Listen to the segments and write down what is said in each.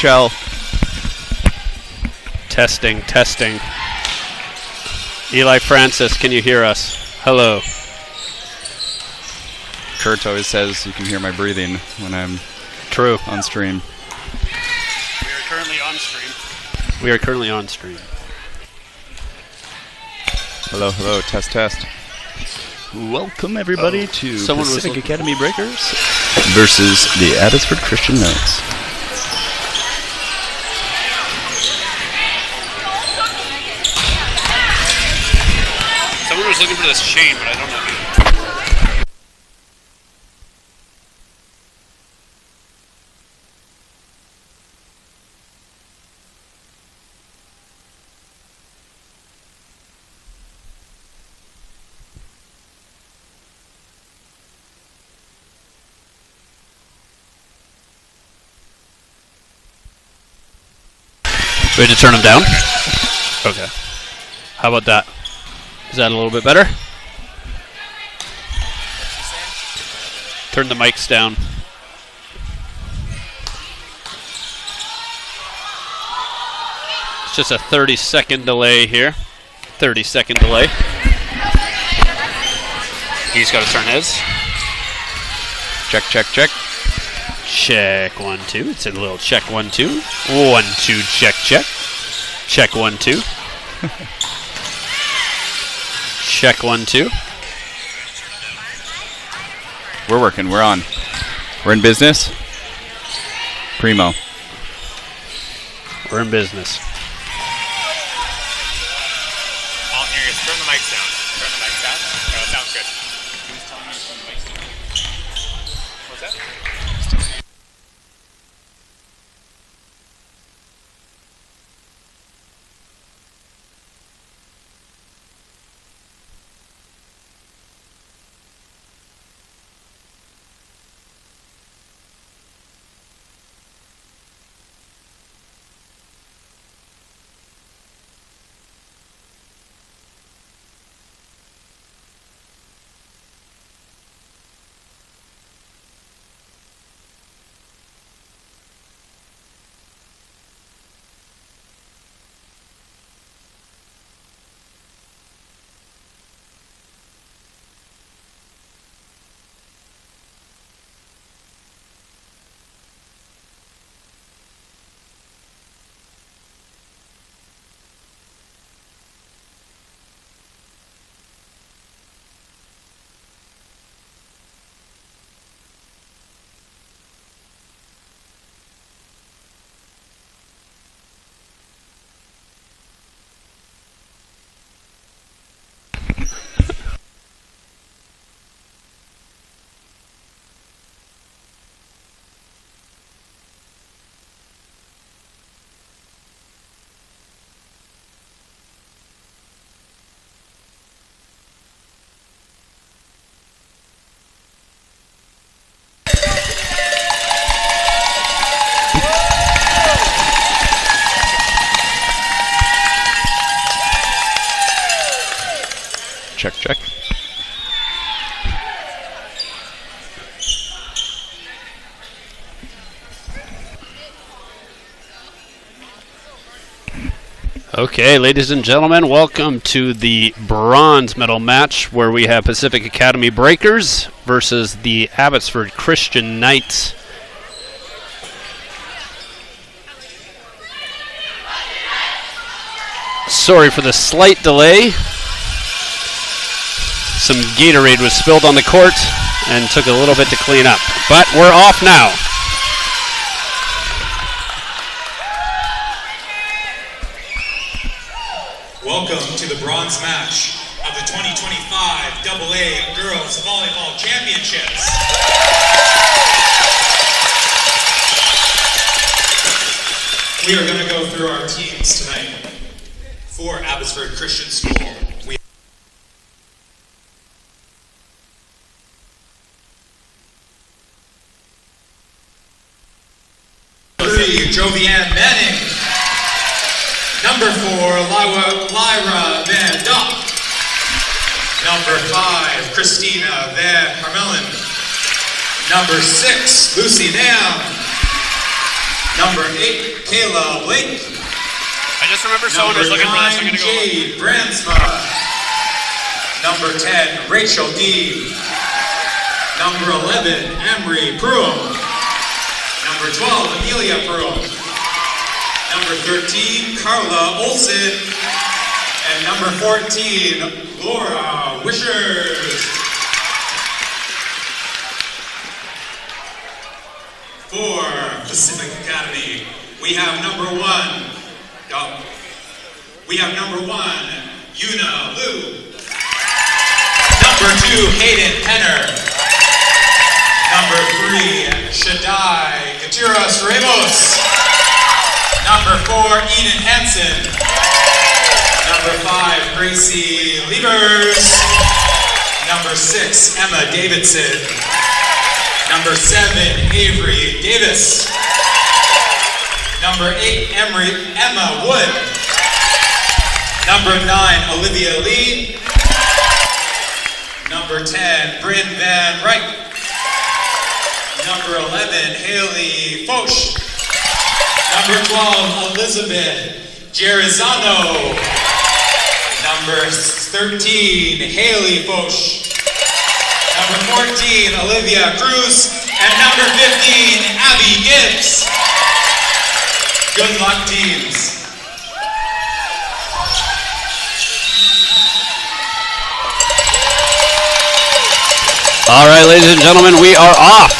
Shell. Testing, testing. Eli Francis, can you hear us? Hello. Kurt always says you can hear my breathing when I'm on stream. We are currently on stream. We are currently on stream. Hello, hello, test, test. Welcome everybody to Pacific Academy Breakers versus the Abbotsford Christian Knights. Someone was looking for this chain, but I don't know who. Ready to turn them down? Okay. How about that? Is that a little bit better? Turn the mics down. It's just a 30-second delay here. 30-second delay. He's got to turn his. Check, check, check. Check 1, 2. It's a little check 1, 2. 1, 2, check, check. Check 1, 2. Check 1, 2. We're working. We're on. We're in business. Primo. We're in business. All here is turn the mics down. Turn the mics down. No, it sounds good. Who's telling me to turn the mics down? What's that? Check, check. Okay, ladies and gentlemen, welcome to the bronze medal match where we have Pacific Academy Breakers versus the Abbotsford Christian Knights. Sorry for the slight delay. Some Gatorade was spilled on the court and took a little bit to clean up. But we're off now. Welcome to the bronze match of the 2025 AA Girls Volleyball Championships. We are going to go through our teams tonight. For Abbotsford Christian School, we Jovianne Manning. Number 4, Lyra Van Dock. Number 5, Christina Van Hermelen. Number 6, Lucy Nam. Number 8, Kayla Blake. I just remember someone was looking for this. I'm Number 9, going to go. Jade Bransma. Number 10, Rachel D. Number 11, Emery Pruitt. Number 12, Amelia Pruitt. Number 13, Carla Olson. And number 14, Laura Wishers. For Pacific Academy, we have number 1. We have number 1, Yuna Liu. Number 2, Hayden Penner. Number 3, Shaddai Katiras Ramos. Number 4, Eden Hansen. Number 5, Gracie Liebers. Number 6, Emma Davidson. Number 7, Avery Davis. Number 8, Emma Wood. Number 9, Olivia Lee. Number 10, Bryn Van Wright. Number 11, Haley Foch. Number 12, Elizabeth Gerizano. Number 13, Haley Foch. Number 14, Olivia Cruz. And number 15, Abby Gibbs. Good luck, teams. All right, ladies and gentlemen, we are off.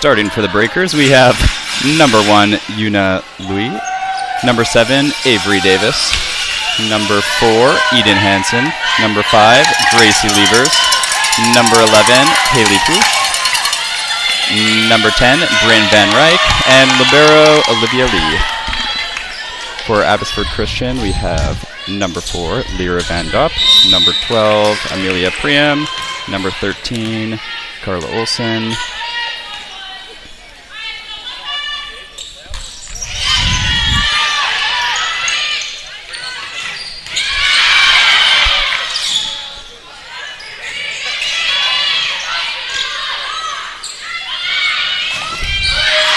Starting for the Breakers, we have number 1, Yuna Louis. Number 7, Avery Davis. Number 4, Eden Hansen. Number 5, Gracie Liebers. Number 11, Haley Push. Number 10, Bryn Van Ryck. And libero, Olivia Lee. For Abbotsford Christian, we have number 4, Lyra Van Dop. Number 12, Amelia Priam. Number 13, Carla Olson.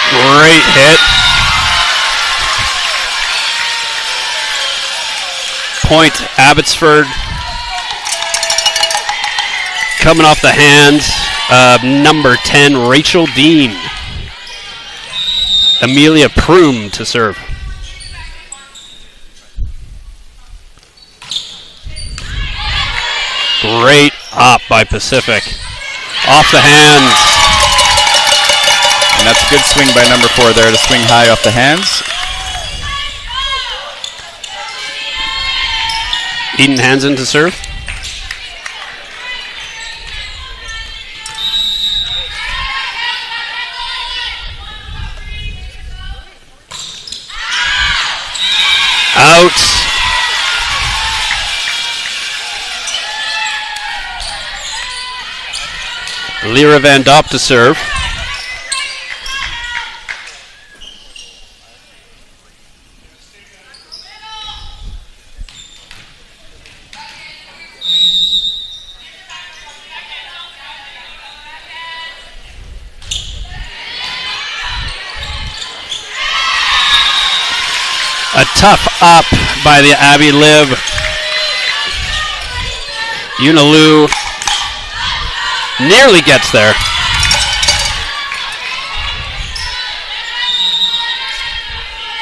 Great hit. Point Abbotsford. Coming off the hands of number 10, Rachel Dean. Amelia Pruitt to serve. Great up by Pacific. Off the hands. And that's a good swing by number 4 there to swing high off the hands. Eden Hansen to serve. Out. Lyra Van Dop to serve. A tough up by the Abby Lib. Yunalu nearly gets there.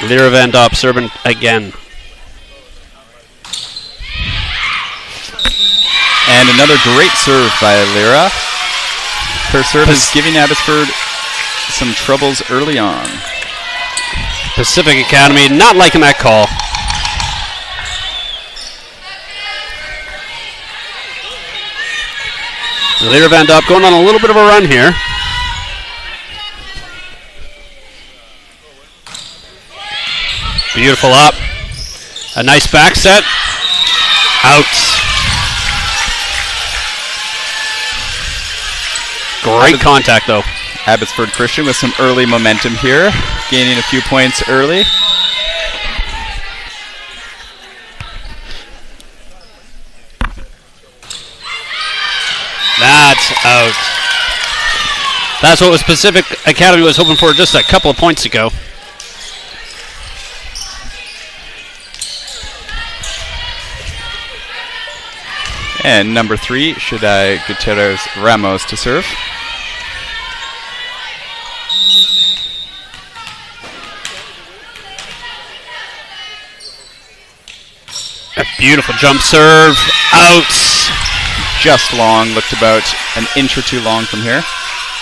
Lyra Van Dop serving again. And another great serve by Lyra. Her serve is giving Abbotsford some troubles early on. Pacific Academy not liking that call. Lyra Van Dop going on a little bit of a run here. Beautiful up. A nice back set. Out. Great contact, though. Abbotsford Christian with some early momentum here, gaining a few points early. That's out. That's what Pacific Academy was hoping for just a couple of points ago. And number 3, Shadai Gutierrez Ramos to serve. A beautiful jump serve. Out. Just long, looked about an inch or two long from here.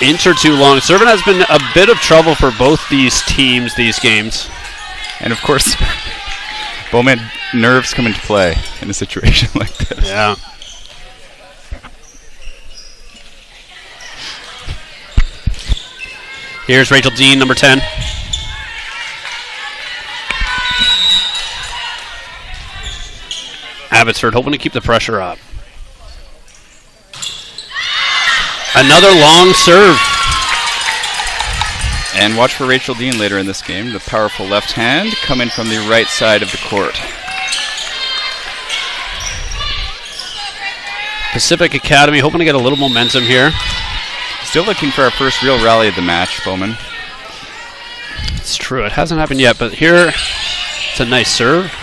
Inch or too long. Serving has been a bit of trouble for both these teams, these games. And of course, Bowman nerves come into play in a situation like this. Yeah. Here's Rachel Dean, number 10. Abbotsford hoping to keep the pressure up. Another long serve. And watch for Rachel Dean later in this game. The powerful left hand coming from the right side of the court. Pacific Academy hoping to get a little momentum here. Still looking for our first real rally of the match, Bowman. It's true, it hasn't happened yet, but here it's a nice serve.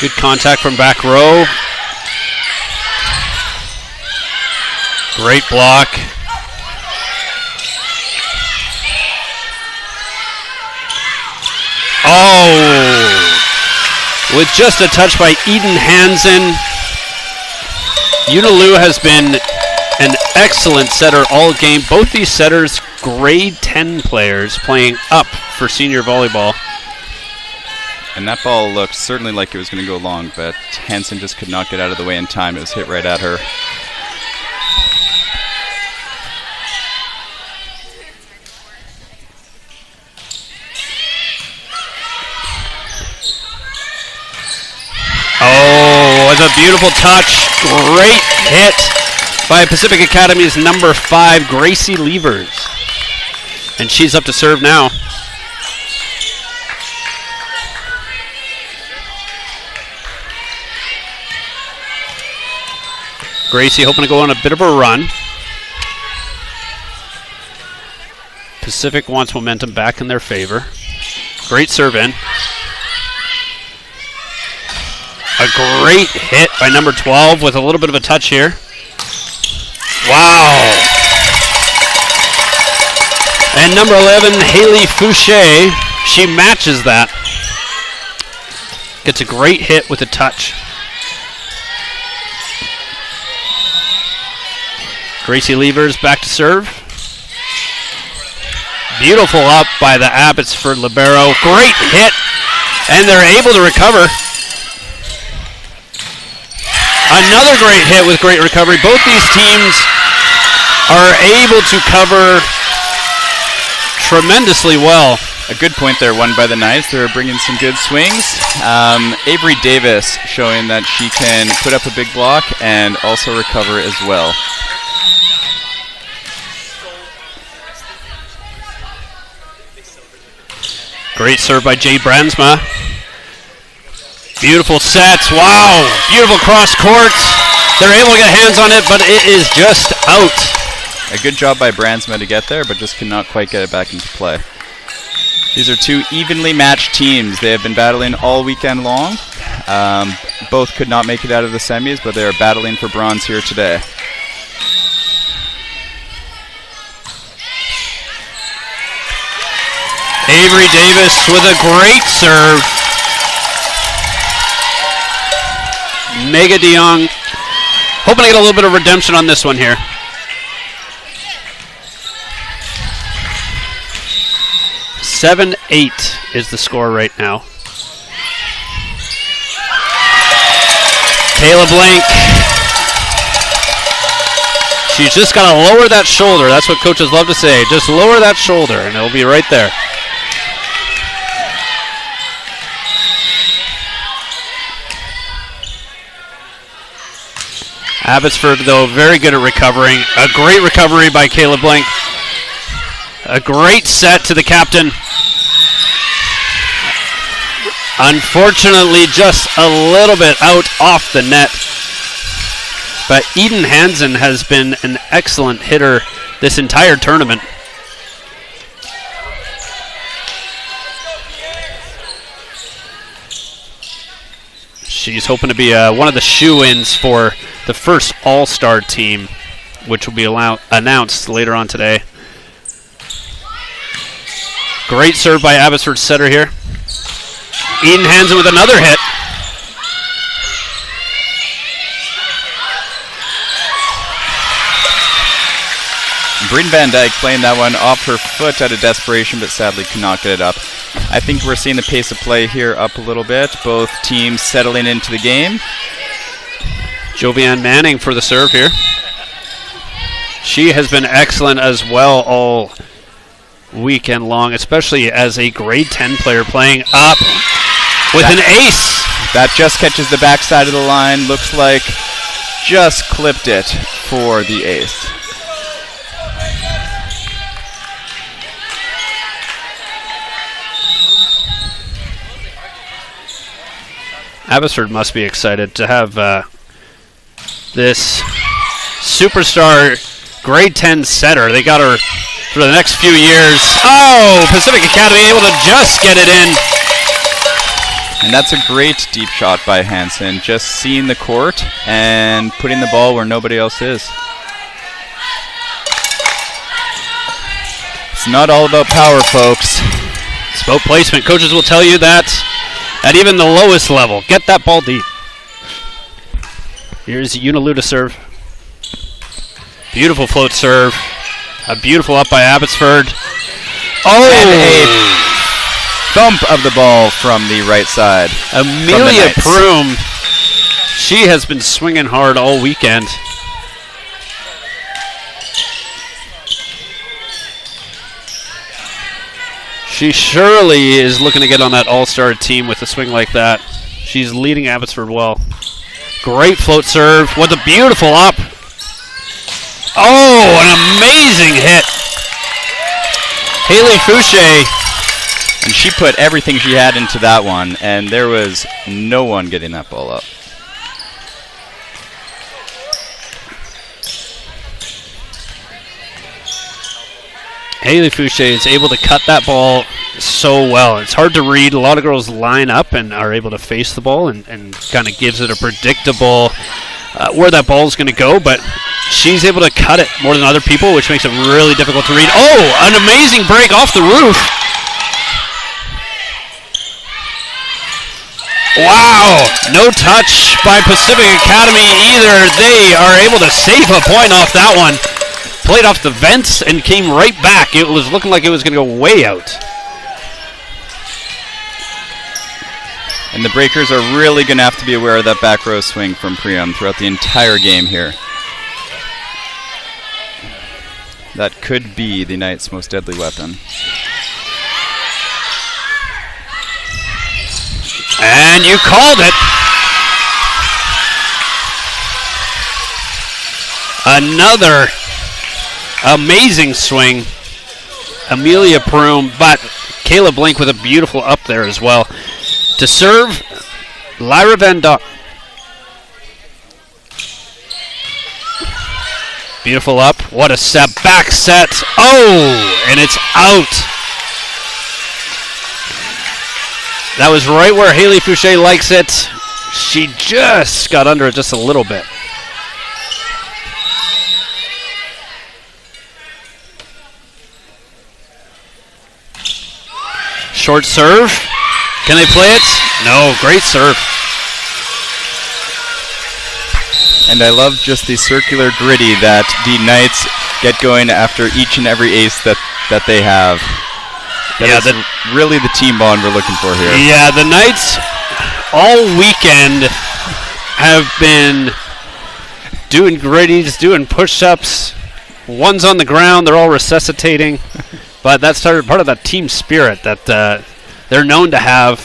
Good contact from back row. Great block. Oh! With just a touch by Eden Hansen. Unilu has been an excellent setter all game. Both these setters, grade 10 players playing up for senior volleyball. And that ball looked certainly like it was going to go long, but Hansen just could not get out of the way in time. It was hit right at her. Oh, it's a beautiful touch. Great hit by Pacific Academy's number 5, Gracie Levers. And she's up to serve now. Gracie hoping to go on a bit of a run. Pacific wants momentum back in their favor. Great serve in. A great hit by number 12 with a little bit of a touch here. Wow. And number 11, Haley Fouché, she matches that. Gets a great hit with a touch. Gracie Levers back to serve. Beautiful up by the Abbotsford libero. Great hit, and they're able to recover. Another great hit with great recovery. Both these teams are able to cover tremendously well. A good point there, won by the Knights. They're bringing some good swings. Avery Davis showing that she can put up a big block and also recover as well. Great serve by Jay Bransma. Beautiful sets. Wow. Beautiful cross court. They're able to get hands on it, but it is just out. A good job by Bransma to get there, but just could not quite get it back into play. These are two evenly matched teams. They have been battling all weekend long. Both could not make it out of the semis, but they are battling for bronze here today. Avery Davis with a great serve. Mega DeYoung hoping to get a little bit of redemption on this one here. (7-8) is the score right now. Kayla Blank. She's just got to lower that shoulder. That's what coaches love to say. Just lower that shoulder, and it'll be right there. Abbotsford, though, very good at recovering. A great recovery by Kayla Blank. A great set to the captain. Unfortunately, just a little bit out off the net. But Eden Hansen has been an excellent hitter this entire tournament. She's hoping to be one of the shoe-ins for the first All-Star team, which will be announced later on today. Great serve by Abbotsford's setter here. Eden Hansen with another hit. Bryn Van Dyke playing that one off her foot out of desperation, but sadly could not get it up. I think we're seeing the pace of play here up a little bit. Both teams settling into the game. Jovianne Manning for the serve here. She has been excellent as well all weekend long, especially as a grade 10 player playing up with an ace. That just catches the backside of the line. Looks like just clipped it for the ace. Abbotsford must be excited to have this superstar grade 10 setter. They got her for the next few years. Oh, Pacific Academy able to just get it in. And that's a great deep shot by Hansen. Just seeing the court and putting the ball where nobody else is. It's not all about power, folks. It's about placement. Coaches will tell you that at even the lowest level. Get that ball deep. Here's Una to serve. Beautiful float serve. A beautiful up by Abbotsford. Oh! And a thump of the ball from the right side. Amelia Proom. She has been swinging hard all weekend. She surely is looking to get on that all-star team with a swing like that. She's leading Abbotsford well. Great float serve. What a beautiful up. Oh, an amazing hit. Haley Fouché. And she put everything she had into that one, and there was no one getting that ball up. Haley Fouché is able to cut that ball so well. It's hard to read. A lot of girls line up and are able to face the ball and kind of gives it a predictable where that ball is going to go, but she's able to cut it more than other people, which makes it really difficult to read. Oh, an amazing break off the roof. Wow, no touch by Pacific Academy either. They are able to save a point off that one. Played off the vents and came right back. It was looking like it was going to go way out. And the breakers are really going to have to be aware of that back row swing from Priam throughout the entire game here. That could be the night's most deadly weapon. And you called it. Another amazing swing. Amelia Proom, but Kayla Blink with a beautiful up there as well. To serve, Lyra Van Dock. Beautiful up. What a set. Back set. Oh, and it's out. That was right where Haley Fouché likes it. She just got under it just a little bit. Short serve. Can they play it? No, great serve. And I love just the circular gritty that the Knights get going after each and every ace that they have. That is really the team bond we're looking for here. Yeah, the Knights all weekend have been doing gritties, doing push-ups. One's on the ground, they're all resuscitating. But that's part of that team spirit that they're known to have.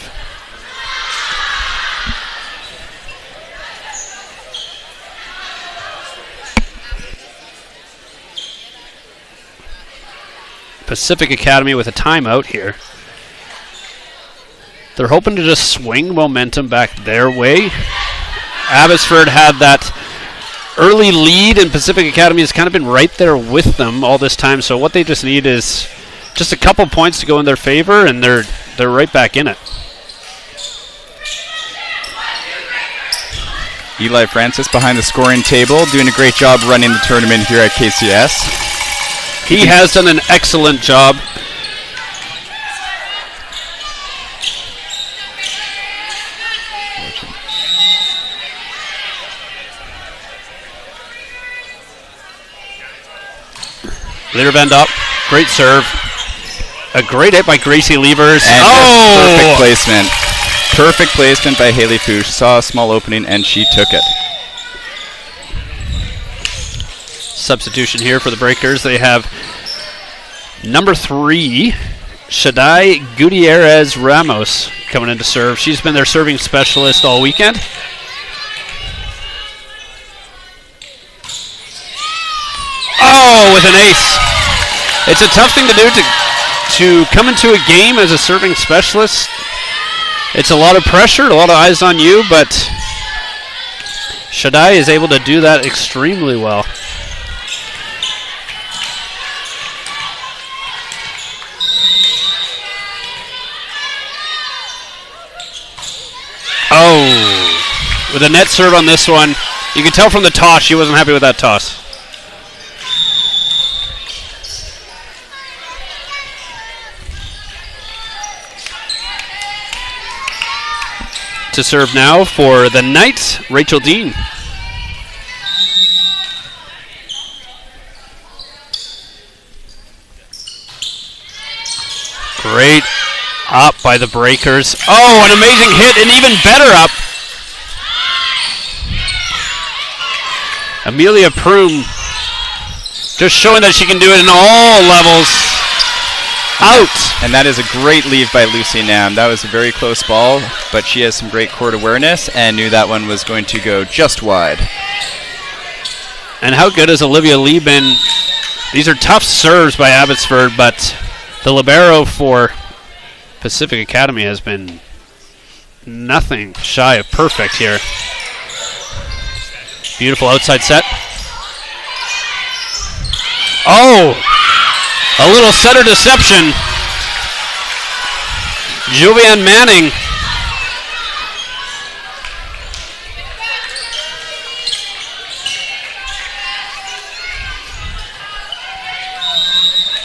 Pacific Academy with a timeout here. They're hoping to just swing momentum back their way. Abbotsford had that early lead, and Pacific Academy has kind of been right there with them all this time. So what they just need is just a couple points to go in their favor, and they're right back in it. Eli Francis behind the scoring table, doing a great job running the tournament here at KCS. He has done an excellent job. Leader bend up. Great serve. A great hit by Gracie Levers. And perfect placement. Perfect placement by Haley Fouche. Saw a small opening and she took it. Substitution here for the Breakers. They have number 3, Shaddai Gutierrez Ramos, coming in to serve. She's been their serving specialist all weekend. Oh, with an ace. It's a tough thing to do to come into a game as a serving specialist. It's a lot of pressure, a lot of eyes on you, but Shaddai is able to do that extremely well. Oh, with a net serve on this one. You can tell from the toss she wasn't happy with that toss. To serve now for the Knights, Rachel Dean. Great up by the Breakers. Oh, an amazing hit, and even better up. Amelia Prume just showing that she can do it in all levels. Out. And that is a great leave by Lucy Nam. That was a very close ball, but she has some great court awareness and knew that one was going to go just wide. And how good has Olivia Lee been? These are tough serves by Abbotsford, but the libero for Pacific Academy has been nothing shy of perfect here. Beautiful outside set. Oh! A little setter deception. Julianne Manning.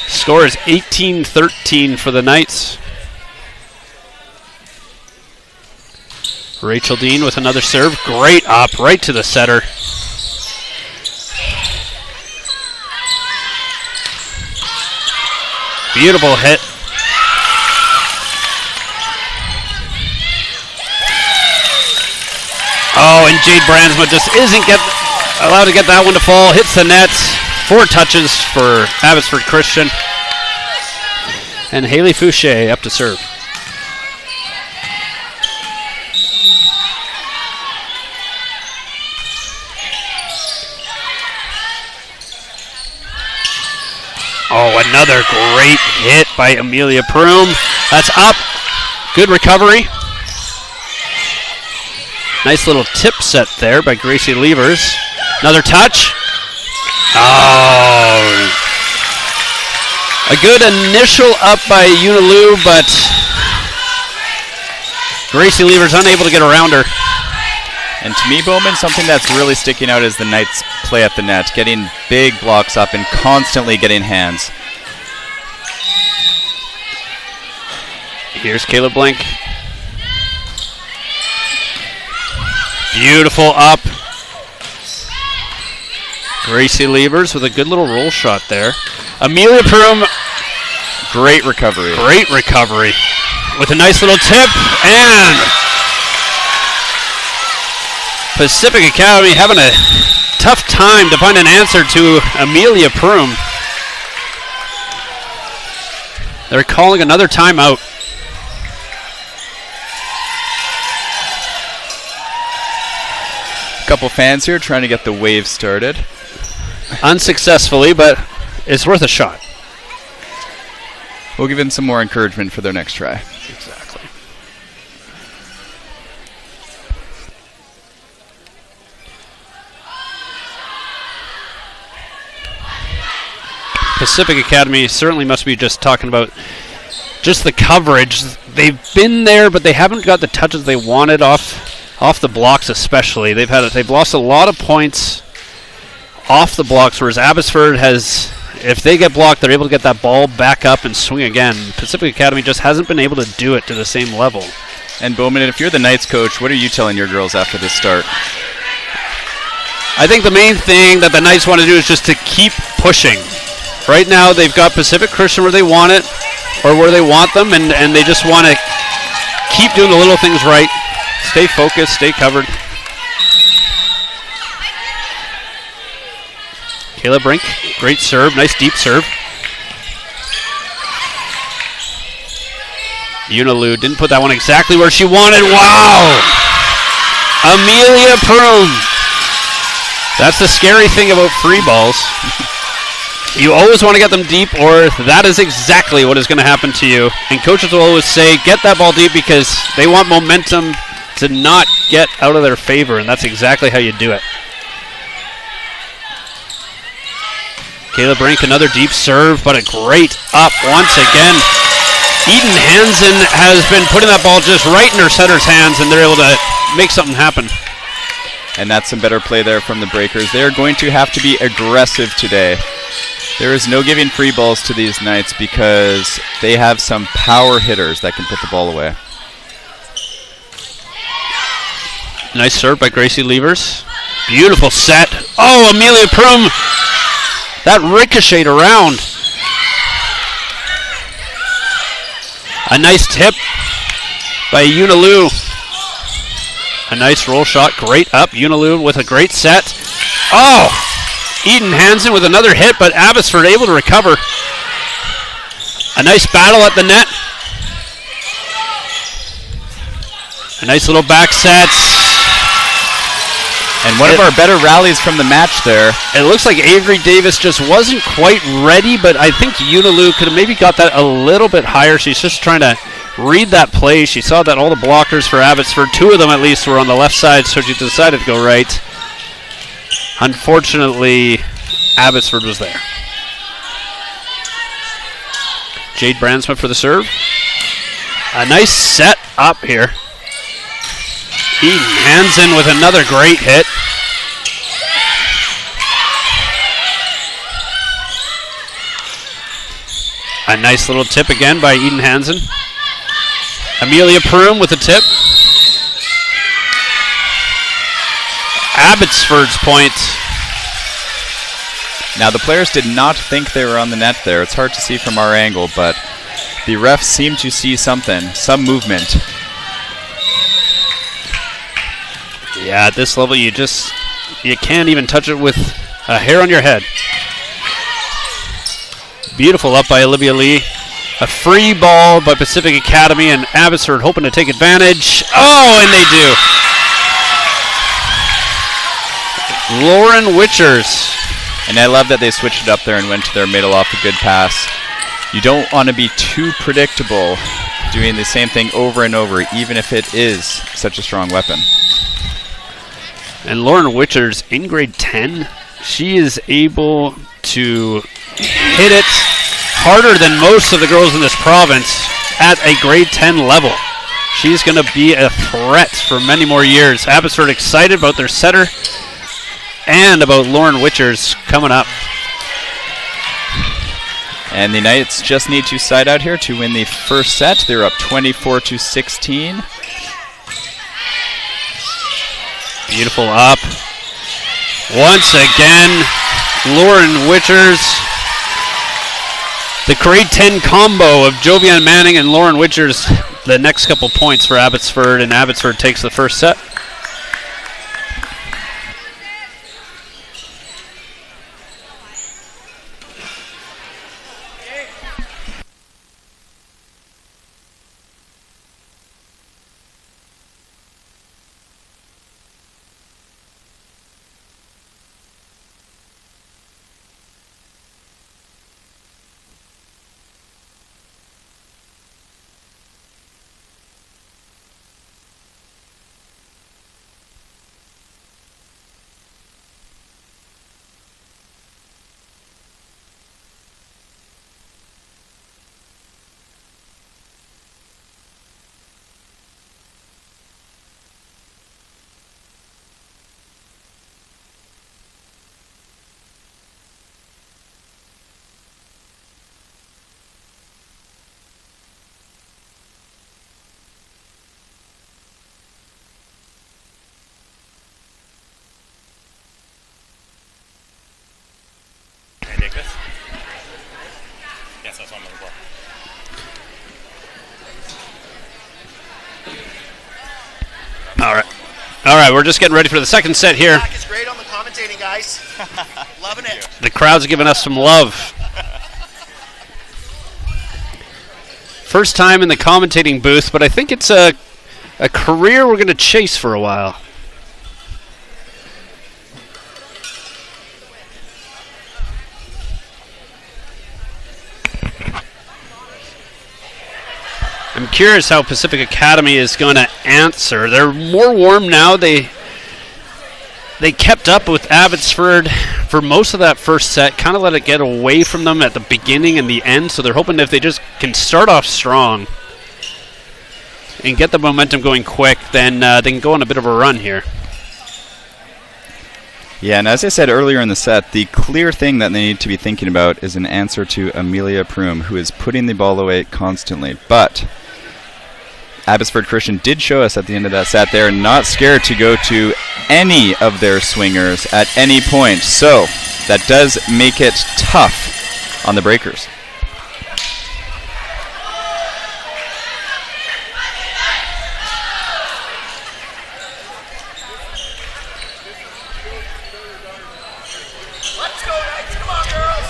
Score is 18-13 for the Knights. Rachel Dean with another serve. Great up, right to the setter. Beautiful hit. Oh, and Jade Brandsma just isn't allowed to get that one to fall. Hits the net. 4 touches for Abbotsford Christian. And Haley Fouché up to serve. Oh, another great hit by Amelia Prume. That's up. Good recovery. Nice little tip set there by Gracie Levers. Another touch. Oh. A good initial up by Unilu, but Gracie Levers unable to get around her. And to me, Bowman, something that's really sticking out is the Knights' play at the net, getting big blocks up and constantly getting hands. Here's Caleb Blank. Beautiful up. Gracie Levers with a good little roll shot there. Amelia Prum. Great recovery. Great recovery. With a nice little tip. And Pacific Academy having a tough time to find an answer to Amelia Prum. They're calling another timeout. Couple fans here trying to get the wave started. Unsuccessfully, but it's worth a shot. We'll give them some more encouragement for their next try. Exactly. Pacific Academy certainly must be just talking about just the coverage. They've been there, but they haven't got the touches they wanted off the blocks especially. They've lost a lot of points off the blocks, whereas Abbotsford has, if they get blocked, they're able to get that ball back up and swing again. Pacific Academy just hasn't been able to do it to the same level. And Bowman, if you're the Knights coach, what are you telling your girls after this start? I think the main thing that the Knights want to do is just to keep pushing. Right now they've got Pacific Christian where they want it, or where they want them, and they just want to keep doing the little things right. Stay focused, stay covered. Kayla Brink, great serve, nice deep serve. Unilu didn't put that one exactly where she wanted. Wow! Amelia Prum. That's the scary thing about free balls. You always want to get them deep, or that is exactly what is going to happen to you. And coaches will always say, get that ball deep, because they want momentum to not get out of their favor, and that's exactly how you do it. Kayla Brink, another deep serve, but a great up once again. Eden Hansen has been putting that ball just right in her setter's hands, and they're able to make something happen. And that's some better play there from the Breakers. They're going to have to be aggressive today. There is no giving free balls to these Knights because they have some power hitters that can put the ball away. Nice serve by Gracie Levers. Beautiful set. Oh, Amelia Prum. That ricocheted around. A nice tip by Unilu. A nice roll shot. Great up. Unilu with a great set. Oh! Eden Hansen with another hit, but Abbotsford able to recover. A nice battle at the net. A nice little back set. And one of our better rallies from the match there. It looks like Avery Davis just wasn't quite ready, but I think Unilu could have maybe got that a little bit higher. She's just trying to read that play. She saw that all the blockers for Abbotsford, two of them at least, were on the left side, so she decided to go right. Unfortunately, Abbotsford was there. Jade Brandsma for the serve. A nice set up here. Eden Hansen with another great hit. A nice little tip again by Eden Hansen. Amelia Prum with a tip. Abbotsford's point. Now the players did not think they were on the net there. It's hard to see from our angle, but the refs seemed to see something, some movement. Yeah, at this level you can't even touch it with a hair on your head. Beautiful up by Olivia Lee. A free ball by Pacific Academy, and Abbotsford hoping to take advantage. Oh, and they do. Lauren Witchers. And I love that they switched it up there and went to their middle off a good pass. You don't want to be too predictable doing the same thing over and over, even if it is such a strong weapon. And Lauren Witchers in grade 10, she is able to hit it harder than most of the girls in this province at a grade 10 level. She's going to be a threat for many more years. Abbotsford excited about their setter and about Lauren Witchers coming up. And the Knights just need to side out here to win the first set. They're up 24-16. Beautiful up. Once again, Lauren Witchers. The grade 10 combo of Jovian Manning and Lauren Witchers. The next couple points for Abbotsford, and Abbotsford takes the first set. Take this? Yes, that's what I'm looking for. All right, we're just getting ready for the second set here. It's great on the commentating, guys. Loving it. The crowd's giving us some love. First time in the commentating booth, but I think it's a career we're going to chase for a while. I'm curious how Pacific Academy is going to answer. They're more warm now. They kept up with Abbotsford for most of that first set, kind of let it get away from them at the beginning and the end, so they're hoping if they just can start off strong and get the momentum going quick, then they can go on a bit of a run here. Yeah, and as I said earlier in the set, the clear thing that they need to be thinking about is an answer to Amelia Prum, who is putting the ball away constantly. But Abbotsford Christian did show us at the end of that set they're not scared to go to any of their swingers at any point. So that does make it tough on the breakers. Let's go, Knights. Come on, girls.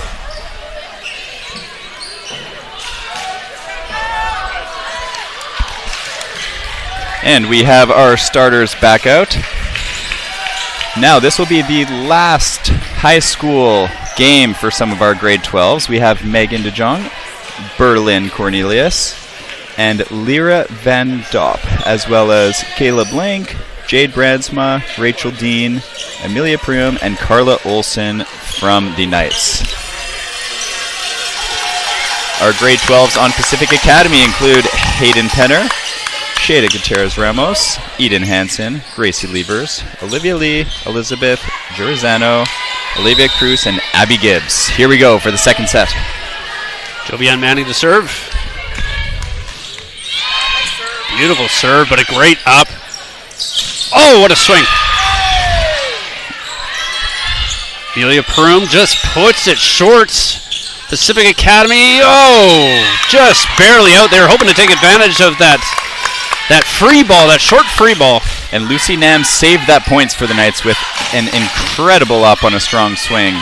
And we have our starters back out. Now this will be the last high school game for some of our grade 12s. We have Megan De Jong, Berlin Cornelius, and Lyra Van Dop, as well as Kayla Blank, Jade Bradsma, Rachel Dean, Amelia Prum, and Carla Olson from the Knights. Our grade 12s on Pacific Academy include Hayden Penner, Shada Gutierrez Ramos, Eden Hansen, Gracie Levers, Olivia Lee, Elizabeth Girizano, Olivia Cruz, and Abby Gibbs. Here we go for the second set. Jovian Manning to serve. Beautiful serve, but a great up. Oh, what a swing. Amelia Prum just puts it short. Pacific Academy, just barely out there, hoping to take advantage of that free ball, that short free ball. And Lucy Nam saved that points for the Knights with an incredible up on a strong swing.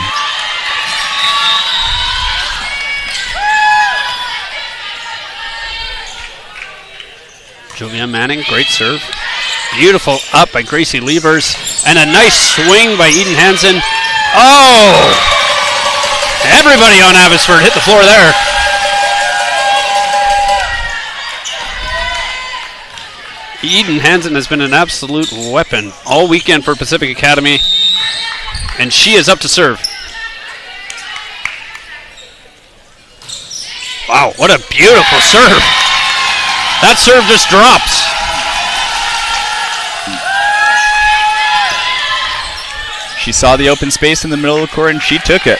Jovian Manning, great serve. Beautiful up by Gracie Levers. And a nice swing by Eden Hansen. Oh! Everybody on Abbotsford hit the floor there. Eden Hansen has been an absolute weapon all weekend for Pacific Academy. And she is up to serve. Wow, what a beautiful serve. That serve just drops. She saw the open space in the middle of the court and she took it.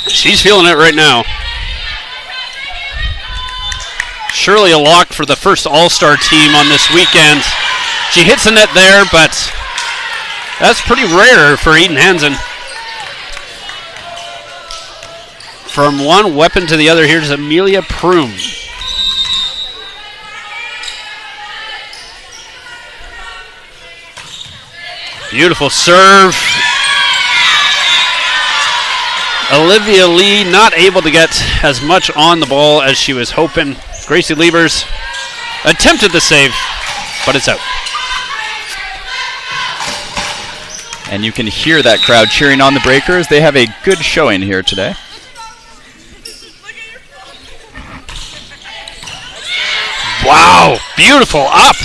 She's feeling it right now. Surely a lock for the first All-Star team on this weekend. She hits the net there, but that's pretty rare for Eden Hansen. From one weapon to the other, here's Amelia Prum. Beautiful serve. Olivia Lee not able to get as much on the ball as she was hoping. Gracie Levers attempted the save, but it's out. And you can hear that crowd cheering on the Breakers. They have a good showing here today. Wow, beautiful up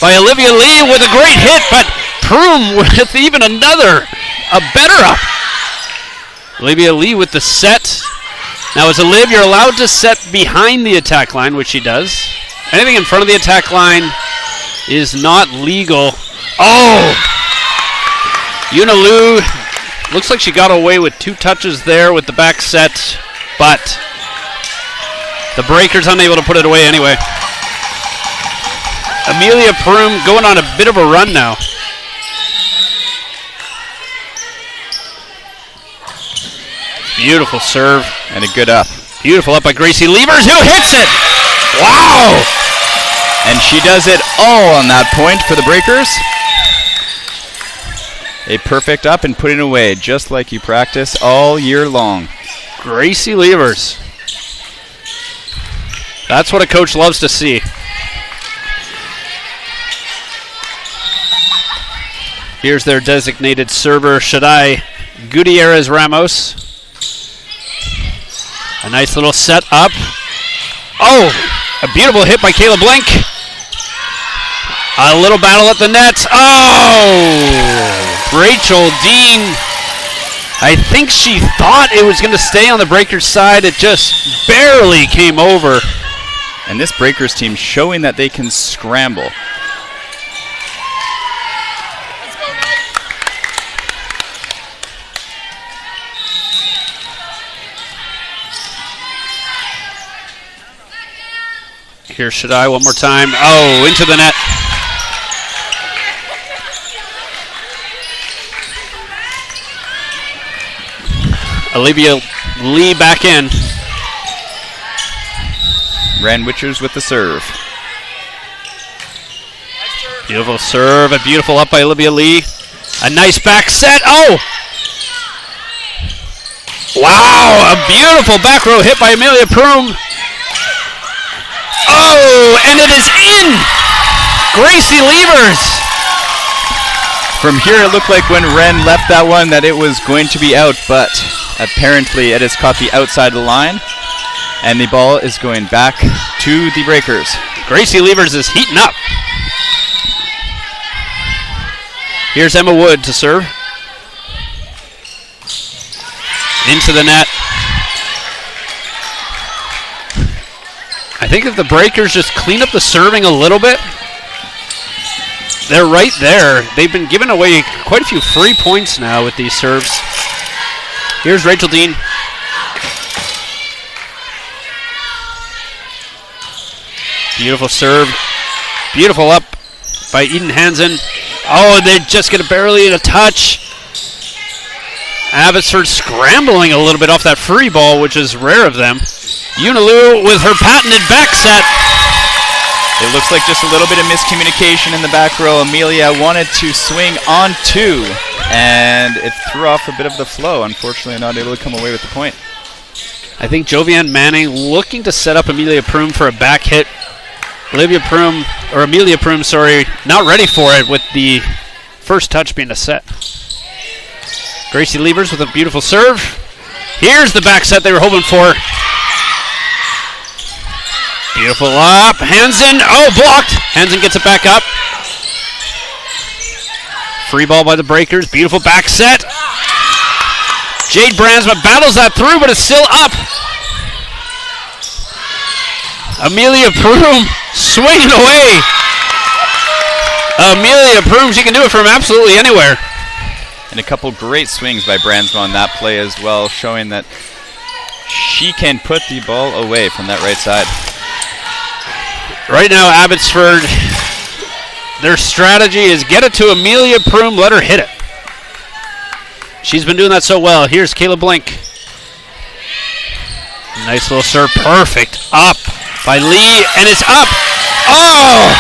by Olivia Lee with a great hit, but Prum with even another, a better up. Olivia Lee with the set. Now as Olivia, you're allowed to set behind the attack line, which she does. Anything in front of the attack line is not legal. Oh! Yuna Liu, looks like she got away with 2 touches there with the back set, but the Breakers unable to put it away anyway. Amelia Prum going on a bit of a run now. Beautiful serve. And a good up. Beautiful up by Gracie Levers, who hits it! Wow! And she does it all on that point for the Breakers. A perfect up and putting away, just like you practice all year long. Gracie Levers. That's what a coach loves to see. Here's their designated server, Shaddai Gutierrez Ramos. A nice little set up. Oh, a beautiful hit by Kayla Blink. A little battle at the net. Oh, Rachel Dean. I think she thought it was going to stay on the Breakers side. It just barely came over. And this Breakers team showing that they can scramble. Here's Shaddai one more time. Oh, into the net. Olivia Lee back in. Ran Witchers with the serve. Beautiful serve. A beautiful up by Olivia Lee. A nice back set. Oh! Wow! A beautiful back row hit by Amelia Prum. Oh! And it is in! Gracie Levers! From here, it looked like when Ren left that one that it was going to be out, but apparently it has caught the outside of the line, and the ball is going back to the Breakers. Gracie Levers is heating up. Here's Emma Wood to serve. Into the net. I think if the Breakers just clean up the serving a little bit, they're right there. They've been giving away quite a few free points now with these serves. Here's Rachel Dean. Beautiful serve. Beautiful up by Eden Hansen. Oh, they just get barely a touch. Abbotsford scrambling a little bit off that free ball, which is rare of them. Unilu with her patented back set. It looks like just a little bit of miscommunication in the back row. Amelia wanted to swing on 2, and it threw off a bit of the flow. Unfortunately, not able to come away with the point. I think Jovian Manning looking to set up Amelia Prum for a back hit. Amelia Prum, sorry, not ready for it with the first touch being a set. Gracie Levers with a beautiful serve. Here's the back set they were hoping for. Beautiful up. Hansen. Oh, blocked. Hansen gets it back up. Free ball by the Breakers. Beautiful back set. Jade Brandsma battles that through, but it's still up. Amelia Prum swinging away. Amelia Prum, she can do it from absolutely anywhere. And a couple great swings by Brandsma on that play as well, showing that she can put the ball away from that right side. Right now, Abbotsford, their strategy is get it to Amelia Prum, let her hit it. She's been doing that so well. Here's Kayla Blink. Nice little serve, perfect. Up by Lee, and it's up. Oh!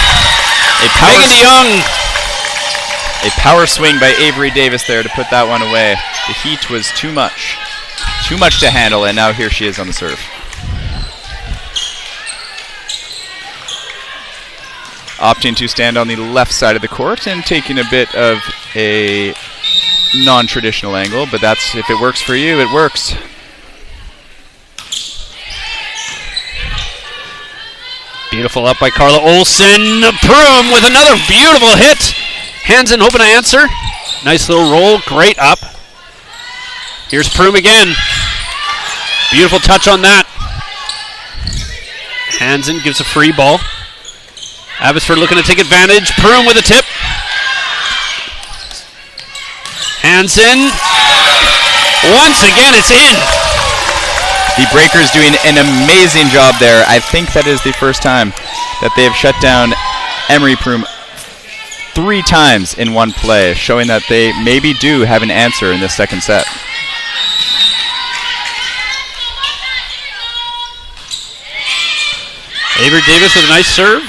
Megan DeYoung. A power swing by Avery Davis there to put that one away. The heat was too much. Too much to handle, and now here she is on the serve. Opting to stand on the left side of the court and taking a bit of a non-traditional angle, but that's, if it works for you, it works. Beautiful up by Carla Olsen. Prum with another beautiful hit. Hansen hoping to answer. Nice little roll, great up. Here's Prum again. Beautiful touch on that. Hansen gives a free ball. Abbotsford looking to take advantage. Prum with a tip. Hansen. Once again, it's in. The Breakers doing an amazing job there. I think that is the first time that they have shut down Emery Prum 3 times in one play, showing that they maybe do have an answer in this second set. Avery Davis with a nice serve.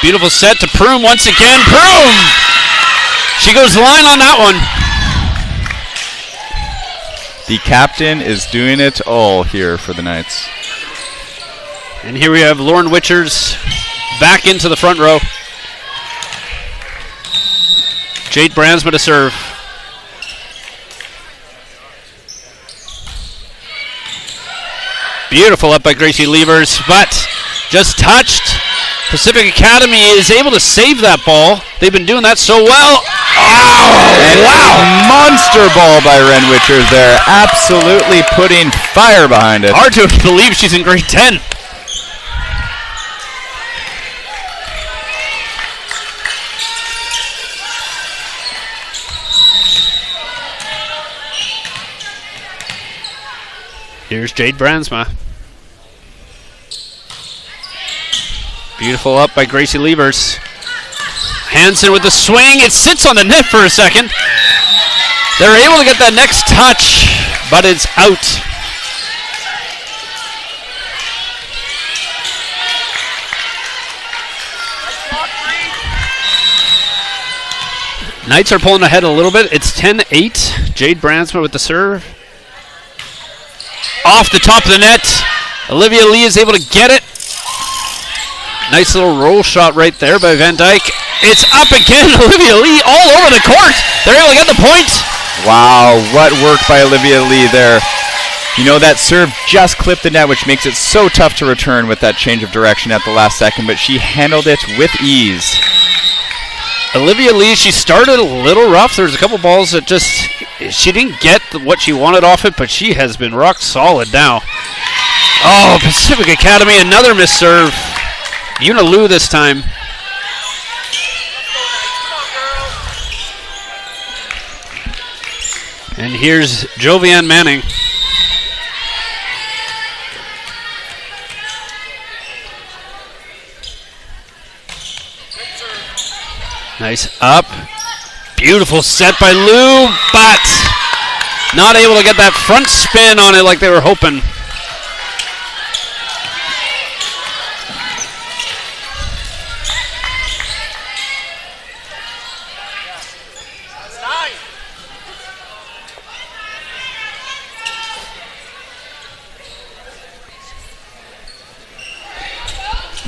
Beautiful set to Prum once again. Prum! She goes line on that one. The captain is doing it all here for the Knights. And here we have Lauren Witchers back into the front row. Jade Bransma to serve. Beautiful up by Gracie Levers, but just touched. Pacific Academy is able to save that ball. They've been doing that so well. And wow! Monster ball by Ren Witchers there. Absolutely putting fire behind it. Hard to believe she's in grade 10. Here's Jade Bransma. Beautiful up by Gracie Levers. Hansen with the swing. It sits on the net for a second. They're able to get that next touch, but it's out. Knights are pulling ahead a little bit. It's 10-8. Jade Bransma with the serve. Off the top of the net. Olivia Lee is able to get it. Nice little roll shot right there by Van Dyke. It's up again. Olivia Lee all over the court. They're able to get the point. Wow, what work by Olivia Lee there. You know, that serve just clipped the net, which makes it so tough to return with that change of direction at the last second, but she handled it with ease. Olivia Lee, she started a little rough. There's a couple balls that just, she didn't get what she wanted off it, but she has been rock solid now. Oh, Pacific Academy, another missed serve. Una Liu this time. And here's Jovianne Manning. Nice up. Beautiful set by Liu, but not able to get that front spin on it like they were hoping.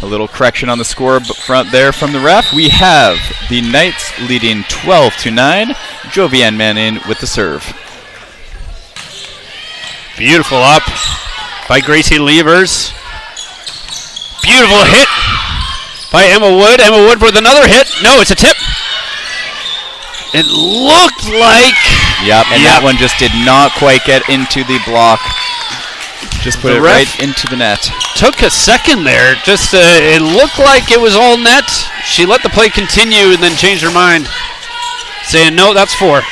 A little correction on the score front there from the ref. We have the Knights leading 12-9. Jovianne Manning with the serve. Beautiful up by Gracie Levers. Beautiful hit by Emma Wood. Emma Wood with another hit. No, it's a tip. It looked like... Yep, and that one just did not quite get into the block. Just put it right into the net. Took a second there. Just it looked like it was all net. She let the play continue and then changed her mind, saying, no, that's 4.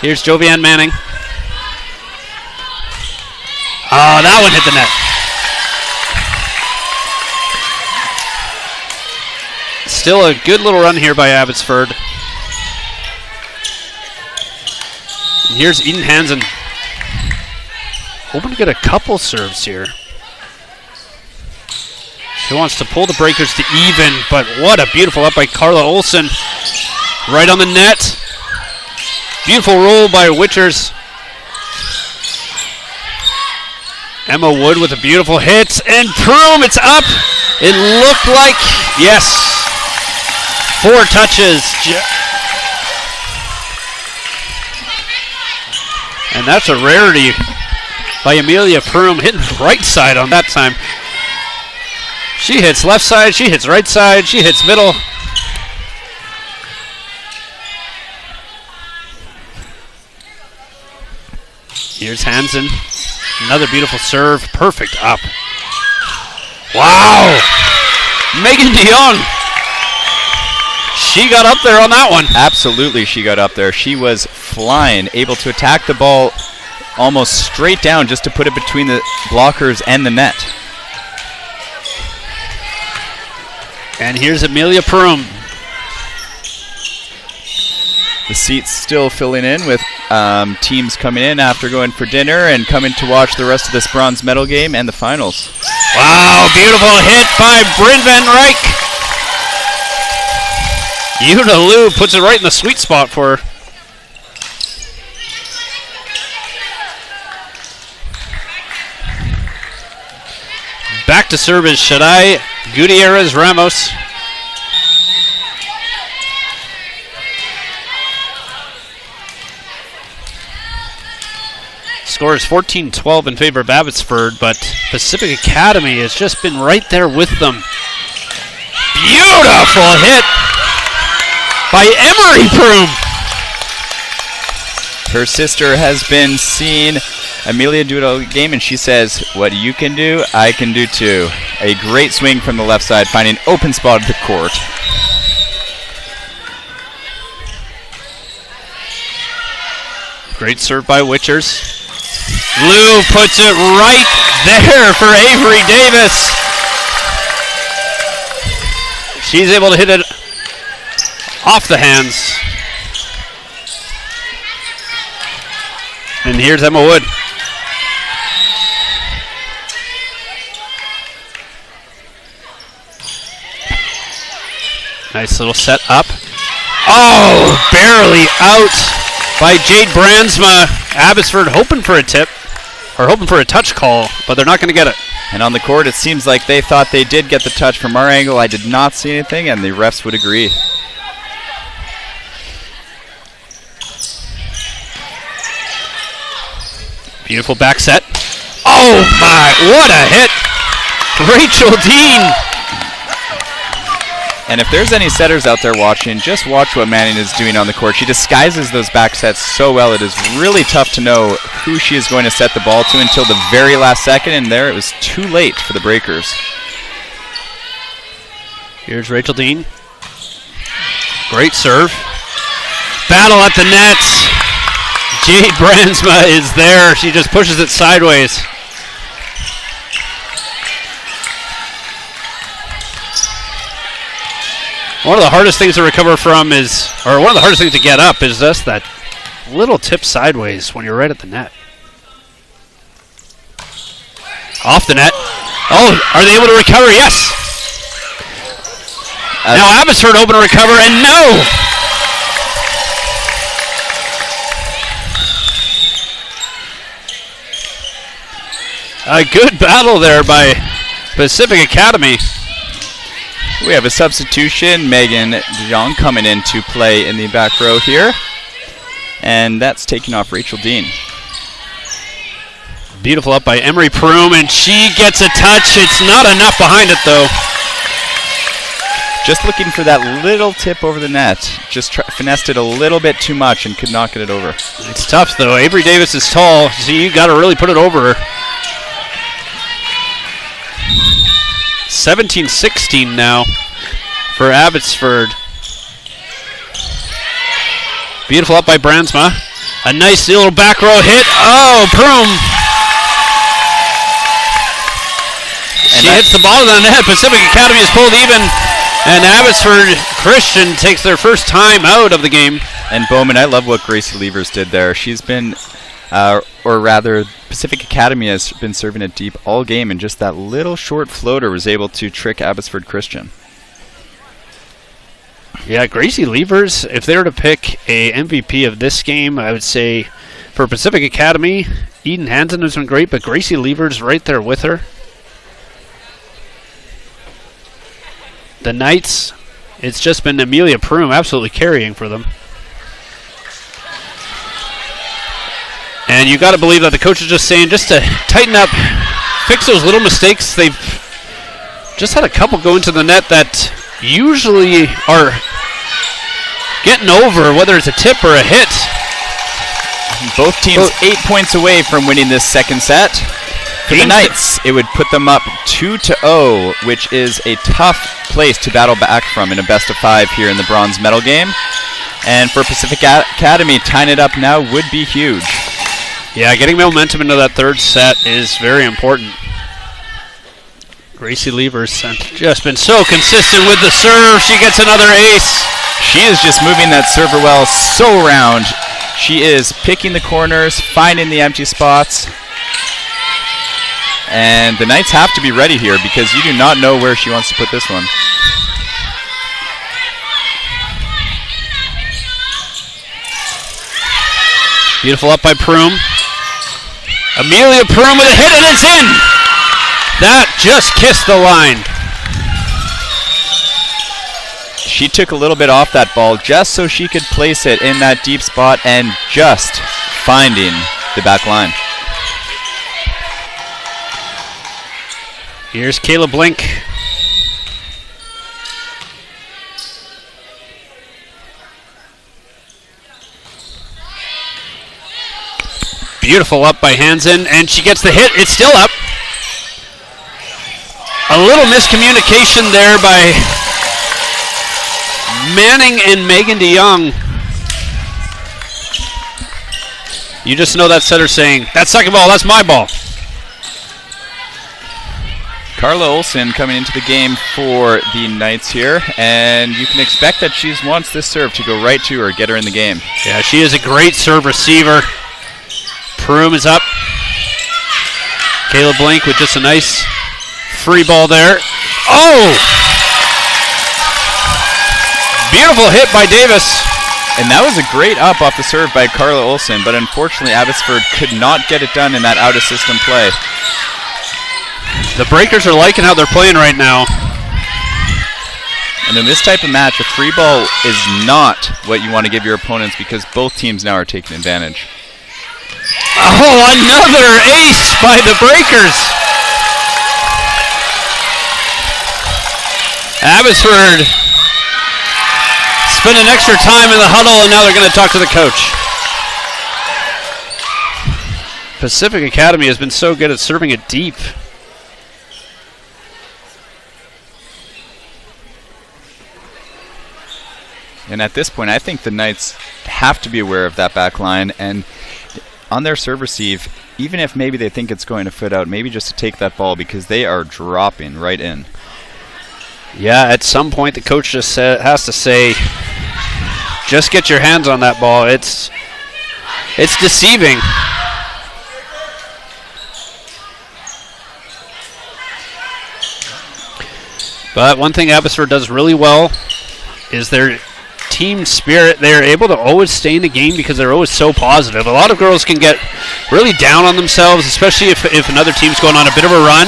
Here's Jovianne Manning. Oh, that one hit the net. Still a good little run here by Abbotsford. And here's Eden Hansen. Hoping to get a couple serves here. She wants to pull the breakers to even, but what a beautiful up by Carla Olsen. Right on the net. Beautiful roll by Witchers. Emma Wood with a beautiful hit, and Proom, it's up. It looked like, yes, 4 touches. And that's a rarity by Amelia Proom, hitting right side on that time. She hits left side, she hits right side, she hits middle. Here's Hansen. Another beautiful serve. Perfect up. Wow! Megan DeYoung. She got up there on that one. Absolutely, she got up there. She was flying, able to attack the ball almost straight down just to put it between the blockers and the net. And here's Amelia Proom. The seats still filling in with teams coming in after going for dinner and coming to watch the rest of this bronze medal game and the finals. Wow, beautiful hit by Bryn Van Ryk. Una Liu puts it right in the sweet spot for her. Back to serve is Shaddai Gutierrez Ramos. Score is 14-12 in favor of Abbotsford, but Pacific Academy has just been right there with them. Beautiful hit by Emery Proom. Her sister has been seeing Amelia do it all game, and she says, what you can do, I can do too. A great swing from the left side, finding open spot at the court. Great serve by Witchers. Liu puts it right there for Avery Davis. She's able to hit it off the hands. And here's Emma Wood. Nice little set up. Oh, barely out by Jade Brandsma. Abbotsford hoping for a tip, or hoping for a touch call, but they're not going to get it. And on the court, it seems like they thought they did get the touch. From our angle, I did not see anything, and the refs would agree. Beautiful back set. Oh my, what a hit! Rachel Dean. And if there's any setters out there watching, just watch what Manning is doing on the court. She disguises those back sets so well. It is really tough to know who she is going to set the ball to until the very last second, and there it was too late for the breakers. Here's Rachel Dean. Great serve. Battle at the nets. Jade Brandsma is there. She just pushes it sideways. One of the hardest things to recover from is, or one of the hardest things to get up is just that little tip sideways when you're right at the net. Off the net. Oh, are they able to recover? Yes. Now Abbotsford open to recover, and no. A good battle there by Pacific Academy. We have a substitution, Megan DeJong coming into play in the back row here. And that's taking off Rachel Dean. Beautiful up by Emery Proom, and she gets a touch. It's not enough behind it, though. Just looking for that little tip over the net. Just finessed it a little bit too much and could not get it over. It's tough, though. Avery Davis is tall, so you got to really put it over her. 17-16 now for Abbotsford. Beautiful up by Brandsma. A nice little back row hit. Oh, Broom. She hits the ball to the net. Pacific Academy is pulled even. And Abbotsford Christian takes their first time out of the game. And Bowman, I love what Gracie Levers did there. She's been, or rather, Pacific Academy has been serving it deep all game, and just that little short floater was able to trick Abbotsford Christian. Yeah, Gracie Levers, if they were to pick a MVP of this game, I would say for Pacific Academy, Eden Hansen has been great, but Gracie Levers right there with her. The Knights, it's just been Amelia Prum absolutely carrying for them. And you got to believe that the coach is just saying just to tighten up, fix those little mistakes. They've just had a couple go into the net that usually are getting over, whether it's a tip or a hit. Both teams 8 points away from winning this second set. For the Knights, it would put them up 2-0, which is a tough place to battle back from in a best-of-5 here in the bronze medal game. And for Pacific Academy, tying it up now would be huge. Yeah, getting momentum into that third set is very important. Gracie Levers has just been so consistent with the serve. She gets another ace. She is just moving that server well so round. She is picking the corners, finding the empty spots. And the Knights have to be ready here because you do not know where she wants to put this one. Beautiful up by Prum. Amelia Prum with a hit, and it's in! That just kissed the line. She took a little bit off that ball just so she could place it in that deep spot and just finding the back line. Here's Kayla Blink. Beautiful up by Hansen, and she gets the hit. It's still up. A little miscommunication there by Manning and Megan DeYoung. You just know that setter saying, "That second ball, that's my ball." Carla Olsen coming into the game for the Knights here, and you can expect that she wants this serve to go right to her, get her in the game. Yeah, she is a great serve receiver. Prum is up. Kayla Blink with just a nice free ball there. Oh! Beautiful hit by Davis. And that was a great up off the serve by Carla Olsen, but unfortunately Abbotsford could not get it done in that out-of-system play. The Breakers are liking how they're playing right now. And in this type of match, a free ball is not what you want to give your opponents because both teams now are taking advantage. Oh, another ace by the Breakers. Abbotsford spending extra time in the huddle, and now they're going to talk to the coach. Pacific Academy has been so good at serving it deep. And at this point, I think the Knights have to be aware of that back line, and on their serve receive, even if maybe they think it's going to foot out, maybe just to take that ball because they are dropping right in. Yeah, at some point the coach just has to say, just get your hands on that ball. It's deceiving. But one thing Abbotsford does really well is their team spirit. They're able to always stay in the game because they're always so positive. A lot of girls can get really down on themselves, especially if another team's going on a bit of a run.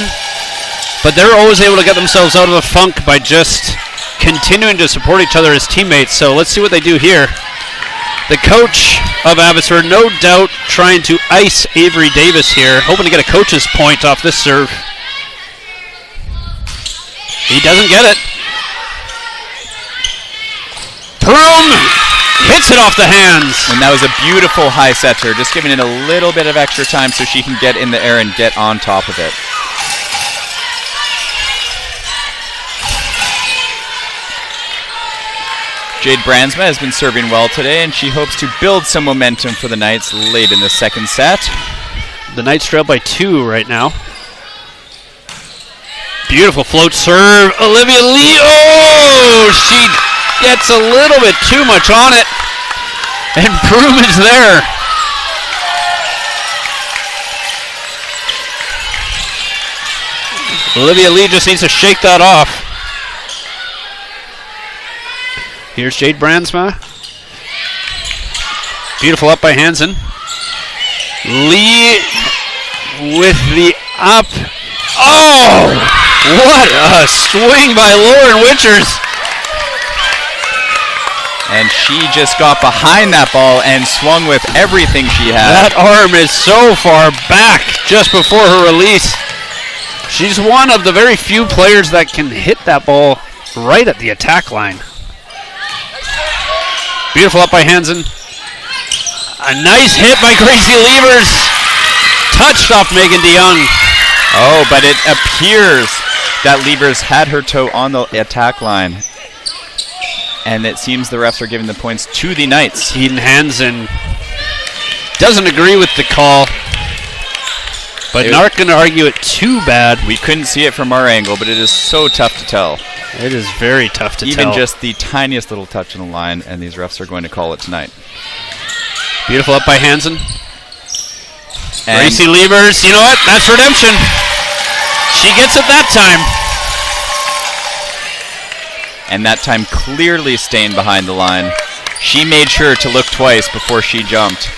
But they're always able to get themselves out of the funk by just continuing to support each other as teammates. So let's see what they do here. The coach of Abbotsford, no doubt, trying to ice Avery Davis here, hoping to get a coach's point off this serve. He doesn't get it. Prum hits it off the hands. And that was a beautiful high setter, just giving it a little bit of extra time so she can get in the air and get on top of it. Jade Brandsma has been serving well today, and she hopes to build some momentum for the Knights late in the second set. The Knights trail by 2 right now. Beautiful float serve. Olivia Lee. Oh, she gets a little bit too much on it. Improvements there. Olivia Lee just needs to shake that off. Here's Jade Brandsma. Beautiful up by Hansen. Lee with the up. Oh, what a swing by Lauren Witchers. And she just got behind that ball and swung with everything she had. That arm is so far back just before her release. She's one of the very few players that can hit that ball right at the attack line. Beautiful up by Hansen. A nice hit by Gracie Levers. Touched off Megan DeYoung. Oh, but it appears that Levers had her toe on the attack line. And it seems the refs are giving the points to the Knights. Eden Hansen doesn't agree with the call, but not going to argue it too bad. We couldn't see it from our angle, but it is so tough to tell. It is very tough to tell. Even just the tiniest little touch on the line, and these refs are going to call it tonight. Beautiful up by Hansen. And Gracie Levers, you know what? That's redemption. She gets it that time. And that time clearly staying behind the line. She made sure to look twice before she jumped.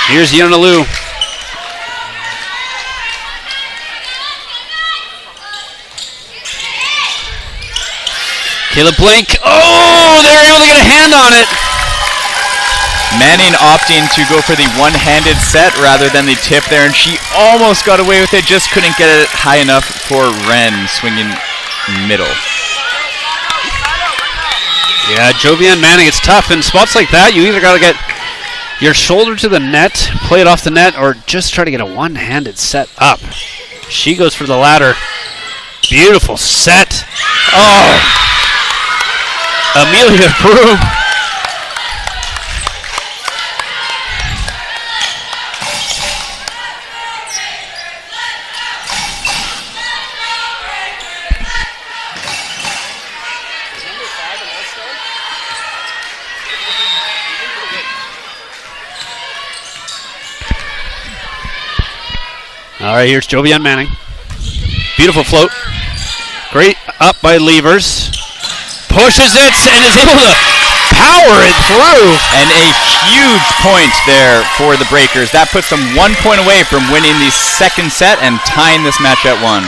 Here's Yona Liu. Caleb Blink. Oh, they're able to get a hand on it. Manning opting to go for the one-handed set rather than the tip there, and she almost got away with it, just couldn't get it high enough for Wren swinging middle. Yeah, Jovian Manning, it's tough. In spots like that, you either got to get your shoulder to the net, play it off the net, or just try to get a one-handed set up. She goes for the latter. Beautiful set. Oh! Amelia Broom. All right, here's Jovian Manning. Beautiful float. Great up by Levers. Pushes it and is able to power it through. And a huge point there for the Breakers. That puts them 1 point away from winning the second set and tying this match at 1.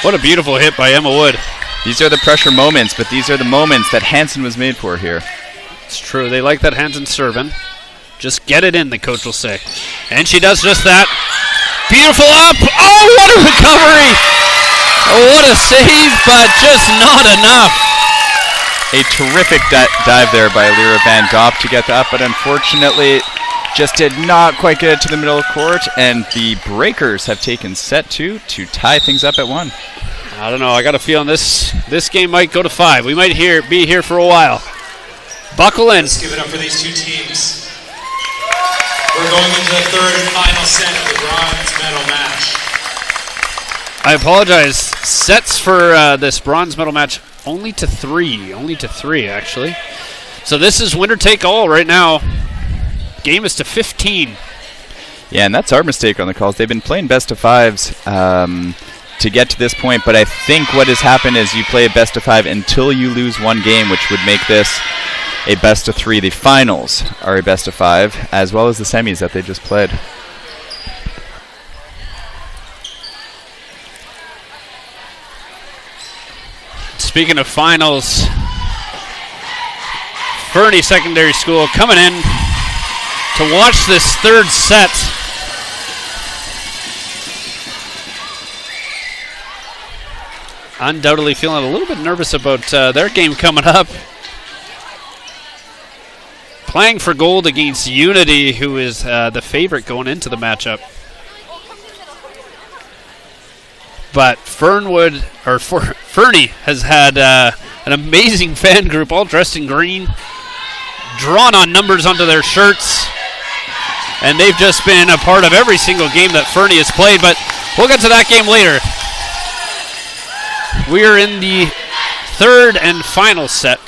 What a beautiful hit by Emma Wood. These are the pressure moments, but these are the moments that Hansen was made for here. It's true. They like that Hansen serving. Just get it in, the coach will say. And she does just that. Beautiful up. Oh, what a recovery. Oh, what a save, but just not enough. A terrific dive there by Lyra Van Gogh to get the up, but unfortunately just did not quite get it to the middle of court, and the Breakers have taken set 2 to tie things up at 1. I don't know. I got a feeling this game might go to 5. We might be here for a while. Buckle in. Let's give it up for these two teams. We're going into the third and final set of the bronze medal match. I apologize. Sets for this bronze medal match only to 3. Only to 3, actually. So this is winner take all right now. Game is to 15. Yeah, and that's our mistake on the calls. They've been playing best of 5s to get to this point, but I think what has happened is you play a best of 5 until you lose one game, which would make this a best of 3. The finals are a best of 5, as well as the semis that they just played. Speaking of finals, Fernie Secondary School coming in to watch this third set. Undoubtedly feeling a little bit nervous about their game coming up. Playing for gold against Unity, who is the favorite going into the matchup. but Fernie has had an amazing fan group, all dressed in green, drawn on numbers onto their shirts, and they've just been a part of every single game that Fernie has played, but we'll get to that game later. We are in the third and final set.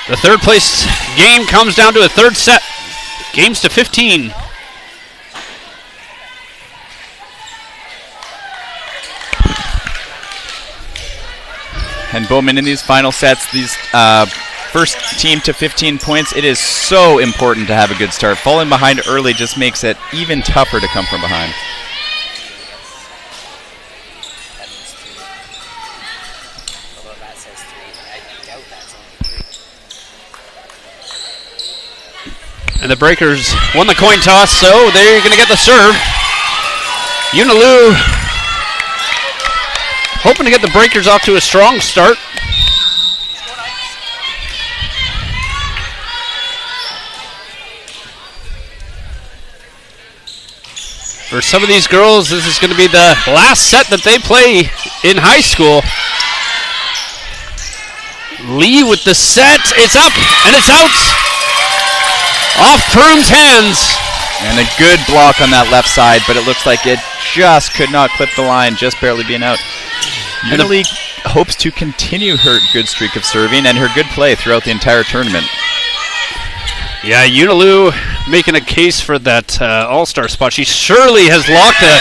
The third place game comes down to a third set. Games to 15. And Bowman, in these final sets, these first team to 15 points, it is so important to have a good start. Falling behind early just makes it even tougher to come from behind. And the Breakers won the coin toss, so they're going to get the serve. Unilu hoping to get the Breakers off to a strong start. For some of these girls, this is going to be the last set that they play in high school. Lee with the set. It's up, and it's out. Off Prum's hands. And a good block on that left side, but it looks like it just could not clip the line, just barely being out. Unilee hopes to continue her good streak of serving and her good play throughout the entire tournament. Yeah, Unilu making a case for that all-star spot. She surely has locked a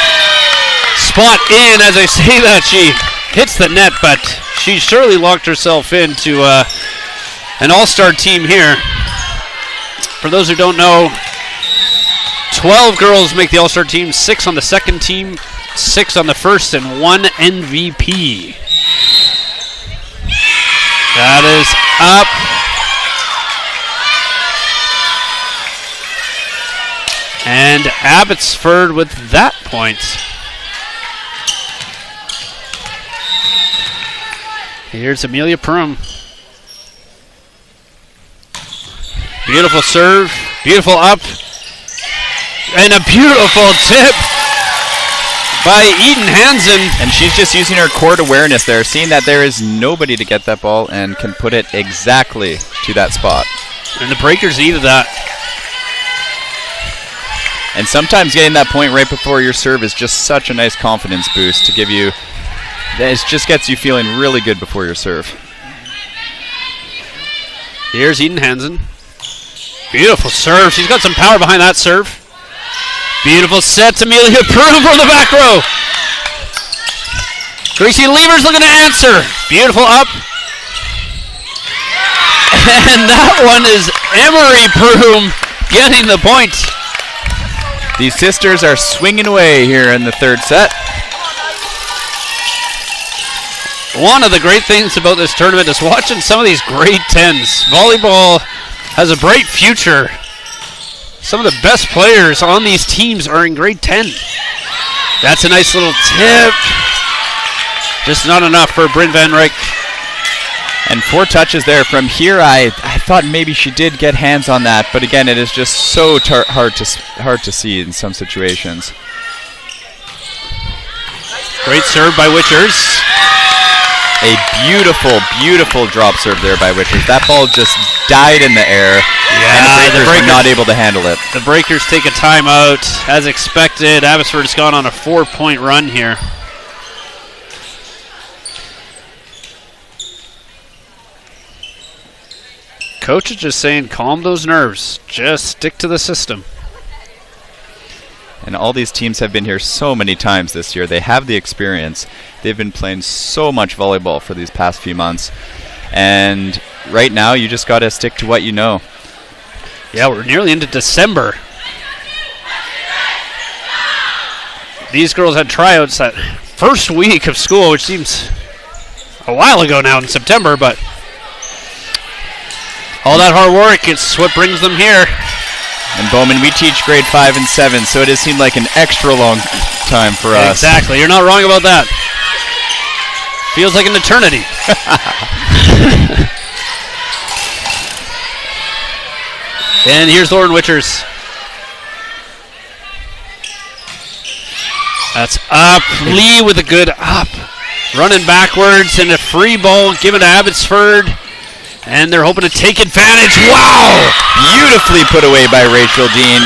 spot in. As I say that, she hits the net, but she surely locked herself into an all-star team here. For those who don't know, 12 girls make the all-star team, 6 on the second team, 6 on the first, and 1 MVP. That is up. And Abbotsford with that point. Here's Amelia Prum. Beautiful serve, beautiful up, and a beautiful tip by Eden Hansen. And she's just using her court awareness there, seeing that there is nobody to get that ball and can put it exactly to that spot. And the Breakers needed that. And sometimes getting that point right before your serve is just such a nice confidence boost to give you, it just gets you feeling really good before your serve. Here's Eden Hansen. Beautiful serve. She's got some power behind that serve. Beautiful set to Amelia Prum from the back row. Gracie Levers looking to answer. Beautiful up. And that one is Emery Prum getting the point. These sisters are swinging away here in the third set. One of the great things about this tournament is watching some of these grade 10s. Volleyball has a bright future. Some of the best players on these teams are in grade 10. That's a nice little tip. Just not enough for Bryn Van Ryk. And 4 touches there. From here, I thought maybe she did get hands on that, but again, it is just so hard to see in some situations. Great serve by Witchers. A beautiful, beautiful drop serve there by Witchers. That ball just died in the air, and the Breakers were not able to handle it. The Breakers take a timeout. As expected, Abbotsford has gone on a 4-point run here. Coach is just saying, calm those nerves. Just stick to the system. And all these teams have been here so many times this year. They have the experience. They've been playing so much volleyball for these past few months. And right now, you just got to stick to what you know. Yeah, we're nearly into December. These girls had tryouts that first week of school, which seems a while ago now in September, but All that hard work, it's what brings them here. And Bowman, we teach grade 5 and 7, so it has seemed like an extra long time for us. Exactly. You're not wrong about that. Feels like an eternity. And here's Lauren Witchers. That's up. Lee with a good up. Running backwards and a free ball given to Abbotsford. And they're hoping to take advantage. Wow! Beautifully put away by Rachel Dean.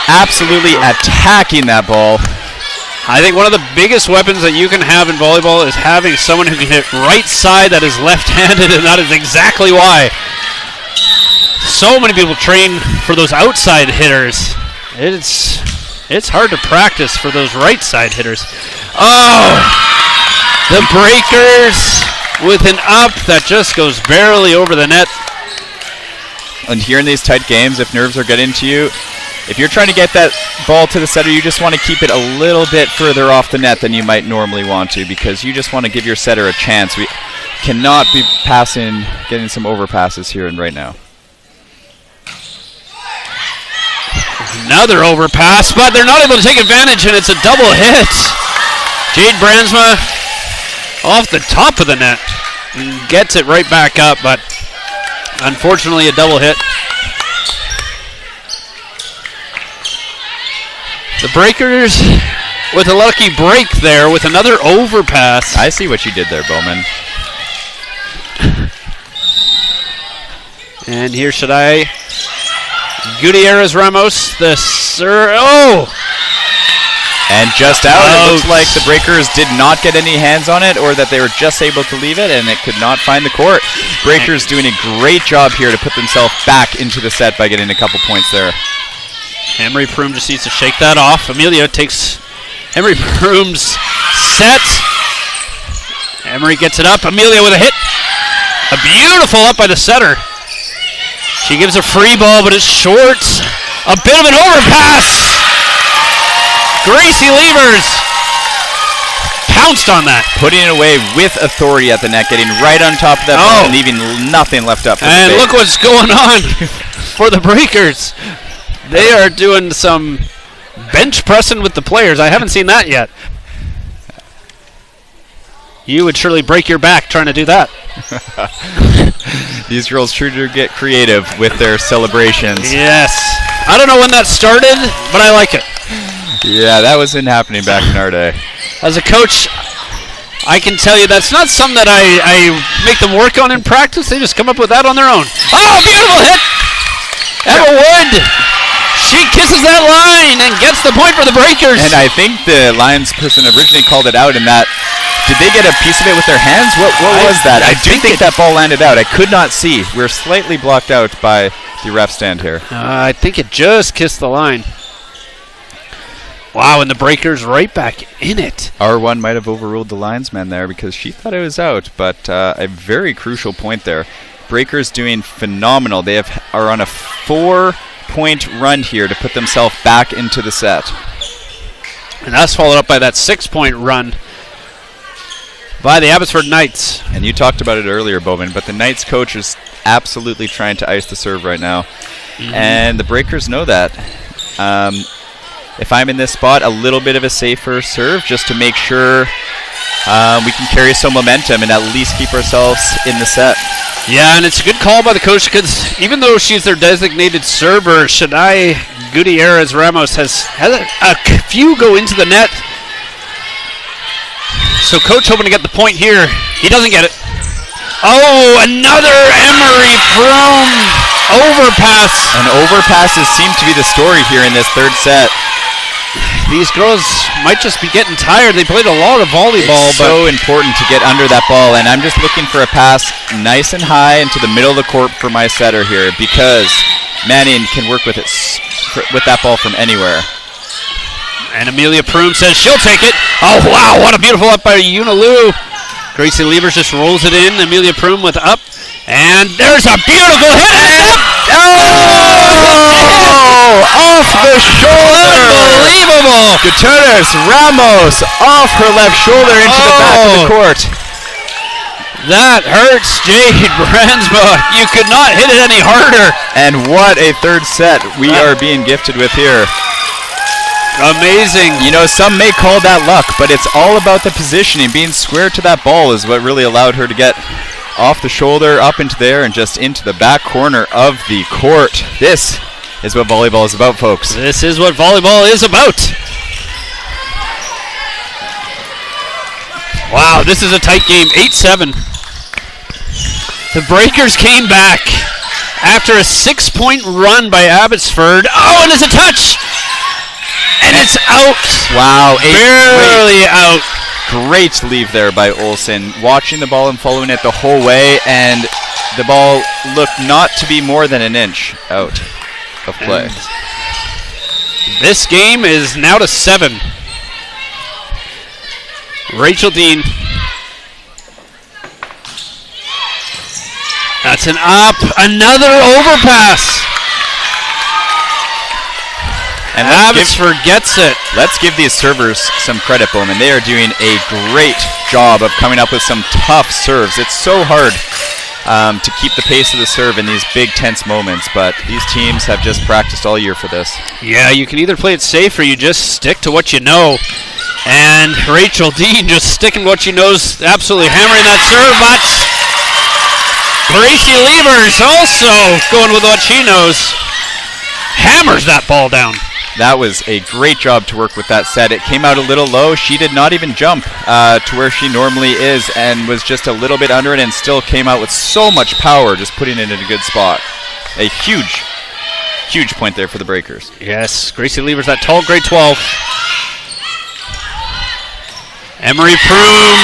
Absolutely attacking that ball. I think one of the biggest weapons that you can have in volleyball is having someone who can hit right side that is left-handed, and that is exactly why so many people train for those outside hitters. It's hard to practice for those right side hitters. Oh! The breakers with an up that just goes barely over the net. And here in these tight games, if nerves are getting to you, if you're trying to get that ball to the setter, you just want to keep it a little bit further off the net than you might normally want to, because you just want to give your setter a chance. We cannot be getting some overpasses here and right now. Another overpass, but they're not able to take advantage, and it's a double hit. Jade Bransma off the top of the net and gets it right back up, but unfortunately a double hit. The breakers with a lucky break there with another overpass. I see what you did there, Bowman. And here should I... Gutierrez Ramos, the oh! And just out. It looks like the breakers did not get any hands on it, or that they were just able to leave it and it could not find the court. Breakers doing a great job here to put themselves back into the set by getting a couple points there. Emery Prum just needs to shake that off. Amelia takes Emery Prum's set. Emery gets it up. Amelia with a hit. A beautiful up by the setter. She gives a free ball, but it's short. A bit of an overpass. Gracie Levers pounced on that. Putting it away with authority at the net, getting right on top of that ball and leaving nothing left up. And look what's going on for the breakers. They are doing some bench pressing with the players. I haven't seen that yet. You would surely break your back trying to do that. These girls sure do get creative with their celebrations. Yes. I don't know when that started, but I like it. Yeah, that wasn't happening back in our day. As a coach, I can tell you that's not something that I make them work on in practice. They just come up with that on their own. Oh, beautiful hit! Emma Wood! She kisses that line and gets the point for the breakers. And I think the Lions person originally called it out in that. Did they get a piece of it with their hands? What was that? I do think that ball landed out. I could not see. We're slightly blocked out by the ref stand here. I think it just kissed the line. Wow, and the breakers right back in it. R1 might have overruled the linesman there because she thought it was out, but a very crucial point there. Breakers doing phenomenal. They are on a 4-point run here to put themselves back into the set. And that's followed up by that 6-point run by the Abbotsford Knights. And you talked about it earlier, Bowman, but the Knights coach is absolutely trying to ice the serve right now. Mm-hmm. And the breakers know that. If I'm in this spot, a little bit of a safer serve just to make sure we can carry some momentum and at least keep ourselves in the set. Yeah, and it's a good call by the coach because even though she's their designated server, Shadai Gutierrez Ramos has a few go into the net. So coach hoping to get the point here. He doesn't get it. Oh, another Emery Prum overpass. And overpasses seem to be the story here in this third set. These girls might just be getting tired. They played a lot of volleyball. It's so important to get under that ball, and I'm just looking for a pass nice and high into the middle of the court for my setter here because Manning can work with it with that ball from anywhere. And Amelia Prum says she'll take it. Oh, wow, what a beautiful up by Yuna Liu. Gracie Levers just rolls it in. Amelia Prum with up. And there's a beautiful hit. Oh! Off the shoulder. Unbelievable. Gutierrez Ramos off her left shoulder into the back of the court. That hurts, Jade Bransma. You could not hit it any harder. And what a third set we are being gifted with here. Amazing. You know, some may call that luck, but it's all about the positioning. Being square to that ball is what really allowed her to get off the shoulder, up into there, and just into the back corner of the court. This is what volleyball is about, folks. This is what volleyball is about. Wow, this is a tight game, 8-7. The Breakers came back after a 6-point run by Abbotsford. Oh, and it's a touch! And it's out. Wow. Barely out. Great leave there by Olsen. Watching the ball and following it the whole way, and the ball looked not to be more than an inch out of play. And this game is now to 7. Rachel Dean. That's an up. Another overpass. And Abbotsford gets it. Let's give these servers some credit, Bowman. They are doing a great job of coming up with some tough serves. It's so hard to keep the pace of the serve in these big, tense moments, but these teams have just practiced all year for this. Yeah, you can either play it safe or you just stick to what you know. And Rachel Dean just sticking what she knows, absolutely hammering that serve, but Gracie Levers also going with what she knows. Hammers that ball down. That was a great job to work with that set. It came out a little low. She did not even jump to where she normally is and was just a little bit under it and still came out with so much power, just putting it in a good spot. A huge, huge point there for the Breakers. Yes, Gracie Levers, that tall grade 12. Emery Proom.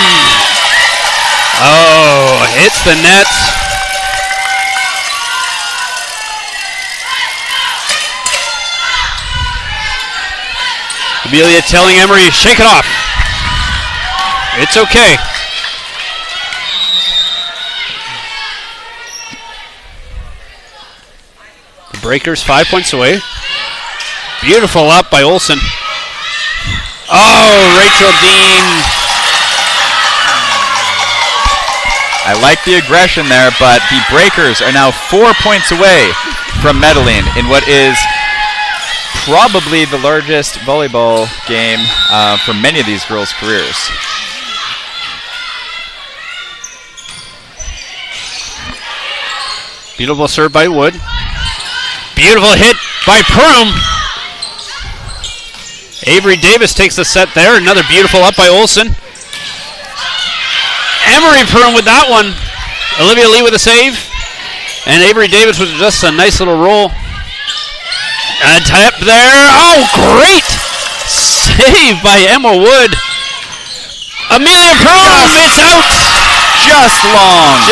Oh, hits the net. Amelia telling Emery, shake it off. It's okay. The Breakers 5 points away. Beautiful up by Olsen. Oh, Rachel Dean. I like the aggression there, but the Breakers are now 4 points away from medaling in what is probably the largest volleyball game for many of these girls' careers. Beautiful serve by Wood. Beautiful hit by Proom. Avery Davis takes the set there. Another beautiful up by Olsen. Emery Proom with that one. Olivia Lee with a save. And Avery Davis with just a nice little roll. A tap there. Oh, great save by Emma Wood. Amelia Proom, it's out. Just long.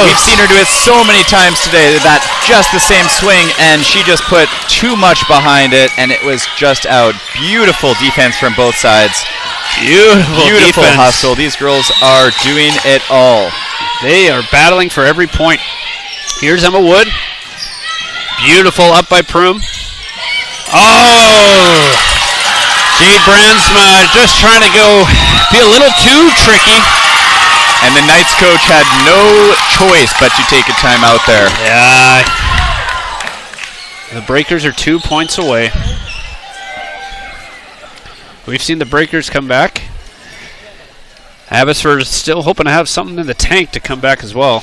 We've seen her do it so many times today, that just the same swing, and she just put too much behind it, and it was just out. Beautiful defense from both sides. Beautiful defense. hustle. These girls are doing it all. They are battling for every point. Here's Emma Wood. Beautiful up by Proom. Oh! Jade Bransma just trying to be a little too tricky. And the Knights coach had no choice but to take a timeout there. Yeah. The Breakers are 2 points away. We've seen the Breakers come back. Abbotsford is still hoping to have something in the tank to come back as well.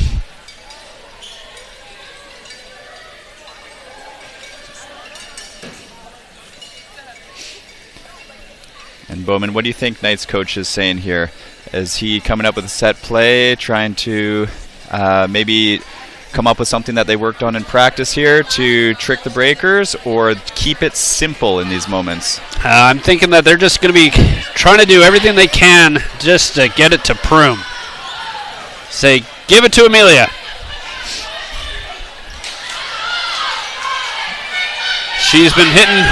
And Bowman, what do you think Knights coach is saying here? Is he coming up with a set play, trying to maybe come up with something that they worked on in practice here to trick the Breakers, or keep it simple in these moments? I'm thinking that they're just going to be trying to do everything they can just to get it to Proom. Say, give it to Amelia. She's been hitting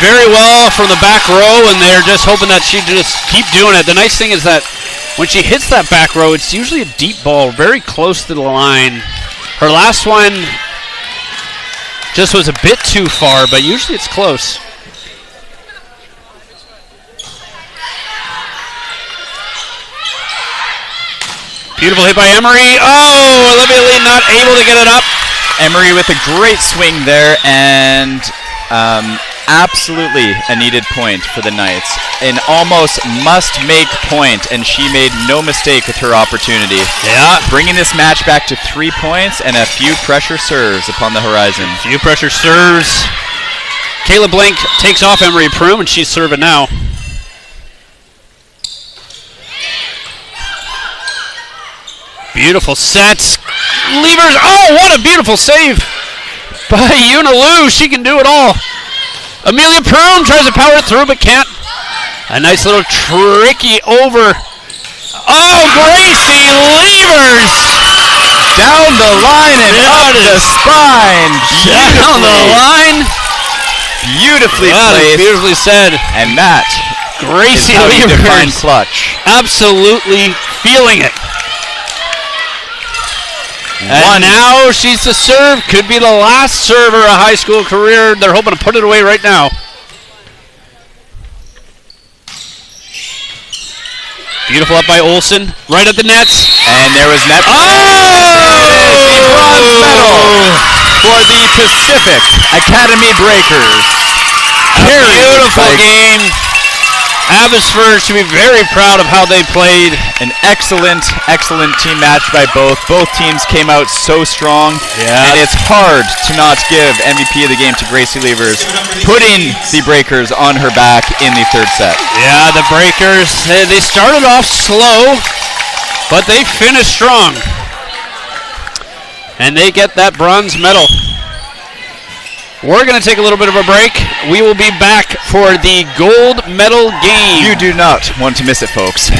very well from the back row, and they're just hoping that she just keep doing it. The nice thing is that when she hits that back row, it's usually a deep ball, very close to the line. Her last one just was a bit too far, but usually it's close. Beautiful hit by Emery. Oh, Olivia Lee not able to get it up. Emery with a great swing there, and absolutely a needed point for the Knights. An almost must-make point, and she made no mistake with her opportunity. Yeah. Bringing this match back to 3 points and a few pressure serves upon the horizon. Few pressure serves. Kayla Blank takes off Emery Prum, and she's serving now. Beautiful sets. Levers. Oh, what a beautiful save by Una Liu. She can do it all. Amelia Prum tries to power it through, but can't. A nice little tricky over. Oh, Gracie Levers. Down the line and up the spine. Down the line. Beautifully That is played. beautifully said. And that Gracie is how you define Levers clutch. absolutely feeling it. And now she's the serve. Could be the last serve of her high school career. They're hoping to put it away right now. Beautiful up by Olsen. Right at the nets. And there was net. Oh! The bronze medal for the Pacific Academy Breakers. Beautiful game. Abbotsford should be very proud of how they played. An excellent team match by both. Both teams came out so strong. Yeah. And it's hard to not give MVP of the game to Gracie Levers, putting the Breakers on her back in the third set. Yeah, the Breakers, they started off slow, but they finished strong. And they get that bronze medal. We're going to take a little bit of a break. We will be back for the gold medal game. You do not want to miss it, folks.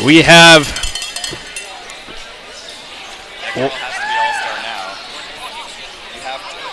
We have... Has to be all-star now. You have to.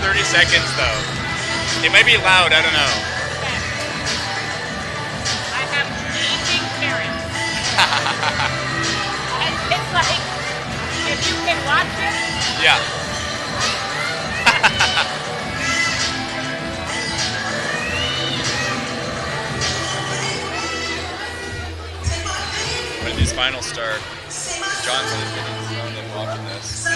30 seconds though. They might be loud, I don't know. I have aging parents. And it's like, if you can watch it, Yeah. When these finals start, Johnson is getting thrown in watching this.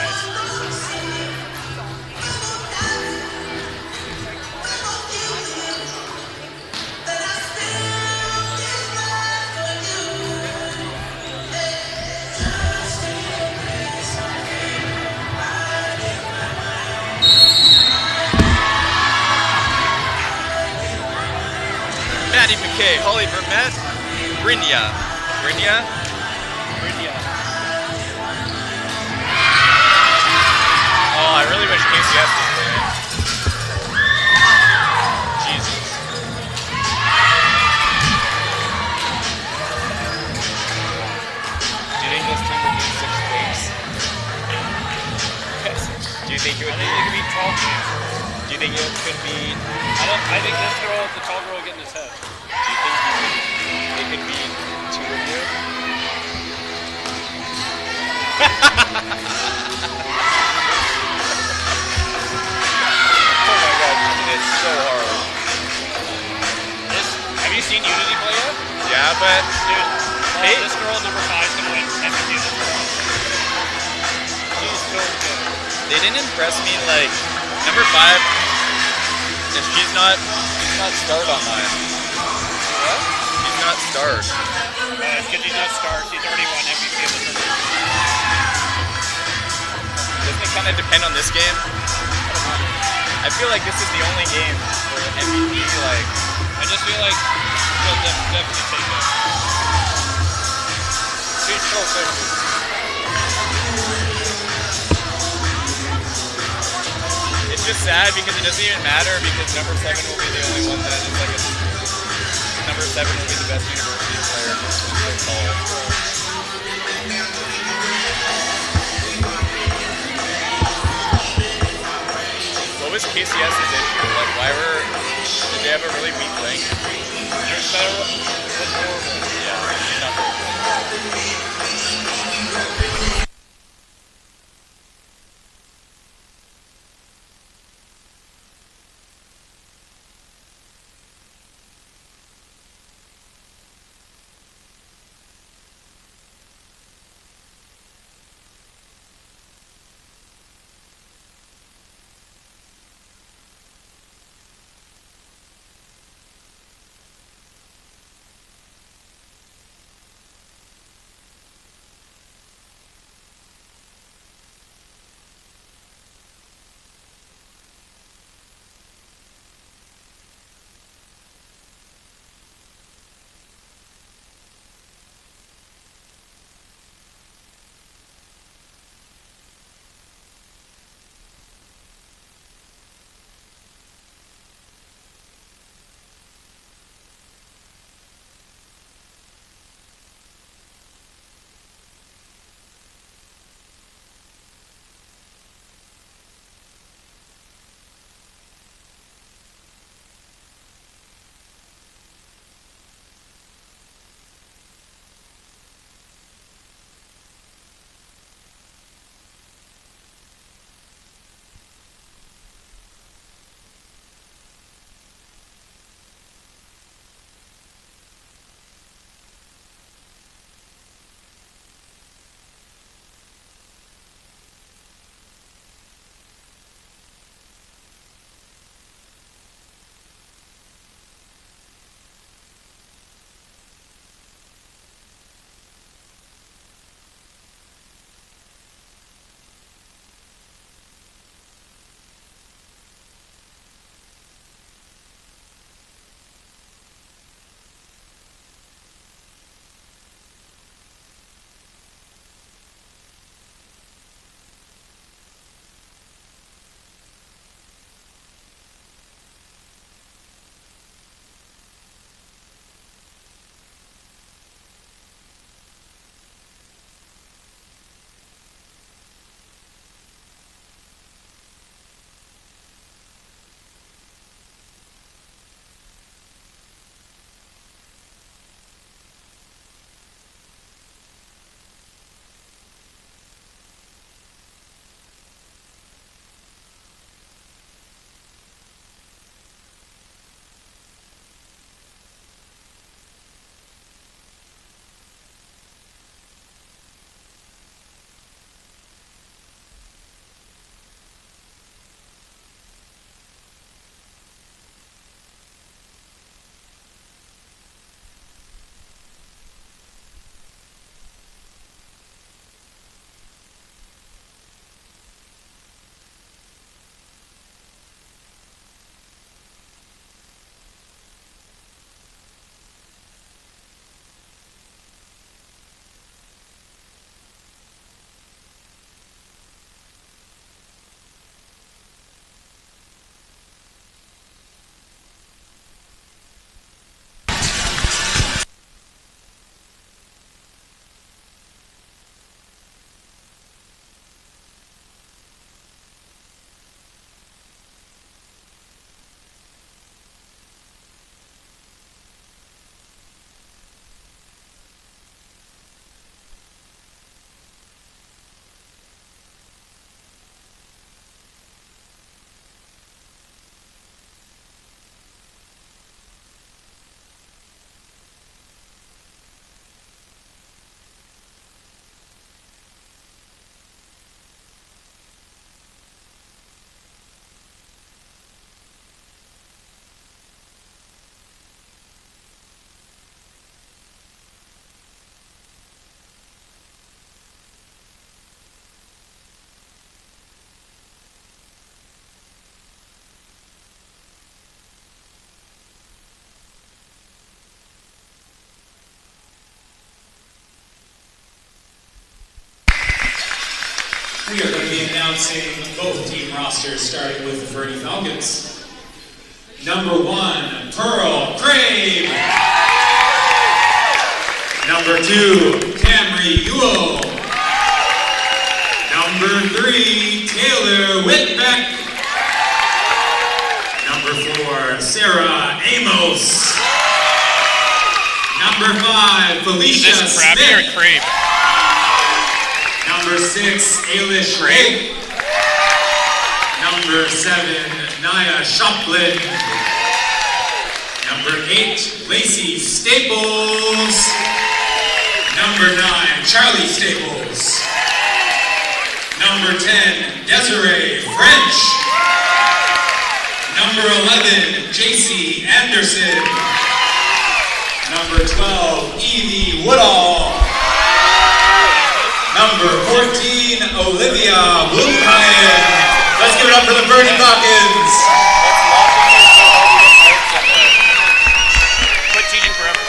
Maddie McKay, Holly Vermette, Brynja. Brynja? Oh, I really wish KCS was there. Jesus. Do you think this team will need 6 games? Yes. Do you think it would be? I think it could be 12 games. Do you think it could be? I think this girl, the tall girl, getting his head. Do you think it could be 2 of you? Oh my god, it's so hard. Have you seen Unity play yet? Yeah, but Dude, Hey. this girl, number 5, is going to win MVP this girl. She's so good. they didn't impress me like number 5. If she's not starred on mine. What? She's not starred. It's because she's not starred. She's already won MVP of the tournament. Doesn't it kind of depend on this game? I feel like this is the only game where MVP like. I just feel like she'll definitely take it. She's so good. It's just sad because it doesn't even matter because number 7 will be the only one that is like number 7 will be the best university player. So tall. What was KCS's issue? Like, did they have a really weak link? Their better was horrible. Yeah, not very good. We are going to be announcing both team rosters, starting with the Fernie Falcons. Number 1, Pearl Craig. Number 2, Camry Ewell. Number 3, Taylor Whitbeck. Number 4, Sarah Amos. Number 5, Felicia Smith. Number 6, Ailish Ray. Number 7, Naya Shoplin. Number 8, Lacey Staples. Number 9, Charlie Staples. Number 10, Desiree French. Number 11, JC Anderson. Number 12, Evie Woodall. Number 14, Olivia Blumheim. Let's give it up for the Fernie Falcons.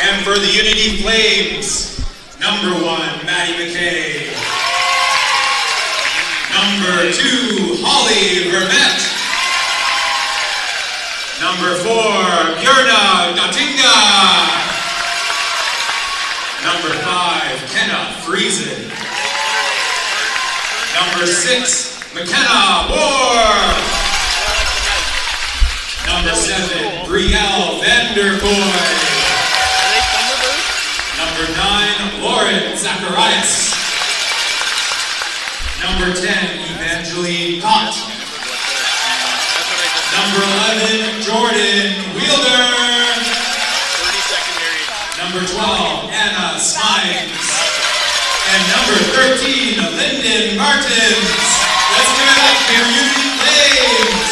And for the Unity Flames, number 1, Maddie McKay. Number 2, Holly Vermette. Number 4, Björna Datinga. Number 5, Kenna Friesen. Number 6, McKenna Moore. Number 7, Brielle Vanderkoy. Number 9, Lauren Zacharias. Number 10, Evangeline Cott. Number 11, Jordan Wielder. Number 12, Anna Smines. And number 13, Lyndon Martins. Let's give it up for your Unity Flames.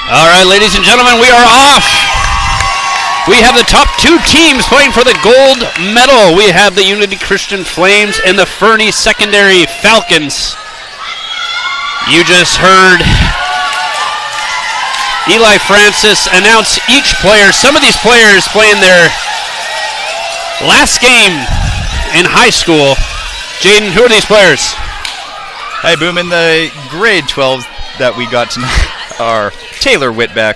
All right, ladies and gentlemen, we are off. We have the top 2 teams playing for the gold medal. We have the Unity Christian Flames and the Fernie Secondary Falcons. You just heard Eli Francis announce each player. Some of these players playing their last game in high school. Jaden, who are these players? Hi, Boom. In the grade 12s that we got tonight are Taylor Whitbeck,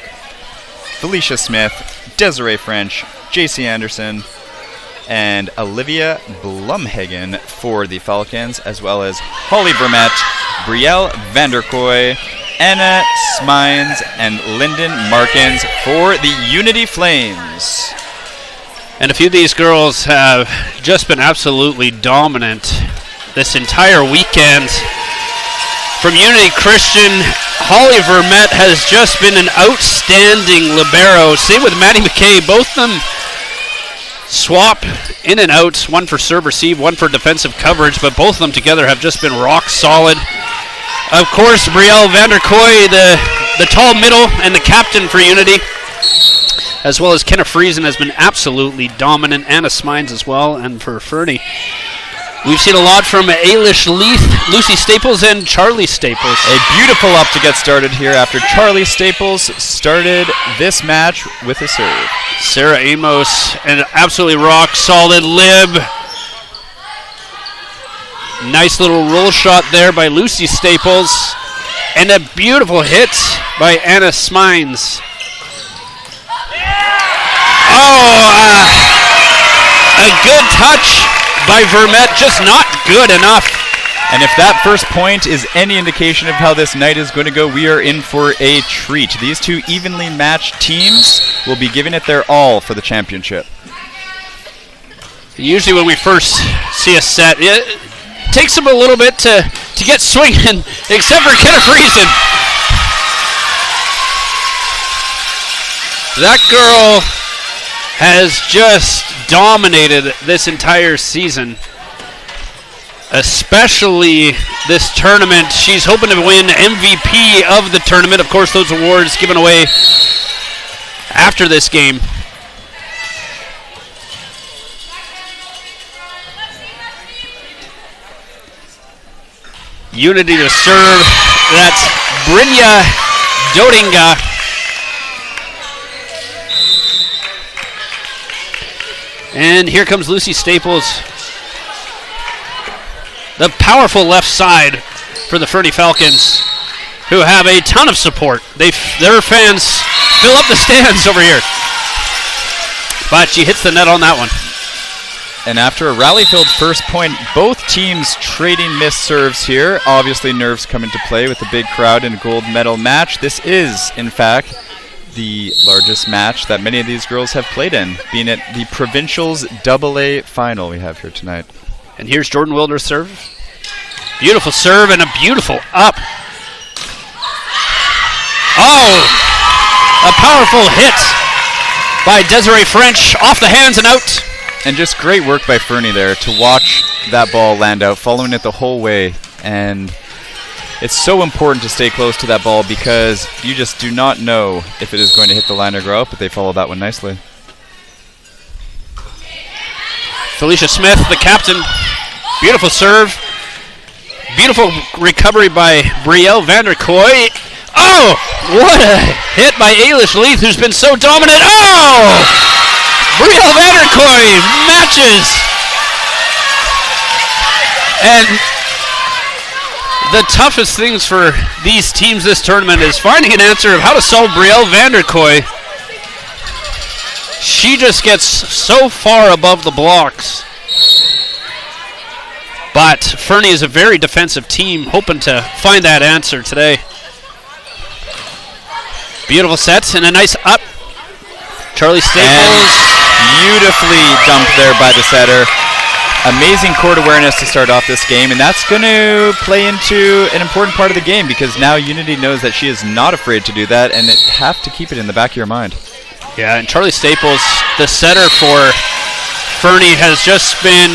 Felicia Smith, Desiree French, JC Anderson, and Olivia Blumhagen for the Falcons, as well as Holly Vermette, Brielle Vanderkoy, Anna Smines, and Lyndon Markins for the Unity Flames. And a few of these girls have just been absolutely dominant this entire weekend. From Unity Christian, Holly Vermette has just been an outstanding libero. Same with Maddie McKay. Both of them swap in and out, one for serve receive, one for defensive coverage, but both of them together have just been rock solid. Of course, Brielle Vanderkoy, the tall middle and the captain for Unity, as well as Kenna Friesen, has been absolutely dominant. Anna Smines as well, and for Fernie, we've seen a lot from Ailish Leith, Lucy Staples, and Charlie Staples. A beautiful up to get started here after Charlie Staples started this match with a serve. Sarah Amos, an absolutely rock solid lib. Nice little roll shot there by Lucy Staples. And a beautiful hit by Anna Smines. A good touch by Vermette, just not good enough. And if that first point is any indication of how this night is going to go, we are in for a treat. These 2 evenly matched teams will be giving it their all for the championship. Usually when we first see a set, it takes them a little bit to get swinging, except for Kenna Friesen. That girl has just dominated this entire season, especially this tournament. She's hoping to win MVP of the tournament. Of course, those awards given away after this game. Unity to serve. That's Brynja Dodinga. And here comes Lucy Staples. The powerful left side for the Fernie Falcons, who have a ton of support. Their fans fill up the stands over here. But she hits the net on that one. And after a rally-filled first point, both teams trading missed serves here. Obviously, nerves come into play with the big crowd in a gold medal match. This is, in fact, the largest match that many of these girls have played in, being at the Provincials AA final we have here tonight. And here's Jordan Wilder's serve. Beautiful serve and a beautiful up. Oh! A powerful hit by Desiree French off the hands and out. And just great work by Fernie there to watch that ball land out, following it the whole way. And it's so important to stay close to that ball because you just do not know if it is going to hit the line or go out, but they followed that one nicely. Felicia Smith, the captain. Beautiful serve. Beautiful recovery by Brielle Vanderkoy. Oh! What a hit by Ailish Leith, who's been so dominant. Oh! Brielle Vanderkoy matches. And the toughest things for these teams this tournament is finding an answer of how to solve Brielle Vanderkoy. She just gets so far above the blocks. But Fernie is a very defensive team, hoping to find that answer today. Beautiful set and a nice up. Charlie Staples. Beautifully dumped there by the setter. Amazing court awareness to start off this game, and that's going to play into an important part of the game because now Unity knows that she is not afraid to do that, and have to keep it in the back of your mind. Yeah, and Charlie Staples, the setter for Fernie, has just been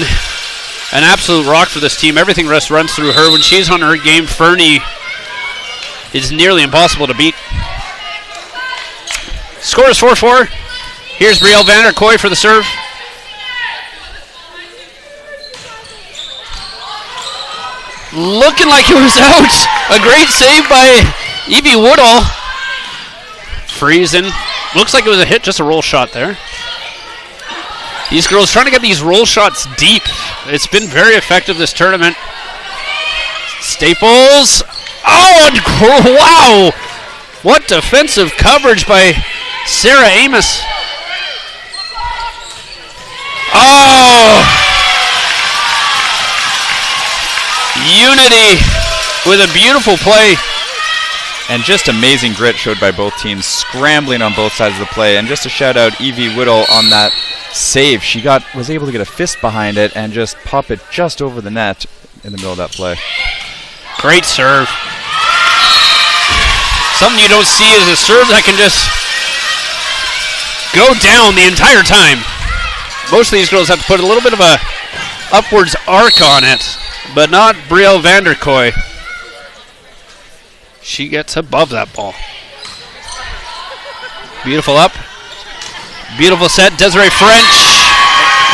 an absolute rock for this team. Everything runs through her. When she's on her game, Fernie is nearly impossible to beat. Score is 4-4. Here's Brielle Vanderkoy for the serve. Looking like it was out. A great save by Evie Woodall. Freezing. Looks like it was a hit, just a roll shot there. These girls trying to get these roll shots deep. It's been very effective this tournament. Staples. Oh, and wow. What defensive coverage by Sarah Amos. Oh! Unity with a beautiful play. And just amazing grit showed by both teams, scrambling on both sides of the play. And just a shout out Evie Woodall on that save. She was able to get a fist behind it and just pop it just over the net in the middle of that play. Great serve. Something you don't see is a serve that can just go down the entire time. Most of these girls have to put a little bit of a upwards arc on it, but not Brielle Vanderkoy. She gets above that ball. Beautiful up. Beautiful set. Desiree French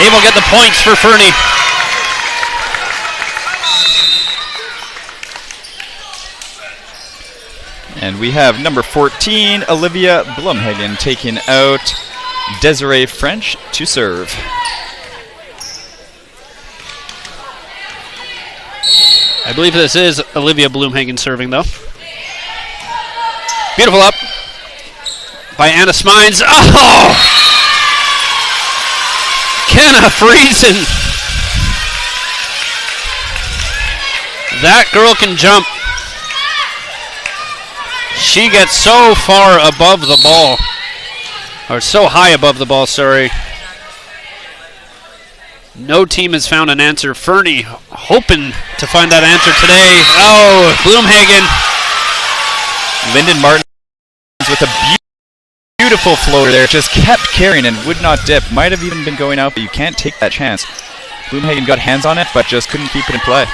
able to get the points for Fernie. And we have number 14, Olivia Blumhagen, taking out Desiree French to serve. I believe this is Olivia Blumhagen serving, though. Beautiful up by Anna Smines. Oh! Kenna Friesen. That girl can jump. She gets so far above the ball. Or so high above the ball, sorry. No team has found an answer. Fernie hoping to find that answer today. Oh, Blumhagen. Lyndon Martin with a beautiful floater there. Just kept carrying and would not dip. Might have even been going out, but you can't take that chance. Blumhagen got hands on it, but just couldn't keep it in play.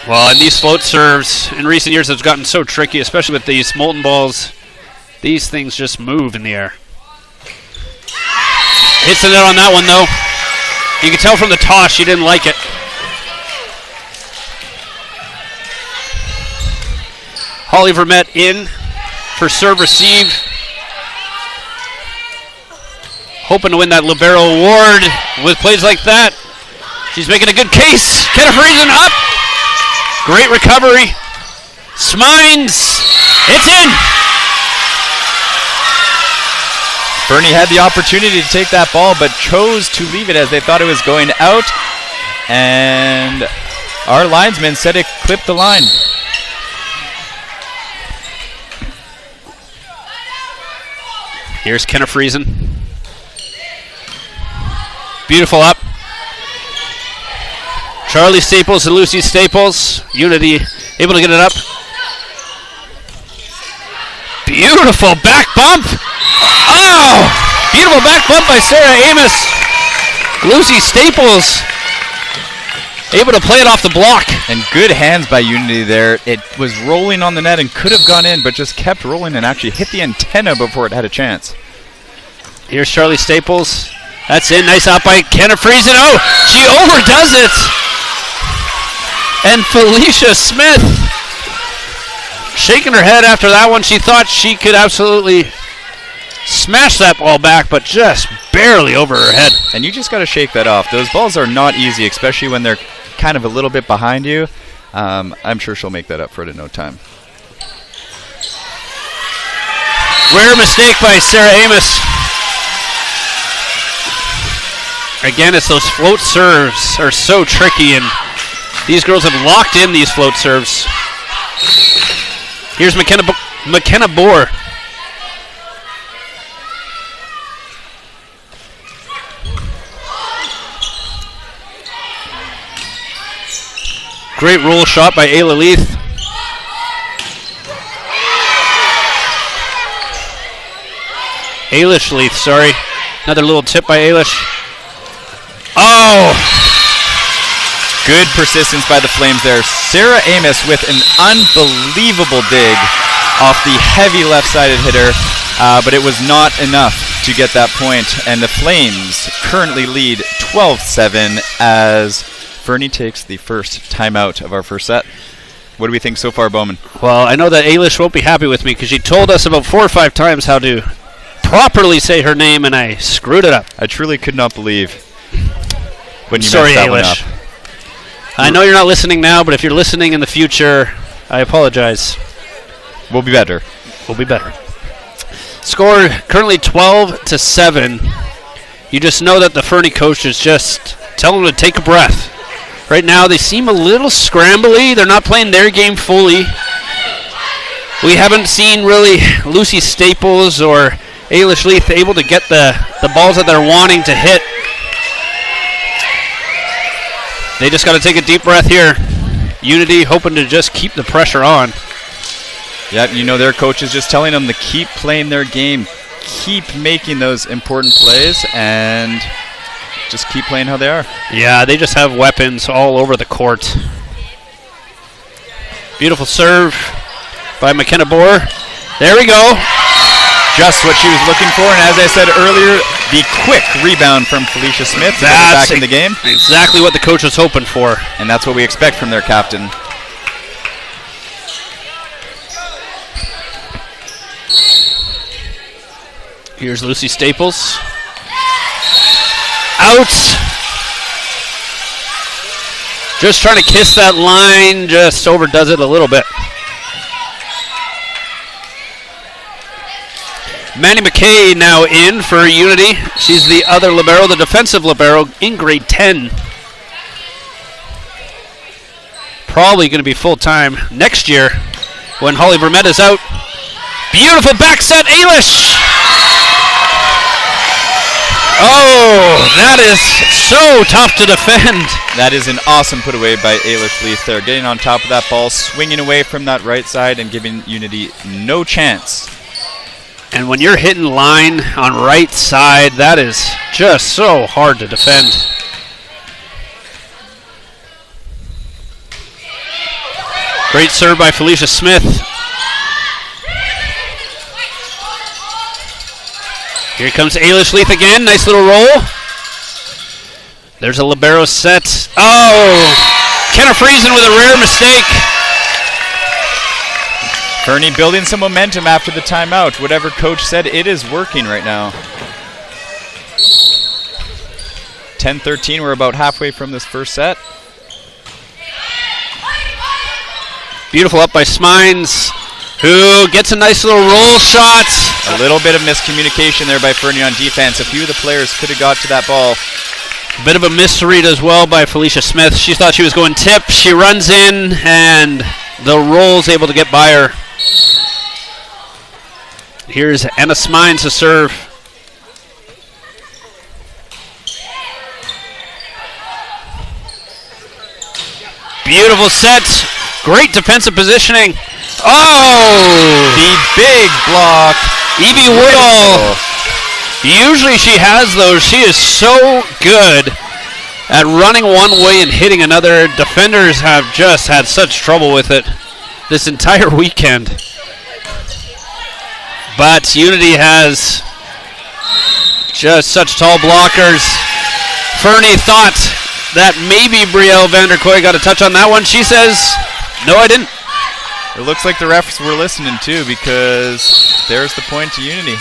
Well, and these float serves in recent years have gotten so tricky, especially with these molten balls. These things just move in the air. Hits the net on that one, though. You can tell from the toss she didn't like it. Holly Vermette in for serve receive. hoping to win that Libero award with plays like that. She's making a good case. Kenna Friesen up. Great recovery. Smines. It's in. Fernie had the opportunity to take that ball, but chose to leave it as they thought it was going out. And our linesman said it clipped the line. Here's Kenna Friesen. Beautiful up. Charlie Staples and Lucy Staples. Unity able to get it up. Beautiful back bump. Oh! Beautiful back bump by Sarah Amos. Lucy Staples able to play it off the block. And good hands by Unity there. It was rolling on the net and could have gone in, but just kept rolling and actually hit the antenna before it had a chance. Here's Charlie Staples. That's in. Nice out by Kenna Friesen. Oh, she overdoes it. And Felicia Smith shaking her head after that one. She thought she could absolutely smash that ball back, but just barely over her head. And you just got to shake that off. Those balls are not easy, especially when they're kind of a little bit behind you. I'm sure she'll make that up for it in no time. Rare mistake by Sarah Amos. Again, it's those float serves are so tricky, and these girls have locked in these float serves. Here's McKenna Bohr. Great roll shot by Ayla Leith. Ailish Leith, sorry. Another little tip by Ailish. Oh! Good persistence by the Flames there. Sarah Amos with an unbelievable dig off the heavy left-sided hitter, but it was not enough to get that point. And the Flames currently lead 12-7 as Fernie takes the first timeout of our first set. What do we think so far, Bowman? Well, I know that Ailish won't be happy with me because she told us about 4 or 5 times how to properly say her name, and I screwed it up. I truly could not believe when you Sorry, messed that one Ailish. up. I know you're not listening now, but if you're listening in the future, I apologize. We'll be better. We'll be better. Score currently 12-7. You just know that the Fernie coach is just telling them to take a breath. Right now, they seem a little scrambly. They're not playing their game fully. We haven't seen really Lucy Staples or Ailish Leith able to get the balls that they're wanting to hit. They just got to take a deep breath here. Unity hoping to just keep the pressure on. Yep, you know their coach is just telling them to keep playing their game, keep making those important plays, and just keep playing how they are. Yeah, they just have weapons all over the court. Beautiful serve by McKenna Bohr. There we go. Just what she was looking for, and as I said earlier, the quick rebound from Felicia Smith to get her back in the game. Exactly what the coach was hoping for. And that's what we expect from their captain. Here's Lucy Staples. Out. Just trying to kiss that line, just overdoes it a little bit. Manny McKay now in for Unity. She's the other libero, the defensive libero in grade 10. Probably going to be full-time next year when Holly Vermette is out. Beautiful back set, Ailish. Oh, that is so tough to defend. That is an awesome put away by Ailish Leith there. Getting on top of that ball, swinging away from that right side and giving Unity no chance. And when you're hitting line on right side, that is just so hard to defend. Great serve by Felicia Smith. Here comes Ailish Leith again. Nice little roll. There's a libero set. Oh! Kenna Friesen with a rare mistake. Fernie building some momentum after the timeout. Whatever coach said, it is working right now. 10-13, we're about halfway from this first set. Beautiful up by Smines, who gets a nice little roll shot. A little bit of miscommunication there by Fernie on defense. A few of the players could have got to that ball. A bit of a misread as well by Felicia Smith. She thought she was going tip. She runs in, and the roll's able to get by her. Here's Anna Smines to serve. Beautiful set. Great defensive positioning. Oh! The big block. Evie Woodall. Usually she has those. She is so good at running one way and hitting another. Defenders have just had such trouble with it this entire weekend. But Unity has just such tall blockers. Fernie thought that maybe Brielle Vanderkoy got a touch on that one. She says, no, I didn't. It looks like the refs were listening too, because there's the point to Unity.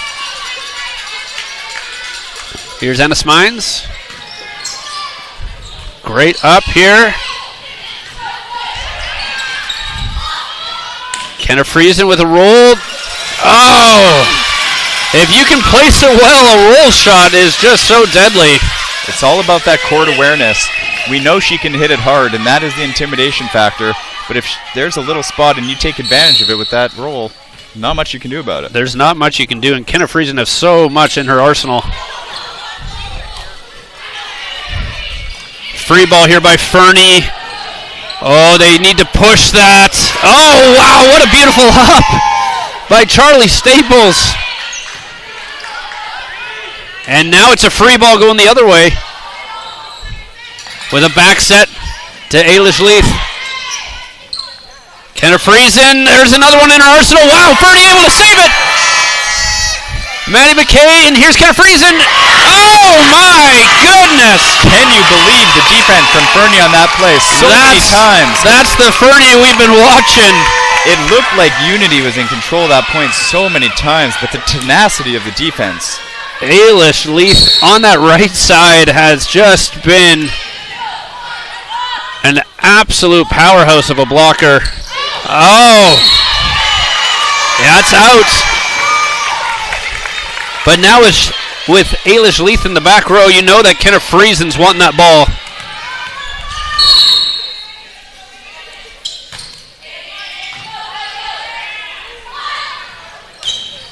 Here's Anna Smines. Great up here. Kenna Friesen with a roll. Oh! If you can place it well, a roll shot is just so deadly. It's all about that court awareness. We know she can hit it hard, and that is the intimidation factor. But if there's a little spot and you take advantage of it with that roll, not much you can do about it. There's not much you can do, and Kenna Friesen has so much in her arsenal. Free ball here by Fernie. Oh, they need to push that. Oh, wow, what a beautiful hop by Charlie Staples. And now it's a free ball going the other way. With a back set to Ailish Leith. Kenna Friesen, there's another one in her arsenal. Wow, Fernie able to save it. Maddie McKay, and here's Kenna Friesen. Oh my goodness! Can you believe the defense from Fernie on that play so many times? That's the Fernie we've been watching. It looked like Unity was in control of that point so many times, but the tenacity of the defense. Ailish Leith on that right side has just been an absolute powerhouse of a blocker. Oh! Yeah, it's out. But now with Ailish Leith in the back row, you know that Kenna Friesen's wanting that ball.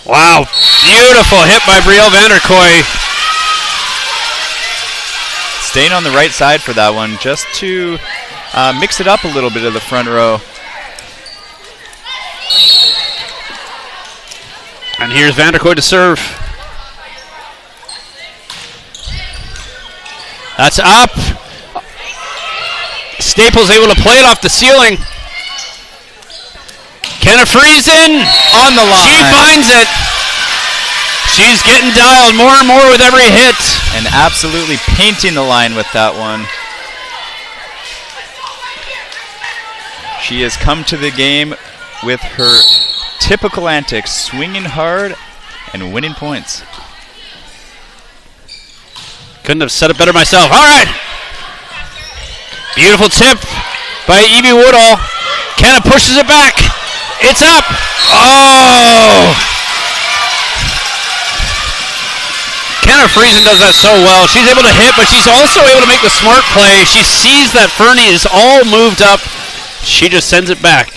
Wow, beautiful hit by Brielle Vanderkoy. Staying on the right side for that one, just to mix it up a little bit of the front row. And here's Vanderkoy to serve. That's up. Staples able to play it off the ceiling. Kenna Friesen on the line. She finds it. She's getting dialed more and more with every hit. And absolutely painting the line with that one. She has come to the game with her typical antics, swinging hard and winning points. Couldn't have said it better myself. All right. Beautiful tip by Evie Woodall. Kenna pushes it back. It's up. Oh! Kenna Friesen does that so well. She's able to hit, but she's also able to make the smart play. She sees that Fernie is all moved up. She just sends it back.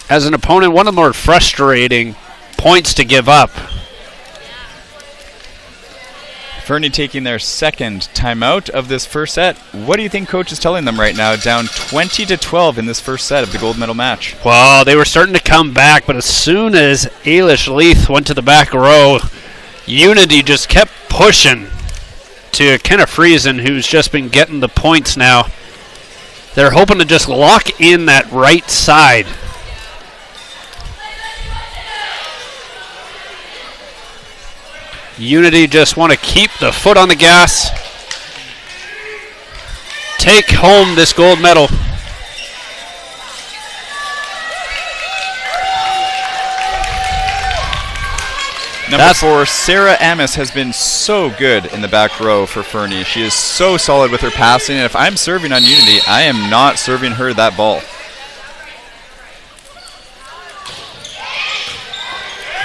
As an opponent, one of the more frustrating points to give up. Fernie taking their second timeout of this first set. What do you think coach is telling them right now? Down 20-12 in this first set of the gold medal match. Well, they were starting to come back, but as soon as Ailish Leith went to the back row, Unity just kept pushing to Kenna Friesen, who's just been getting the points now. They're hoping to just lock in that right side. Unity just want to keep the foot on the gas. Take home this gold medal. Number 4, Sarah Amos has been so good in the back row for Fernie. She is so solid with her passing, and if I'm serving on Unity, I am not serving her that ball.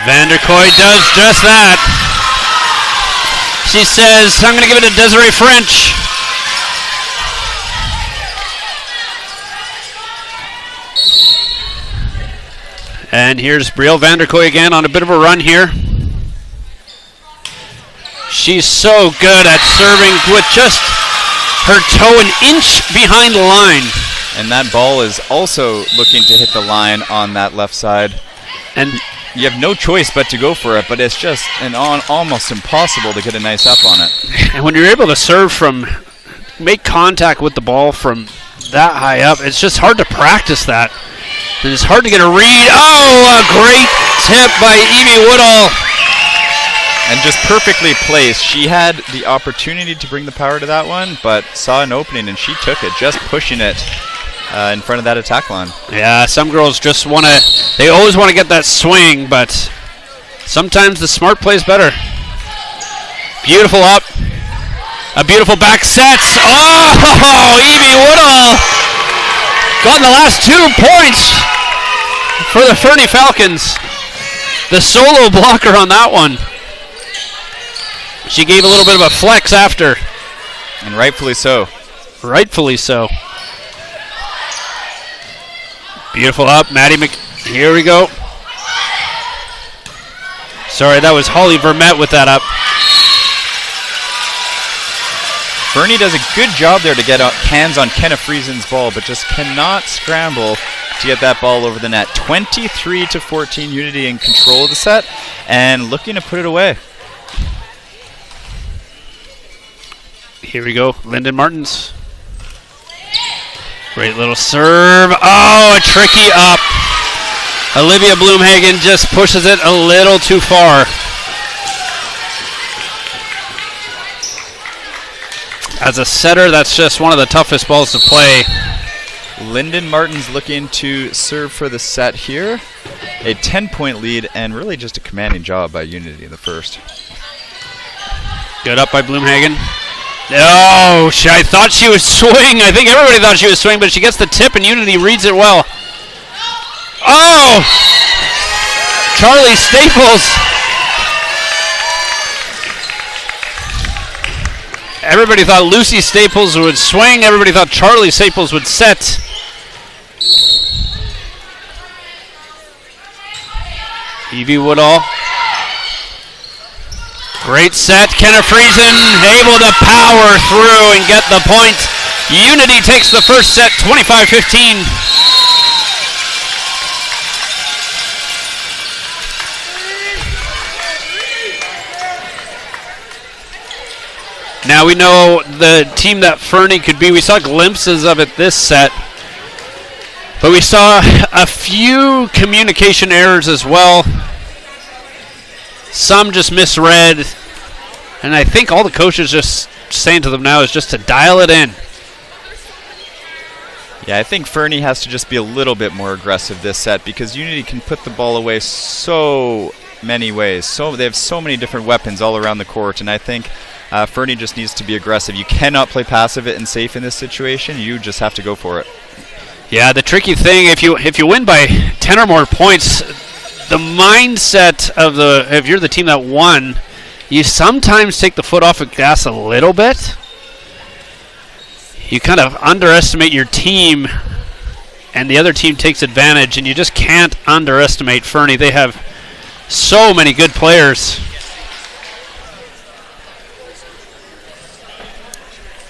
Vanderkoy does just that. She says, I'm going to give it to Desiree French. And here's Brielle Vanderkoy again on a bit of a run here. She's so good at serving with just her toe an inch behind the line. And that ball is also looking to hit the line on that left side. And you have no choice but to go for it, but it's just almost impossible to get a nice up on it. And when you're able to serve make contact with the ball from that high up, it's just hard to practice that. And it's hard to get a read. Oh, a great tip by Evie Woodall. And just perfectly placed. She had the opportunity to bring the power to that one, but saw an opening and she took it, just pushing it in front of that attack line. Yeah, some girls just they always want to get that swing, but sometimes the smart play is better. Beautiful up. A beautiful back set. Oh, Evie Woodall got the last 2 points for the Fernie Falcons. The solo blocker on that one. She gave a little bit of a flex after. And rightfully so. Rightfully so. Beautiful up, Maddie here we go. Sorry, that was Holly Vermette with that up. Fernie does a good job there to get hands on Kenna Friesen's ball, but just cannot scramble to get that ball over the net. 23-14, Unity in control of the set and looking to put it away. Here we go, Lyndon Martins. Great little serve. Oh, a tricky up. Olivia Bloomhagen just pushes it a little too far. As a setter, that's just one of the toughest balls to play. Lyndon Martins looking to serve for the set here. A 10-point lead and really just a commanding job by Unity in the first. Good up by Bloomhagen. Oh, I thought she was swing. I think everybody thought she was swing, but she gets the tip and Unity reads it well. Oh! Charlie Staples. Everybody thought Lucy Staples would swing. Everybody thought Charlie Staples would set. Evie Woodall. Great set. Kenna Friesen able to power through and get the point. Unity takes the first set 25-15. Now we know the team that Fernie could be. We saw glimpses of it this set. But we saw a few communication errors as well. Some just misread. And I think all the coaches just saying to them now is just to dial it in. Yeah, I think Fernie has to just be a little bit more aggressive this set because Unity can put the ball away so many ways. So they have so many different weapons all around the court, and I think Fernie just needs to be aggressive. You cannot play passive and safe in this situation. You just have to go for it. Yeah, the tricky thing, if you win by 10 or more points, the mindset of if you're the team that won, you sometimes take the foot off the gas a little bit. You kind of underestimate your team, and the other team takes advantage, and you just can't underestimate Fernie. They have so many good players.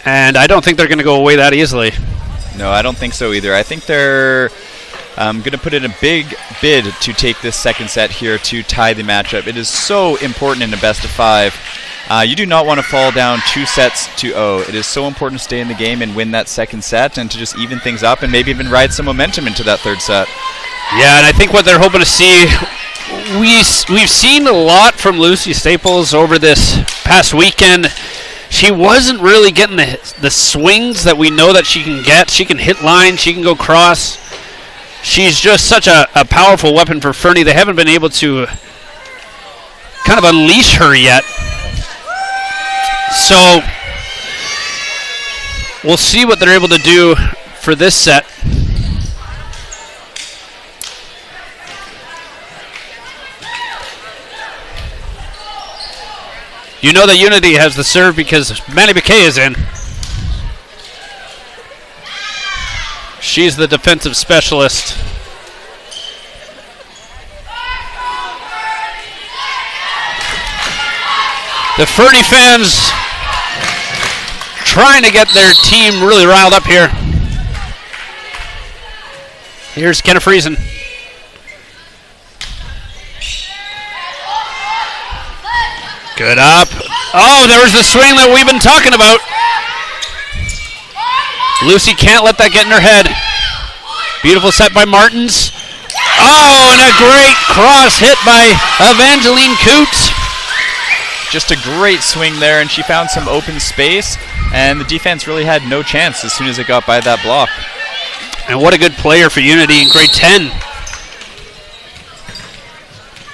And I don't think they're going to go away that easily. No, I don't think so either. I think they're going to put in a big bid to take this second set here to tie the matchup. It is so important in a best of 5. You do not want to fall down 2-0. It is so important to stay in the game and win that second set and to just even things up and maybe even ride some momentum into that third set. Yeah, and I think what they're hoping to see, we've seen a lot from Lucy Staples over this past weekend. She wasn't really getting the swings that we know that she can get. She can hit line. She can go cross. She's just such a powerful weapon for Fernie. They haven't been able to kind of unleash her yet. So we'll see what they're able to do for this set. You know that Unity has the serve because Manny McKay is in. She's the defensive specialist. The Fernie fans trying to get their team really riled up here. Here's Kenna Friesen. Good up. Oh, there was the swing that we've been talking about. Lucy can't let that get in her head. Beautiful set by Martins. Oh, and a great cross hit by Evangeline Coots. Just a great swing there, and she found some open space, and the defense really had no chance as soon as it got by that block. And what a good player for Unity in grade 10.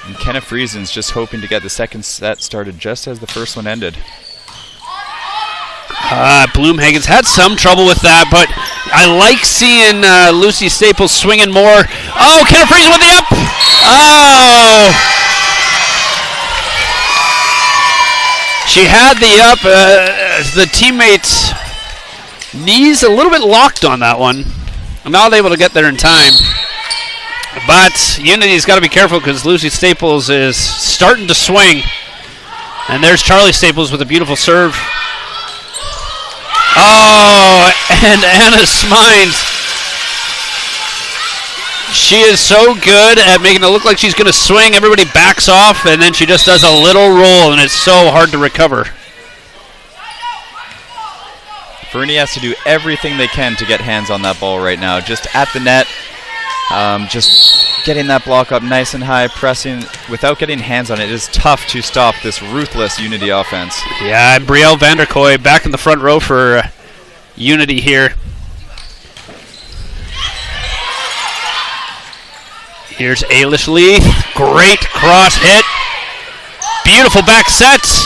And Kenna Friesen's just hoping to get the second set started just as the first one ended. Bloomhagen's had some trouble with that, but I like seeing Lucy Staples swinging more. Oh, Kenna Friesen with the up. Oh! She had the up. The teammates' knees a little bit locked on that one. I'm not able to get there in time. But Unity's got to be careful because Lucy Staples is starting to swing. And there's Charlie Staples with a beautiful serve. Oh, and Anna Smines. She is so good at making it look like she's going to swing. Everybody backs off, and then she just does a little roll, and it's so hard to recover. Fernie has to do everything they can to get hands on that ball right now. Just at the net, just getting that block up nice and high, pressing without getting hands on it. It is tough to stop this ruthless Unity offense. Yeah, and Brielle Vanderkoy back in the front row for Unity here. Here's Ailish Leith. Great cross hit. Beautiful back sets.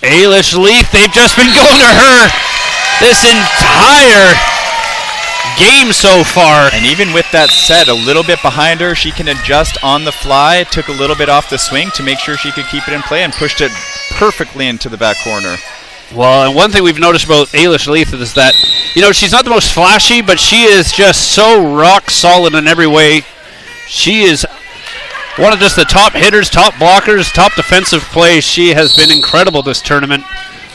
Ailish Leith, they've just been going to her this entire game so far. And even with that set a little bit behind her, she can adjust on the fly, took a little bit off the swing to make sure she could keep it in play and pushed it perfectly into the back corner. Well, and one thing we've noticed about Ailish Leith is that, you know, she's not the most flashy, but she is just so rock solid in every way. She is one of just the top hitters, top blockers, top defensive plays. She has been incredible this tournament.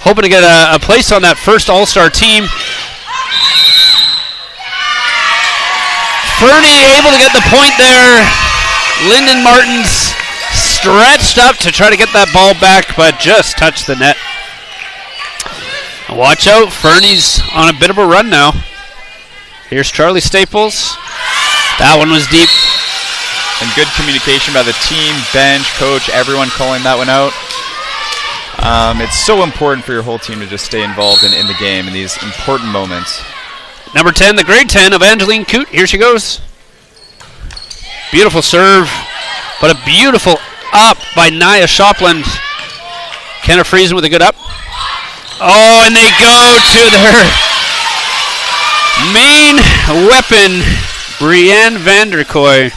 Hoping to get a place on that first All-Star team. Fernie able to get the point there. Lyndon Martins stretched up to try to get that ball back, but just touched the net. Watch out, Fernie's on a bit of a run now. Here's Charlie Staples. That one was deep. And good communication by the team, bench, coach, everyone calling that one out. It's so important for your whole team to just stay involved in the game in these important moments. Number 10, the grade 10, Evangeline Coote. Here she goes. Beautiful serve, but a beautiful up by Nia Shopland. Kenna Friesen with a good up. Oh, and they go to their main weapon, Brienne Vanderkoy.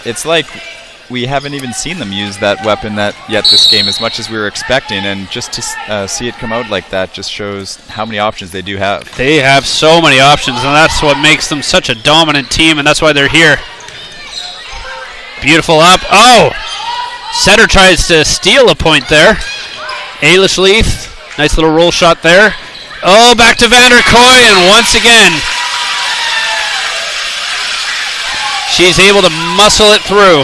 It's like we haven't even seen them use that weapon yet this game as much as we were expecting, and just to see it come out like that just shows how many options they do have. They have so many options, and that's what makes them such a dominant team, and that's why they're here. Beautiful up. Oh! Setter tries to steal a point there. Ailish Leith. Nice little roll shot there. Oh, back to Vanderkoy, and once again, she's able to muscle it through.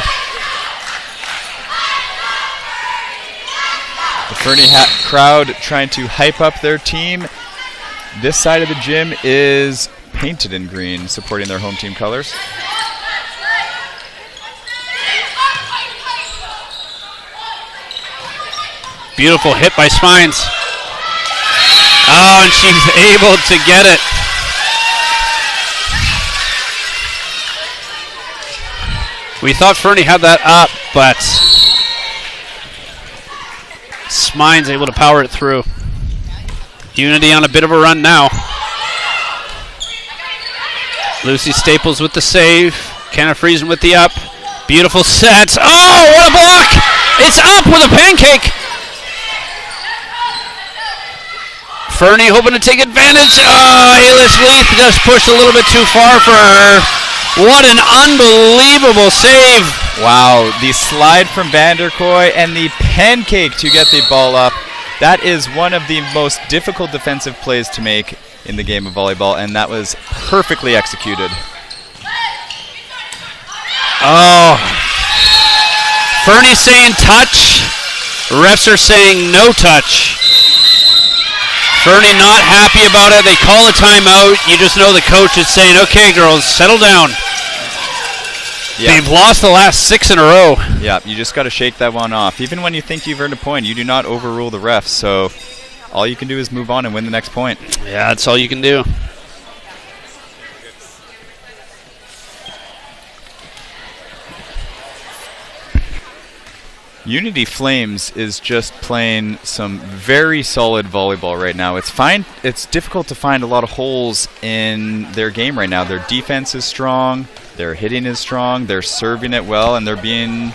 The Fernie crowd trying to hype up their team. This side of the gym is painted in green, supporting their home team colors. Beautiful hit by Smines. Oh, and she's able to get it. We thought Fernie had that up, but Smine's able to power it through. Unity on a bit of a run now. Lucy Staples with the save. Kenna Friesen with the up. Beautiful set. Oh, what a block! It's up with a pancake. Fernie hoping to take advantage. Oh, Ailish Leith just pushed a little bit too far for her. What an unbelievable save. Wow, the slide from Vanderkoy and the pancake to get the ball up. That is one of the most difficult defensive plays to make in the game of volleyball, and that was perfectly executed. Oh. Fernie's saying touch. Refs are saying no touch. Fernie not happy about it. They call a timeout. You just know the coach is saying, okay, girls, settle down. Yeah. They've lost the last 6 in a row. Yeah, you just got to shake that one off. Even when you think you've earned a point, you do not overrule the refs. So all you can do is move on and win the next point. Yeah, that's all you can do. Unity Flames is just playing some very solid volleyball right now. It's difficult to find a lot of holes in their game right now. Their defense is strong, their hitting is strong, they're serving it well, and they're being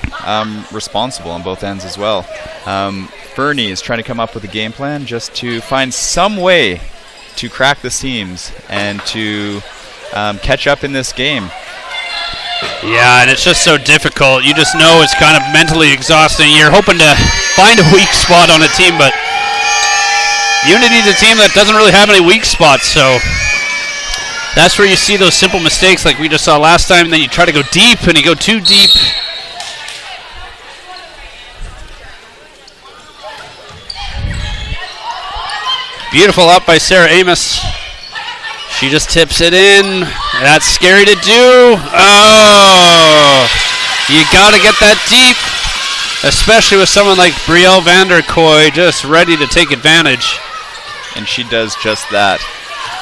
responsible on both ends as well. Fernie is trying to come up with a game plan just to find some way to crack the seams and to catch up in this game. Yeah, and it's just so difficult. You just know it's kind of mentally exhausting. You're hoping to find a weak spot on a team, but Unity's a team that doesn't really have any weak spots, so that's where you see those simple mistakes like we just saw last time, and then you try to go deep, and you go too deep. Beautiful up by Sarah Amos. She just tips it in. That's scary to do. Oh, you got to get that deep, especially with someone like Brielle Vanderkoy just ready to take advantage. And she does just that.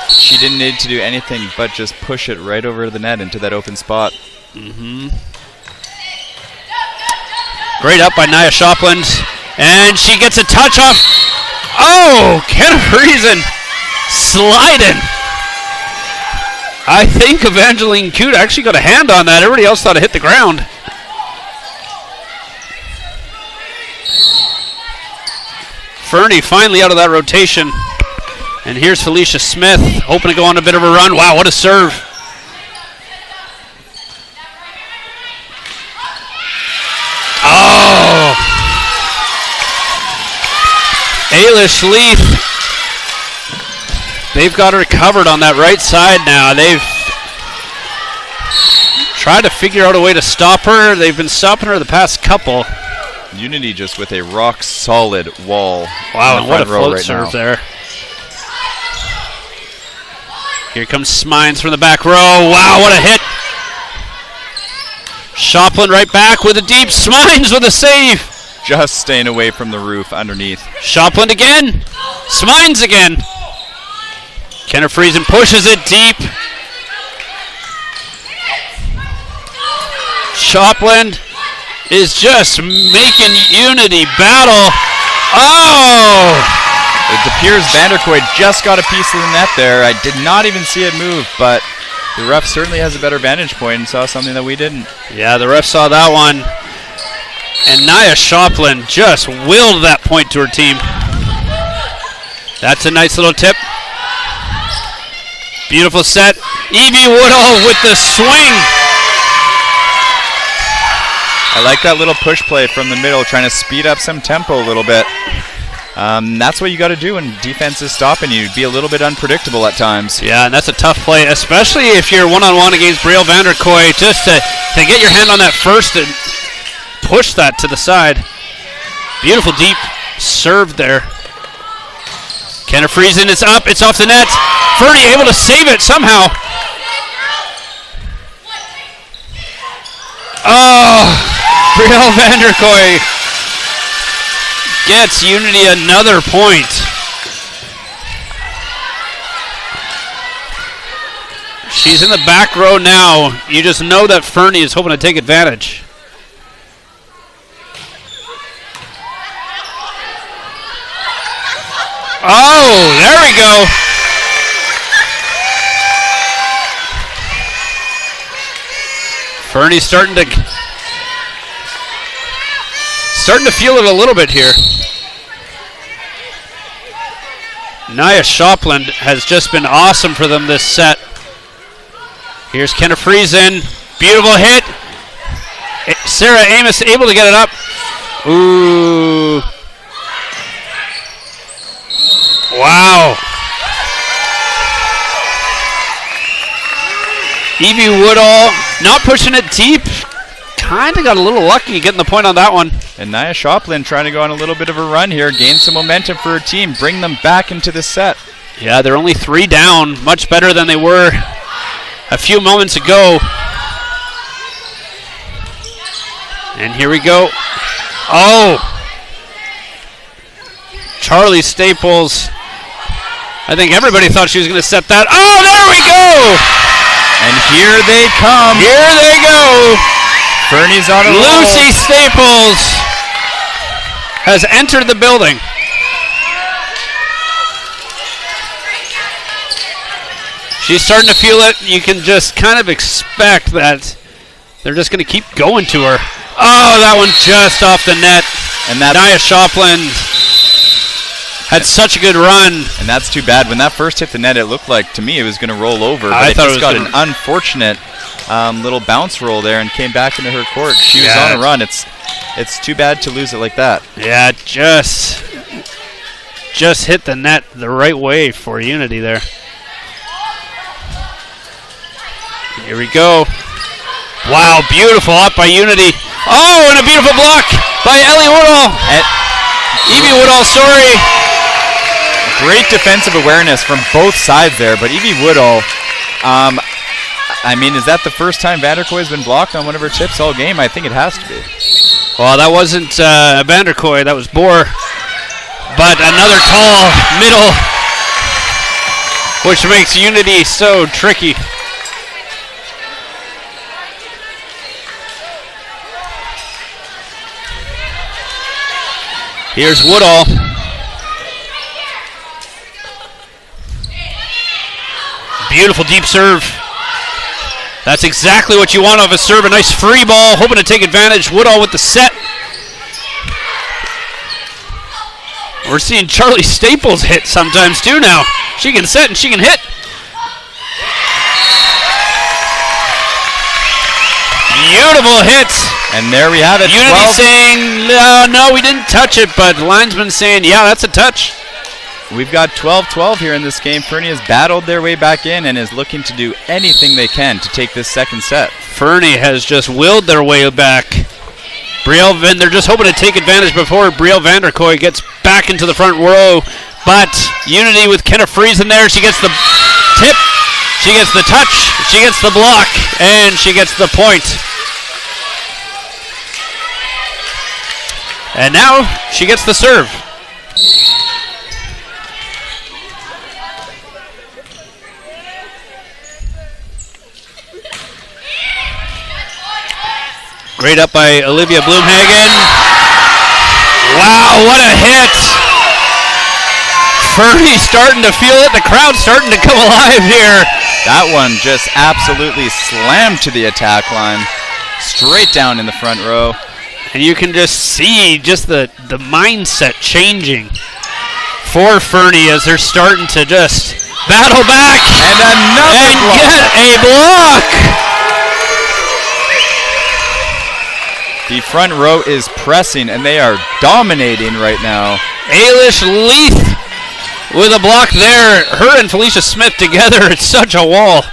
She didn't need to do anything but just push it right over the net into that open spot. Mm-hmm. Great up by Nia Shopland. And she gets a touch off. Oh, Kenna Friesen sliding. I think Evangeline Coote actually got a hand on that. Everybody else thought it hit the ground. Fernie finally out of that rotation. And here's Felicia Smith, hoping to go on a bit of a run. Wow, what a serve. Oh! Ailish Leith. They've got her covered on that right side now. They've tried to figure out a way to stop her. They've been stopping her the past couple. Unity just with a rock-solid wall. Wow, and what a float serve there. Here comes Smines from the back row. Wow, what a hit. Shopland right back with a deep. Smines with a save. Just staying away from the roof underneath. Shopland again. Smines again. Kenna Friesen pushes it deep. Shopland is just making Unity battle. Oh! It appears Vanderkoy just got a piece of the net there. I did not even see it move, but the ref certainly has a better vantage point and saw something that we didn't. Yeah, the ref saw that one. And Nia Shopland just willed that point to her team. That's a nice little tip. Beautiful set. Evie Woodall with the swing. I like that little push play from the middle, trying to speed up some tempo a little bit. That's what you got to do when defense is stopping you. Be a little bit unpredictable at times. Yeah, and that's a tough play, especially if you're one-on-one against Brielle Vanderkoy. Just to get your hand on that first and push that to the side. Beautiful deep serve there. Kenna Friesen, it's up, it's off the net. Fernie able to save it somehow. Oh, Brielle Vanderkoy gets Unity another point. She's in the back row now. You just know that Fernie is hoping to take advantage. Oh, there we go. Fernie's starting to feel it a little bit here. Nia Shopland has just been awesome for them this set. Here's Kenna Friesen. Beautiful hit. Sarah Amos able to get it up. Ooh. Wow. Evie Woodall not pushing it deep. Kind of got a little lucky getting the point on that one. And Nia Shopland trying to go on a little bit of a run here, gain some momentum for her team, bring them back into the set. Yeah, they're only 3 down, much better than they were a few moments ago. And here we go. Oh! Charlie Staples. I think everybody thought she was going to set that. Oh, there we go! And here they come. Here they go. Fernie's on a roll. Lucy Staples has entered the building. She's starting to feel it. You can just kind of expect that they're just going to keep going to her. Oh, that one just off the net. And that's Nia Shopland had such a good run. And that's too bad. When that first hit the net, it looked like, to me, it was going to roll over. But I it thought just it was got an unfortunate little bounce roll there and came back into her court. She was on a run. It's too bad to lose it like that. Yeah, just hit the net the right way for Unity there. Here we go. Wow, beautiful up by Unity. Oh, and a beautiful block by Ellie Woodall. Evie Woodall, sorry. Great defensive awareness from both sides there, but Evie Woodall, I mean, is that the first time Vanderkoy has been blocked on one of her tips all game? I think it has to be. Well, that wasn't Vanderkoy, that was Boer. But another tall middle, which makes Unity so tricky. Here's Woodall. Beautiful deep serve. That's exactly what you want off a serve. A nice free ball, hoping to take advantage. Woodall with the set. We're seeing Charlie Staples hit sometimes too now. She can set and she can hit. Beautiful hits. And there we have it. Unity 12. saying, no, we didn't touch it, but linesman saying, yeah, that's a touch. We've got 12-12 here in this game. Fernie has battled their way back in and is looking to do anything they can to take this second set. Fernie has just willed their way back. They're just hoping to take advantage before Brielle Vanderkoy gets back into the front row. But Unity with Kenna Friesen there. She gets the tip, she gets the touch, she gets the block, and she gets the point. And now she gets the serve. Great up by Olivia Bloomhagen. Wow, what a hit. Fernie's starting to feel it. The crowd's starting to come alive here. That one just absolutely slammed to the attack line. Straight down in the front row. And you can just see just the mindset changing for Fernie as they're starting to just battle back. And another block. Get a block. The front row is pressing, and they are dominating right now. Ailish Leith with a block there. Her and Felicia Smith together, it's such a wall.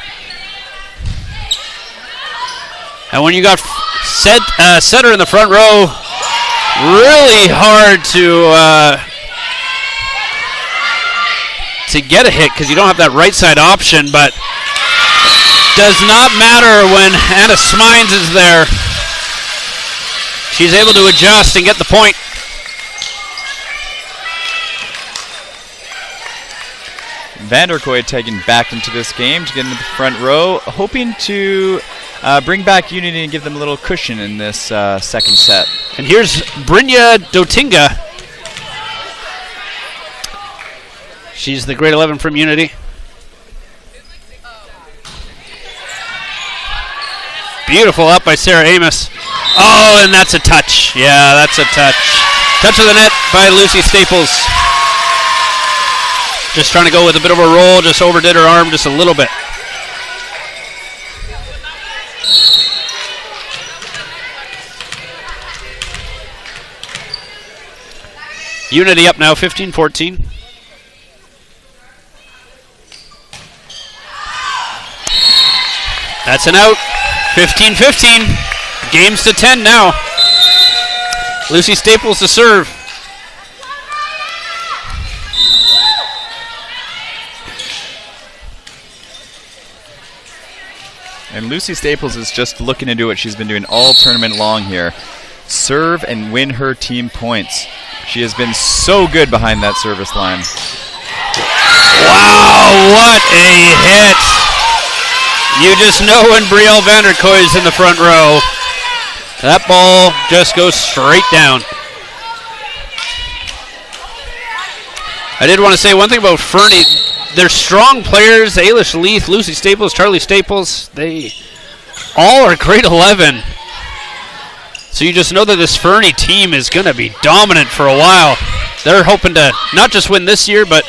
And when you got setter in the front row, really hard to get a hit because you don't have that right side option, but does not matter when Anna Smines is there. She's able to adjust and get the point. Vanderkoy tagging back into this game to get into the front row, hoping to bring back Unity and give them a little cushion in this second set. And here's Brynja Dotinga. She's the grade 11 from Unity. Beautiful up by Sarah Amos. Oh, and that's a touch. Yeah, that's a touch. Touch of the net by Lucy Staples. Just trying to go with a bit of a roll, just overdid her arm just a little bit. Unity up now, 15-14. That's an out. 15-15. Games to 10 now. Lucy Staples to serve. And Lucy Staples is just looking to do what she's been doing all tournament long here. Serve and win her team points. She has been so good behind that service line. Wow, what a hit. You just know when Brielle Vanderkoy is in the front row. That ball just goes straight down. I did want to say one thing about Fernie. They're strong players. Ailish Leith, Lucy Staples, Charlie Staples. They all are grade 11. So you just know that this Fernie team is going to be dominant for a while. They're hoping to not just win this year, but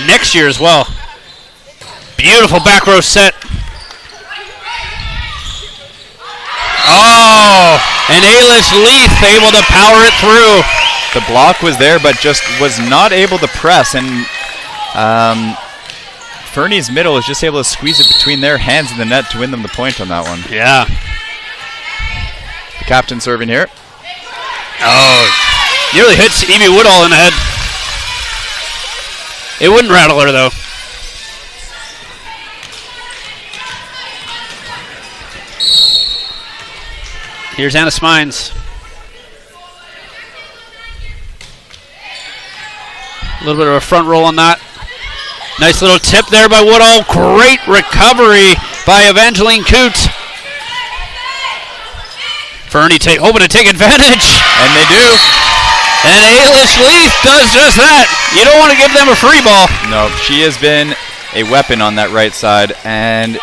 next year as well. Beautiful back row set. Oh, and Ailish Leith able to power it through. The block was there, but just was not able to press. And Fernie's middle is just able to squeeze it between their hands and the net to win them the point on that one. Yeah. The captain serving here. Oh, nearly hits Evie Woodall in the head. It wouldn't rattle her, though. Here's Anna Smines. A little bit of a front roll on that. Nice little tip there by Woodall. Great recovery by Evangeline Coote. Fernie hoping to take advantage. And they do. And Ailish Leith does just that. You don't want to give them a free ball. No, she has been a weapon on that right side. And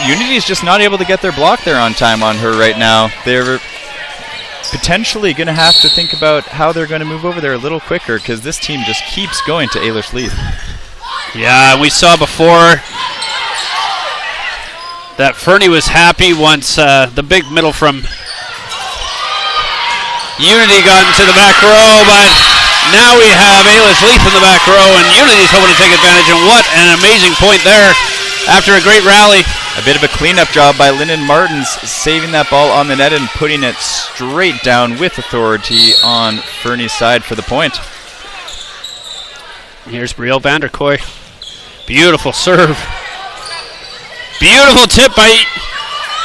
Unity's just not able to get their block there on time on her right now. They're potentially going to have to think about how they're going to move over there a little quicker because this team just keeps going to Ailish Leith. Yeah, we saw before that Fernie was happy once the big middle from Unity got into the back row, but now we have Ailish Leith in the back row, and Unity's hoping to take advantage, and what an amazing point there after a great rally. A bit of a cleanup job by Lyndon Martins, saving that ball on the net and putting it straight down with authority on Fernie's side for the point. Here's Brielle Vanderkoy. Beautiful serve. Beautiful tip by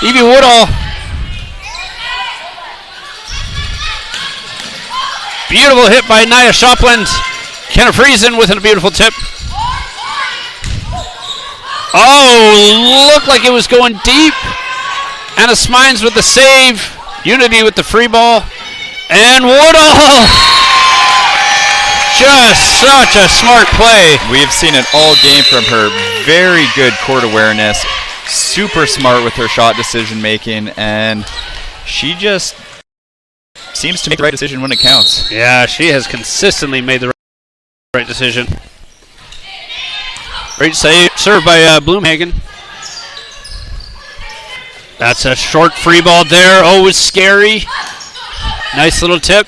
Evie Woodall. Beautiful hit by Nia Shopland. Kenna Friesen with a beautiful tip. Oh, looked like it was going deep. Anna Smines with the save. Unity with the free ball. And Woodall. Just such a smart play. We've seen it all game from her. Very good court awareness. Super smart with her shot decision making. And she just seems to make the right decision when it counts. Yeah, she has consistently made the right decision. Great serve by Bloomhagen. That's a short free ball there. Oh, it was scary. Nice little tip.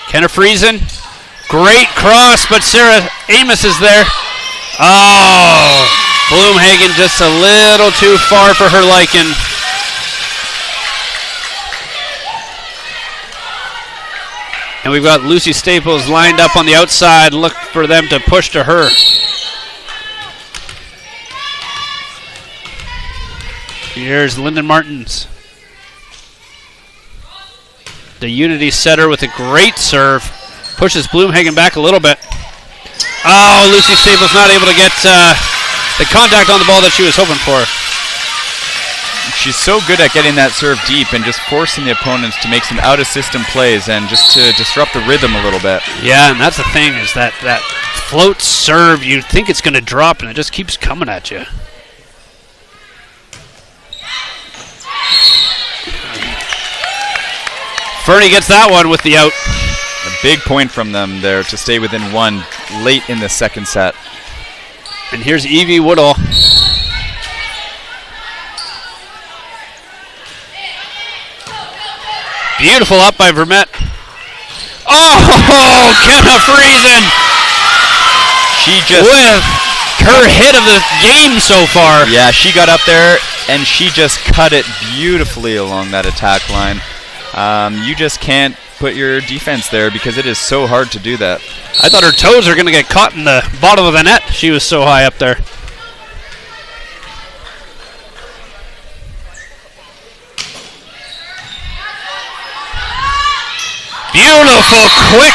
Kenna Friesen. Great cross, but Sarah Amos is there. Oh, Bloomhagen just a little too far for her liking. And we've got Lucy Staples lined up on the outside. Look for them to push to her. Here's Lyndon Martins. The Unity setter with a great serve. Pushes Bloomhagen back a little bit. Oh, Lucy Staples not able to get the contact on the ball that she was hoping for. She's so good at getting that serve deep and just forcing the opponents to make some out-of-system plays and just to disrupt the rhythm a little bit. Yeah, and that's the thing is that float serve, you think it's going to drop, and it just keeps coming at you. Fernie gets that one with the out. A big point from them there to stay within one late in the second set. And here's Evie Woodall. Beautiful up by Vermette. Oh, Kenna Friesen. She just with her hit of the game so far. Yeah, she got up there and she just cut it beautifully along that attack line. You just can't put your defense there because it is so hard to do that. I thought her toes were going to get caught in the bottom of the net. She was so high up there. Beautiful, quick.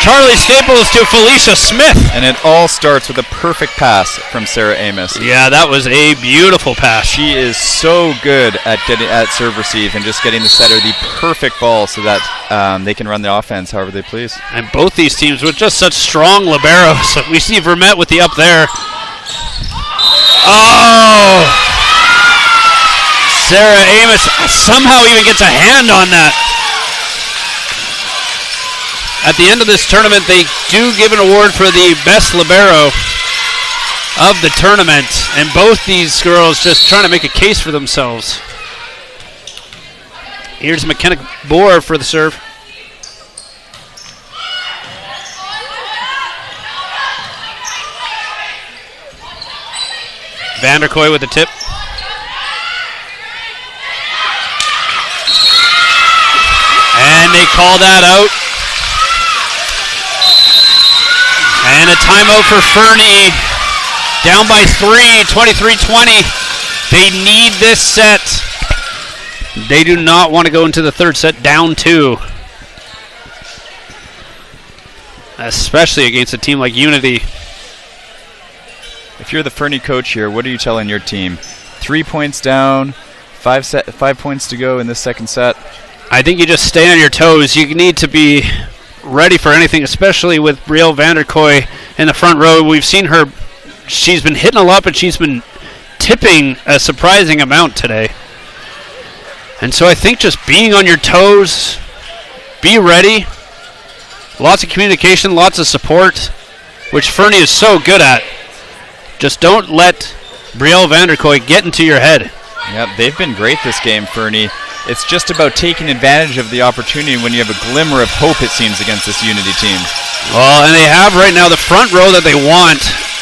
Charlie Staples to Felicia Smith. And it all starts with a perfect pass from Sarah Amos. Yeah, that was a beautiful pass. She is so good at getting at serve receive and just getting the setter the perfect ball so that they can run the offense however they please. And both these teams with just such strong liberos. We see Vermette with the up there. Oh! Sarah Amos somehow even gets a hand on that. At the end of this tournament, they do give an award for the best libero of the tournament, and both these girls just trying to make a case for themselves. Here's McKenna Boer for the serve. Vanderkoy with the tip. And they call that out. And a timeout for Fernie. Down by 3, 23-20. They need this set. They do not want to go into the third set down 2. Especially against a team like Unity. If you're the Fernie coach here, what are you telling your team? 3 points down, 5 points to go in this second set. I think you just stay on your toes. You need to be ready for anything, especially with Brielle Vanderkoy in the front row. We've seen her. She's been hitting a lot, but she's been tipping a surprising amount today. And so I think just being on your toes, be ready. Lots of communication, lots of support, which Fernie is so good at. Just don't let Brielle Vanderkoy get into your head. Yep, they've been great this game, Fernie. It's just about taking advantage of the opportunity when you have a glimmer of hope, it seems, against this Unity team. Well, and they have right now the front row that they want.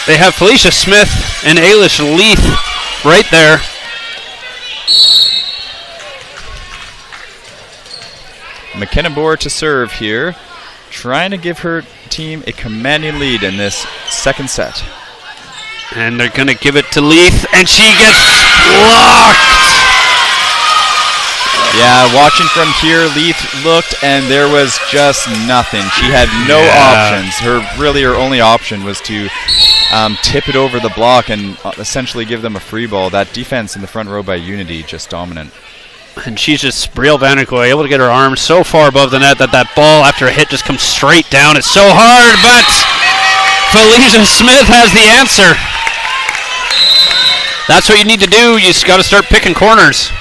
They have Felicia Smith and Ailish Leith right there. McKenna Boer to serve here, trying to give her team a commanding lead in this second set. And they're going to give it to Leith, and she gets blocked. Yeah, watching from here, Leith looked, and there was just nothing. She had no options. Her only option was to tip it over the block and essentially give them a free ball. That defense in the front row by Unity, just dominant. And she's just, Brielle Vanderkoy, able to get her arms so far above the net that that ball after a hit just comes straight down. It's so hard, but Felicia Smith has the answer. That's what you need to do. You just got to start picking corners.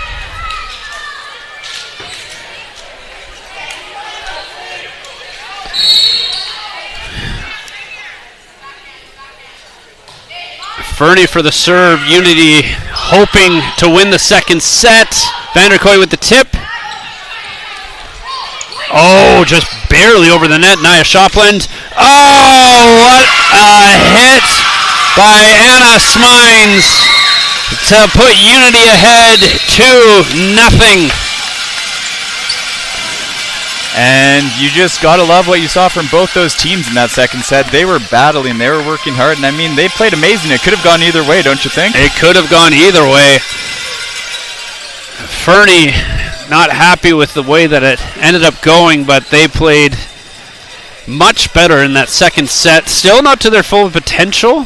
Fernie for the serve. Unity hoping to win the second set. Vanderkoy with the tip. Oh, just barely over the net. Nia Shopland. Oh, what a hit by Anna Smines to put Unity ahead 2-0. And you just got to love what you saw from both those teams in that second set. They were battling. They were working hard. And, I mean, they played amazing. It could have gone either way, don't you think? It could have gone either way. Fernie not happy with the way that it ended up going, but they played much better in that second set. Still not to their full potential.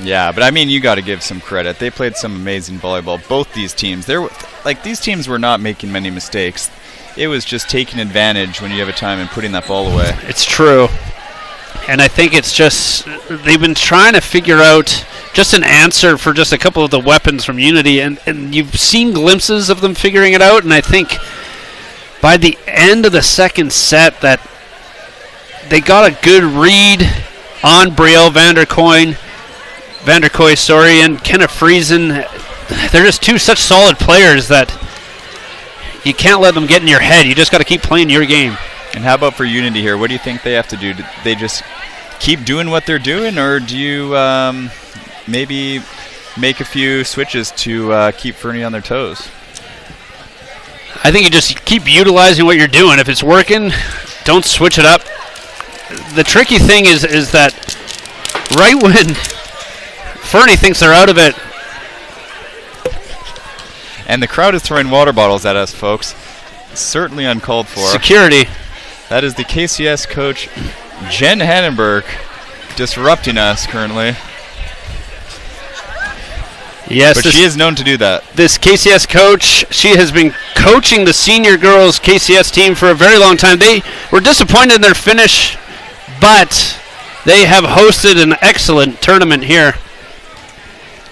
Yeah, but I mean, you got to give some credit. They played some amazing volleyball. Both these teams, these teams were not making many mistakes. It was just taking advantage when you have a time and putting that ball away. It's true. And I think it's just they've been trying to figure out just an answer for just a couple of the weapons from Unity, and you've seen glimpses of them figuring it out, and I think by the end of the second set that they got a good read on Brielle Vanderkoy, and Kenneth Friesen. They're just two such solid players that you can't let them get in your head. You just got to keep playing your game. And how about for Unity here? What do you think they have to do? Do they just keep doing what they're doing, or do you maybe make a few switches to keep Fernie on their toes? I think you just keep utilizing what you're doing. If it's working, don't switch it up. The tricky thing is that right when Fernie thinks they're out of it. And the crowd is throwing water bottles at us, folks. Certainly uncalled for. Security. That is the KCS coach, Jen Hannenberg, disrupting us currently. Yes, but she is known to do that. This KCS coach, she has been coaching the senior girls KCS team for a very long time. They were disappointed in their finish, but they have hosted an excellent tournament here.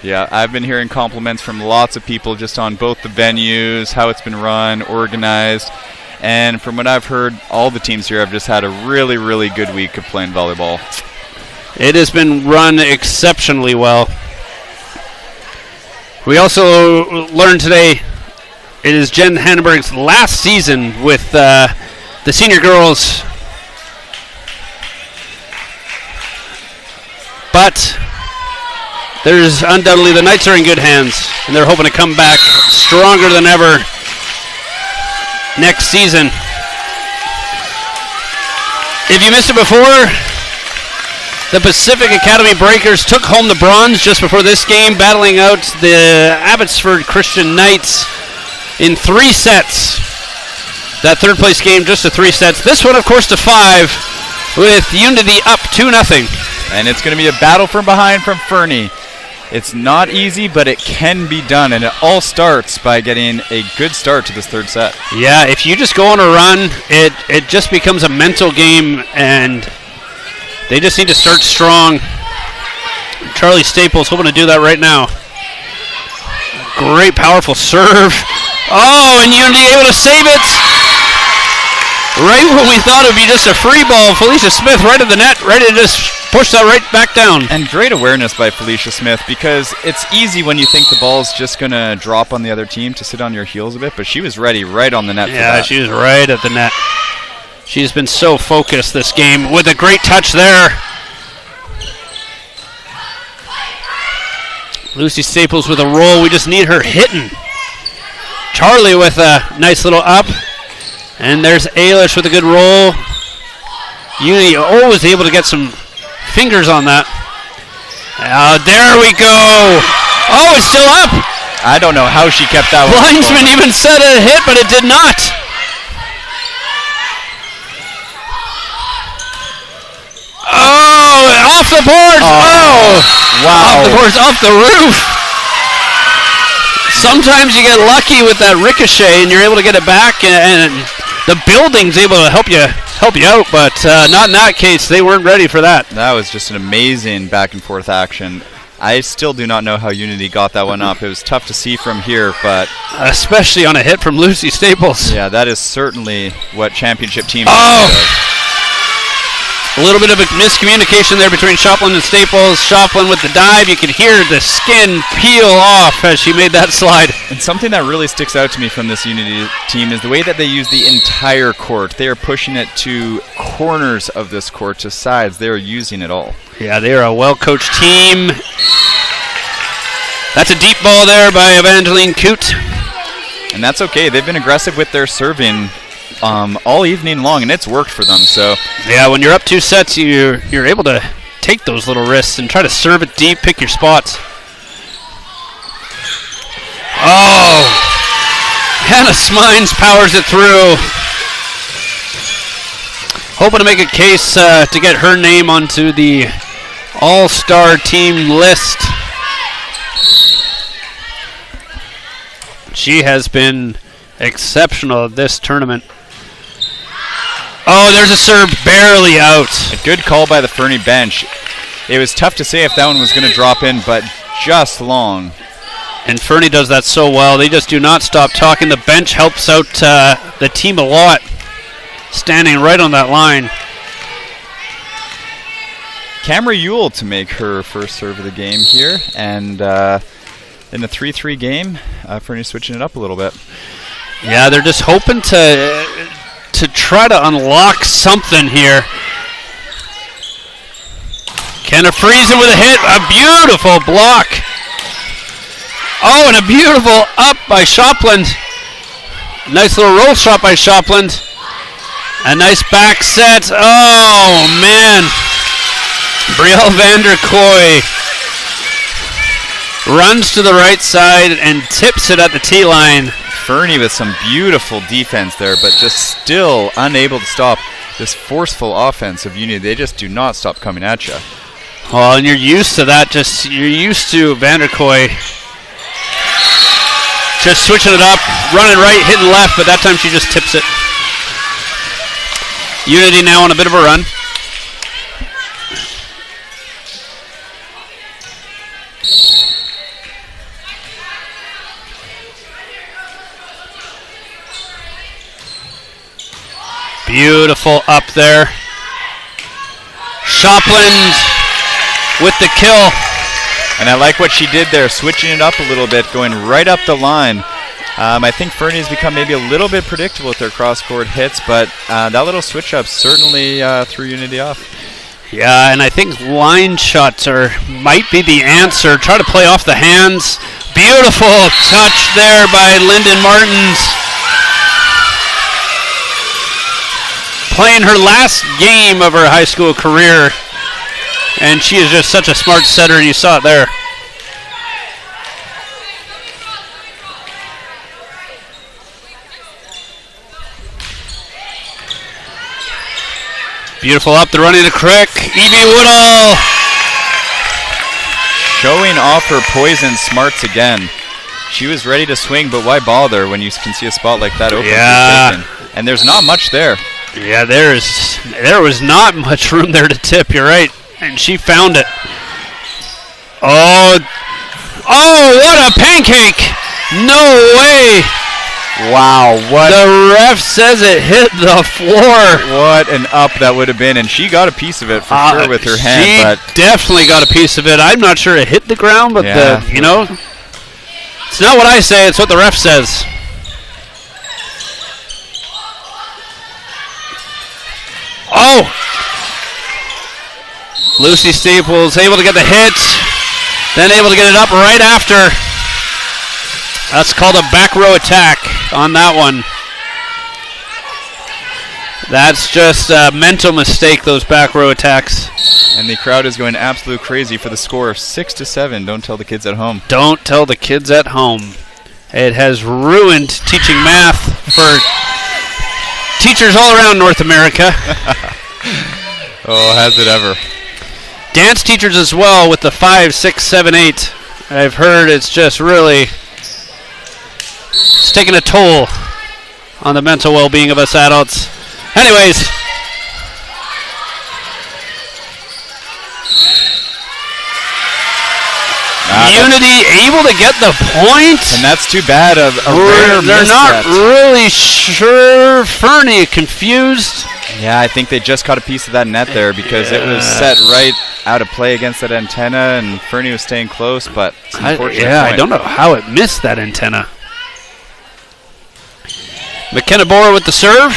Yeah, I've been hearing compliments from lots of people just on both the venues, how it's been run, organized. And from what I've heard, all the teams here have just had a really, really good week of playing volleyball. It has been run exceptionally well. We also learned today it is Jen Hannenberg's last season with the senior girls. But there's undoubtedly the Knights are in good hands, and they're hoping to come back stronger than ever next season. If you missed it before, the Pacific Academy Breakers took home the bronze just before this game, battling out the Abbotsford Christian Knights in 3 sets. That third place game just to 3 sets. This one, of course, to 5 with Unity up 2-0. And it's going to be a battle from behind from Fernie. It's not easy, but it can be done, and it all starts by getting a good start to this third set. Yeah, if you just go on a run, it just becomes a mental game, and they just need to start strong. Charlie Staples hoping to do that right now. Great, powerful serve. Oh, and Unity able to save it. Right when we thought it would be just a free ball, Felicia Smith right at the net, ready to just push that right back down. And great awareness by Felicia Smith, because it's easy when you think the ball's just going to drop on the other team to sit on your heels a bit, but she was ready right on the net for that. Yeah, she was right at the net. She's been so focused this game with a great touch there. Lucy Staples with a roll. We just need her hitting. Charlie with a nice little up. And there's Ailish with a good roll. Unity always able to get some fingers on that. There we go. Oh, it's still up. I don't know how she kept that one. Linesman even said it hit, but it did not. Oh, off the boards. Oh. Wow. Off the boards, off the roof. Sometimes you get lucky with that ricochet and you're able to get it back, and the building's able to help you out, but not in that case. They weren't ready for that. That was just an amazing back and forth action. I still do not know how Unity got that one up. It was tough to see from here, but especially on a hit from Lucy Staples. Yeah, that is certainly what championship teams do. A little bit of a miscommunication there between Shoplin and Staples. Shoplin with the dive. You could hear the skin peel off as she made that slide. And something that really sticks out to me from this Unity team is the way that they use the entire court. They are pushing it to corners of this court, to sides. They are using it all. Yeah, they are a well-coached team. That's a deep ball there by Evangeline Coote. And that's okay. They've been aggressive with their serving all evening long, and it's worked for them. So yeah, when you're up 2 sets, you're able to take those little risks and try to serve it deep, pick your spots. Oh, Hannah Smines powers it through. hoping to make a case to get her name onto the all-star team list. She has been exceptional at this tournament. Oh, there's a serve barely out. A good call by the Fernie bench. It was tough to say if that one was going to drop in, but just long. And Fernie does that so well. They just do not stop talking. The bench helps out the team a lot, standing right on that line. Camera Ewell to make her first serve of the game here, and in the 3-3 game, Fernie switching it up a little bit. Yeah, they're just hoping to try to unlock something here. Kenna Friesen with a hit, a beautiful block. Oh, and a beautiful up by Shopland. Nice little roll shot by Shopland. A nice back set. Oh, man. Brielle Vanderkoy runs to the right side and tips it at the tee line. Fernie with some beautiful defense there, but just still unable to stop this forceful offense of Unity. They just do not stop coming at you. Oh, and you're used to that. You're used to Vanderkoy just switching it up, running right, hitting left, but that time she just tips it. Unity now on a bit of a run. Beautiful up there. Shopland with the kill. And I like what she did there, switching it up a little bit, going right up the line. I think Fernie has become maybe a little bit predictable with their cross-court hits, but that little switch-up certainly threw Unity off. Yeah, and I think line shots might be the answer. Try to play off the hands. Beautiful touch there by Lyndon Martins. Playing her last game of her high school career, and she is just such a smart setter, and you saw it there. Beautiful up the running to Crick. Evie Woodall showing off her poison smarts again. She was ready to swing, but why bother when you can see a spot like that open? Yeah. And there's not much there. Yeah, there was not much room there to tip. You're right, and she found it. Oh, what a pancake! No way! Wow, what? The ref says it hit the floor. What an up that would have been, and she got a piece of it for sure with her hand. She but definitely got a piece of it. I'm not sure it hit the ground, but it's not what I say, it's what the ref says. Oh! Lucy Staples able to get the hit, then able to get it up right after. That's called a back row attack on that one. That's just a mental mistake, those back row attacks. And the crowd is going absolute crazy for the score of 6-7. Don't tell the kids at home. Don't tell the kids at home. It has ruined teaching math for teachers all around North America. Oh, has it ever. Dance teachers as well with the 5, 6, 7, 8. I've heard it's just really it's taking a toll on the mental well-being of us adults. Anyways. Unity able to get the point. And that's too bad. They're not really sure. Fernie confused. Yeah, I think they just caught a piece of that net there because it was set right out of play against that antenna, and Fernie was staying close, but it's an unfortunate point. I don't know how it missed that antenna. McKenna Bora with the serve.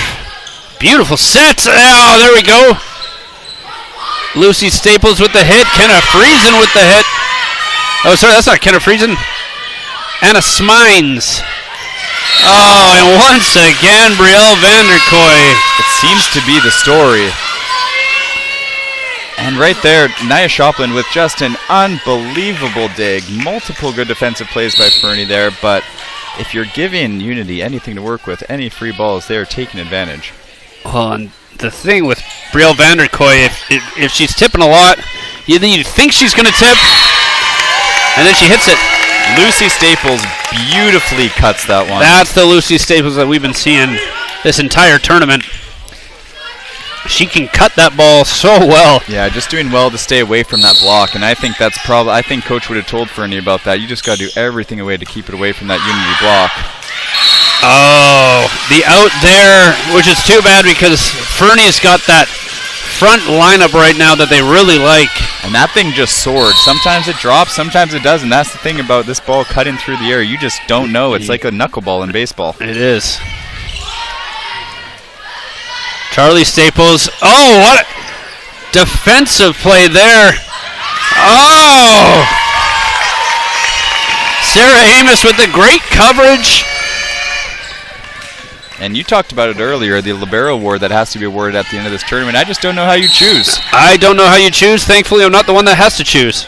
Beautiful set. Oh, there we go. Lucy Staples with the hit. Kenna Friesen with the hit. Oh, sorry, that's not Kenna Friesen. Anna Smines. Oh, and once again, Brielle Vanderkoy. It seems to be the story. And right there, Nia Shopland with just an unbelievable dig. Multiple good defensive plays by Fernie there, but if you're giving Unity anything to work with, any free balls, they are taking advantage. Well, and the thing with Brielle Vanderkoy, if she's tipping a lot, you think she's going to tip, and then she hits it. Lucy Staples beautifully cuts that one. That's the Lucy Staples that we've been seeing this entire tournament. She can cut that ball so well. Yeah, just doing well to stay away from that block, and I think that's probably. I think Coach would have told Fernie about that. You just got to do everything away to keep it away from that Unity block. Oh, the out there, which is too bad because Fernie's got that front lineup right now that they really like. And that thing just soared. Sometimes it drops, sometimes it doesn't. That's the thing about this ball cutting through the air. You just don't know. It's like a knuckleball in baseball. It is. Charlie Staples. Oh, what a defensive play there. Oh! Sarah Amos with the great coverage. And you talked about it earlier, the Libero Award that has to be awarded at the end of this tournament. I just don't know how you choose. I don't know how you choose. Thankfully, I'm not the one that has to choose.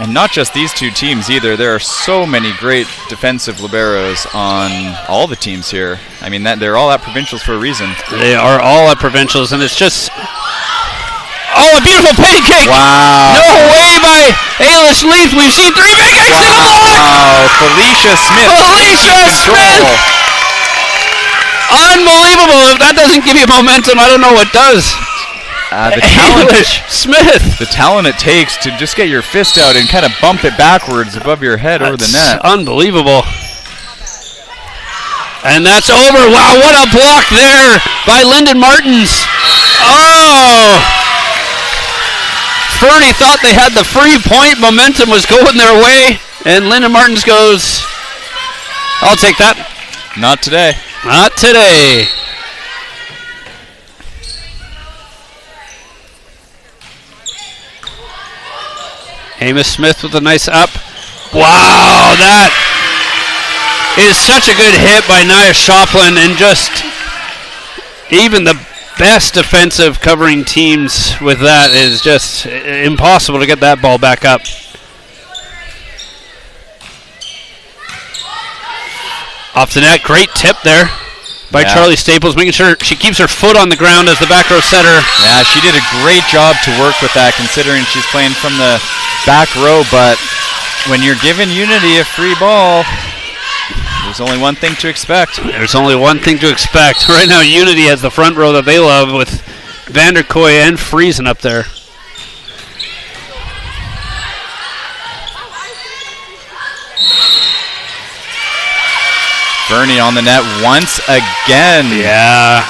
And not just these two teams either. There are so many great defensive liberos on all the teams here. I mean, they're all at provincials for a reason. They are all at provincials, and it's just... Oh, a beautiful pancake! Wow. No way by Ailish Leith. We've seen 3 pancakes in a block! Wow, Felicia Smith. Felicia Smith! Unbelievable. If that doesn't give you momentum, I don't know what does. The talent, Ailish Smith. the talent it takes to just get your fist out and kind of bump it backwards above your head over the net. Unbelievable. And that's over. Wow, what a block there by Lyndon Martins. Oh! Fernie thought they had the free point. Momentum was going their way. And Lyndon Martins goes, I'll take that. Not today. Not today. Amos Smith with a nice up. Wow, that is such a good hit by Nia Shoplin, and just even the best defensive covering teams with that is just impossible to get that ball back up. Off the net, great tip there by Charlie Staples, making sure she keeps her foot on the ground as the back row setter. Yeah, she did a great job to work with that, considering she's playing from the back row, but when you're giving Unity a free ball, there's only one thing to expect. There's only one thing to expect. Right now, Unity has the front row that they love with Vanderkoy and Friesen up there. Fernie on the net once again. Yeah.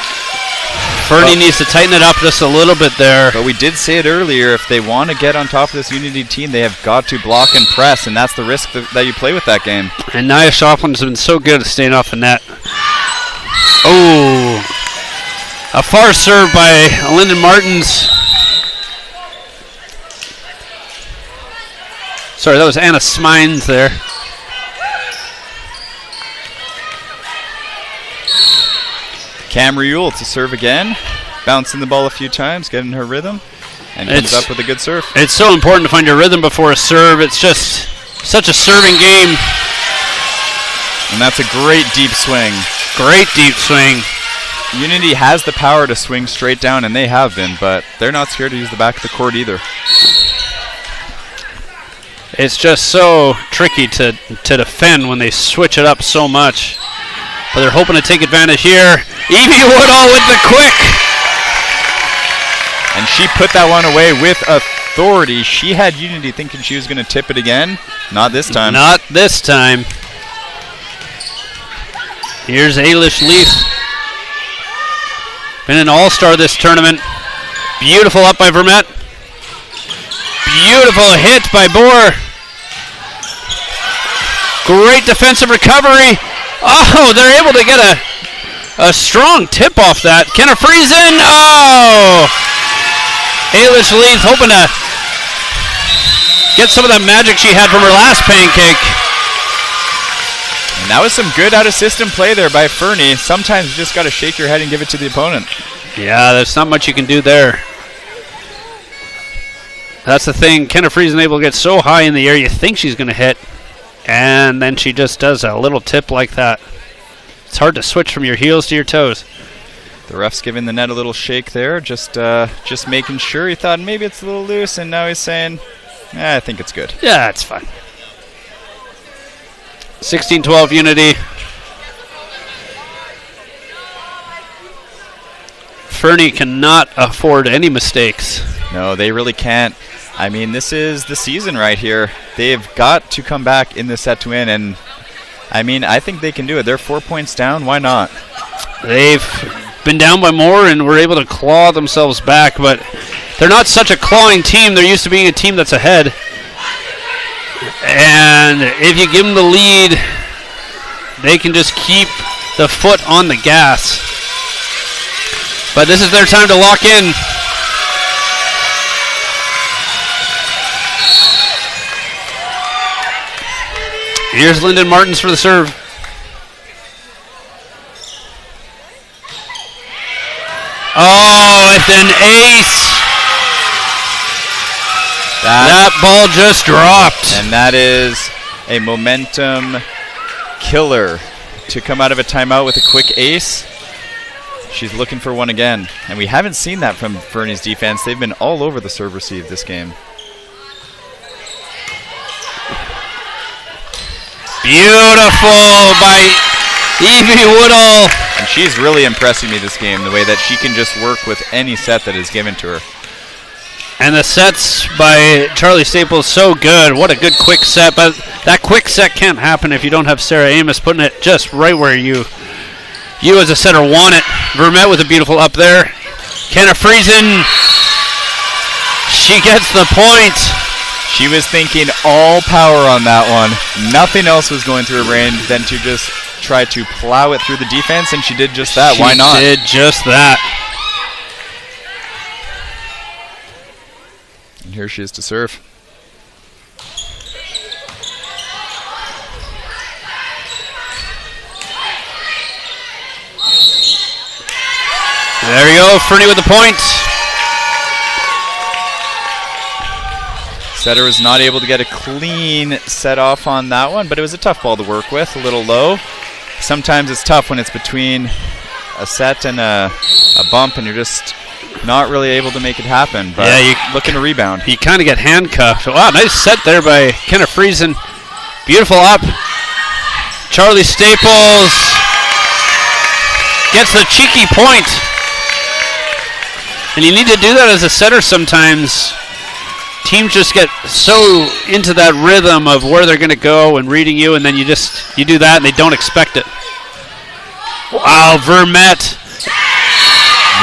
Fernie needs to tighten it up just a little bit there. But we did say it earlier, if they want to get on top of this Unity team, they have got to block and press, and that's the risk that you play with that game. And Nia Shoplin's been so good at staying off the net. Oh. A far serve by Lyndon Martins. Sorry, that was Anna Smines there. Cam Riul to serve again, bouncing the ball a few times, getting her rhythm, and comes up with a good serve. It's so important to find your rhythm before a serve. It's just such a serving game. And that's a great deep swing. Great deep swing. Unity has the power to swing straight down, and they have been, but they're not scared to use the back of the court either. It's just so tricky to defend when they switch it up so much. But they're hoping to take advantage here. Evie Woodall with the quick. And she put that one away with authority. She had Unity thinking she was going to tip it again. Not this time. Not this time. Here's Ailish Leith. Been an all-star this tournament. Beautiful up by Vermette. Beautiful hit by Boer. Great defensive recovery. Oh, they're able to get a strong tip off that. Kenna Friesen. Oh! Ailish Leith hoping to get some of that magic she had from her last pancake. And that was some good out-of-system play there by Fernie. Sometimes you just got to shake your head and give it to the opponent. Yeah, there's not much you can do there. That's the thing. Kenna Friesen able to get so high in the air, you think she's going to hit. And then she just does a little tip like that. It's hard to switch from your heels to your toes. The ref's giving the net a little shake there, just making sure. He thought maybe it's a little loose, and now he's saying, I think it's good. Yeah, it's fine. 16-12 Unity. Fernie cannot afford any mistakes. No, they really can't. I mean, this is the season right here. They've got to come back in the set to win, and I mean, I think they can do it. They're 4 points down. Why not? They've been down by more and were able to claw themselves back, but they're not such a clawing team. They're used to being a team that's ahead. And if you give them the lead, they can just keep the foot on the gas. But this is their time to lock in. Here's Lyndon Martins for the serve. Oh, it's an ace. That ball just dropped. And that is a momentum killer to come out of a timeout with a quick ace. She's looking for one again. And we haven't seen that from Fernie's defense. They've been all over the serve receive this game. Beautiful by Evie Woodall. And she's really impressing me this game, the way that she can just work with any set that is given to her. And the sets by Charlie Staples so good. What a good quick set. But that quick set can't happen if you don't have Sarah Amos putting it just right where you as a setter want it. Vermette with a beautiful up there. Kenna Friesen. She gets the point. She was thinking all power on that one. Nothing else was going through her brain than to just try to plow it through the defense, and she did just that. Why not? She did just that. And here she is to serve. There you go, Fernie with the point. Setter was not able to get a clean set off on that one, but it was a tough ball to work with, a little low. Sometimes it's tough when it's between a set and a bump and you're just not really able to make it happen, but yeah, you looking to rebound. You kind of get handcuffed. Wow, nice set there by Kenna Friesen. Beautiful up. Charlie Staples gets the cheeky point. And you need to do that as a setter sometimes. Teams just get so into that rhythm of where they're going to go and reading you, and then you do that and they don't expect it. Wow, Vermette.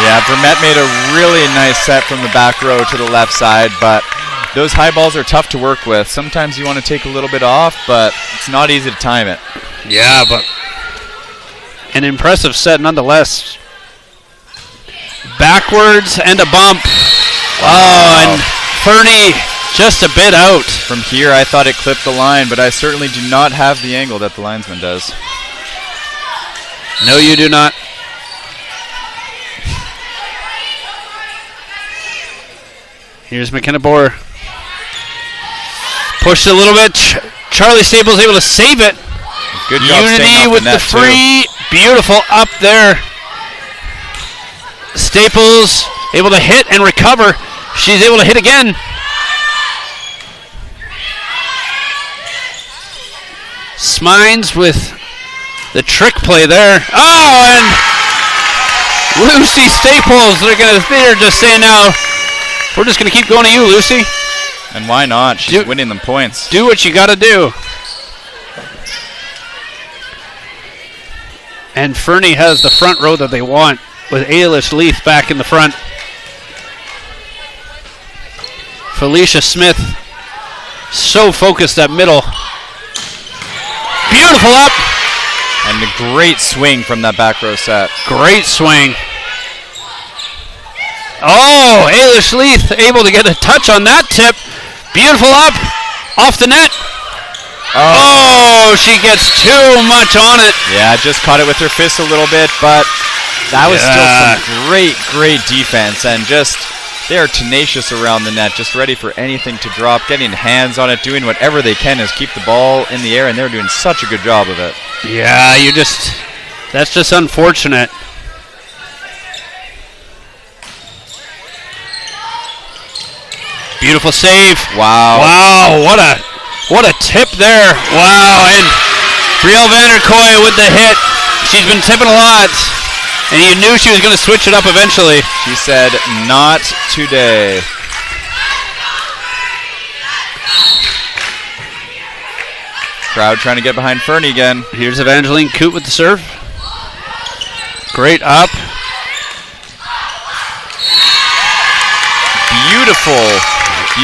Yeah, Vermette made a really nice set from the back row to the left side, but those high balls are tough to work with. Sometimes you want to take a little bit off, but it's not easy to time it. Yeah, but an impressive set nonetheless. Backwards and a bump. Oh, and Fernie just a bit out. From here, I thought it clipped the line, but I certainly do not have the angle that the linesman does. No, you do not. Here's McKenna Boer. Pushed a little bit. Charlie Staples able to save it. Good job Unity with the free. Beautiful up there. Staples able to hit and recover. She's able to hit again. Smines with the trick play there. Oh, and Lucy Staples. They're just saying now, we're just going to keep going to you, Lucy. And why not? She's winning them points. Do what you got to do. And Fernie has the front row that they want with Ailish Leith back in the front. Felicia Smith so focused at middle. Beautiful up. And a great swing from that back row set. Great swing. Oh, Ailish Leith able to get a touch on that tip. Beautiful up. Off the net. Oh, she gets too much on it. Yeah, just caught it with her fist a little bit, but that was still some great defense. And just, they are tenacious around the net, just ready for anything to drop, getting hands on it, doing whatever they can is keep the ball in the air, and they're doing such a good job of it. Yeah, that's just unfortunate. Beautiful save. Wow. Wow, what a tip there. Wow, and Brielle Vanderkoy with the hit. She's been tipping a lot, and you knew she was going to switch it up eventually. She said, not today. Crowd trying to get behind Fernie again. Here's Evangeline Coote with the serve. Great up. Beautiful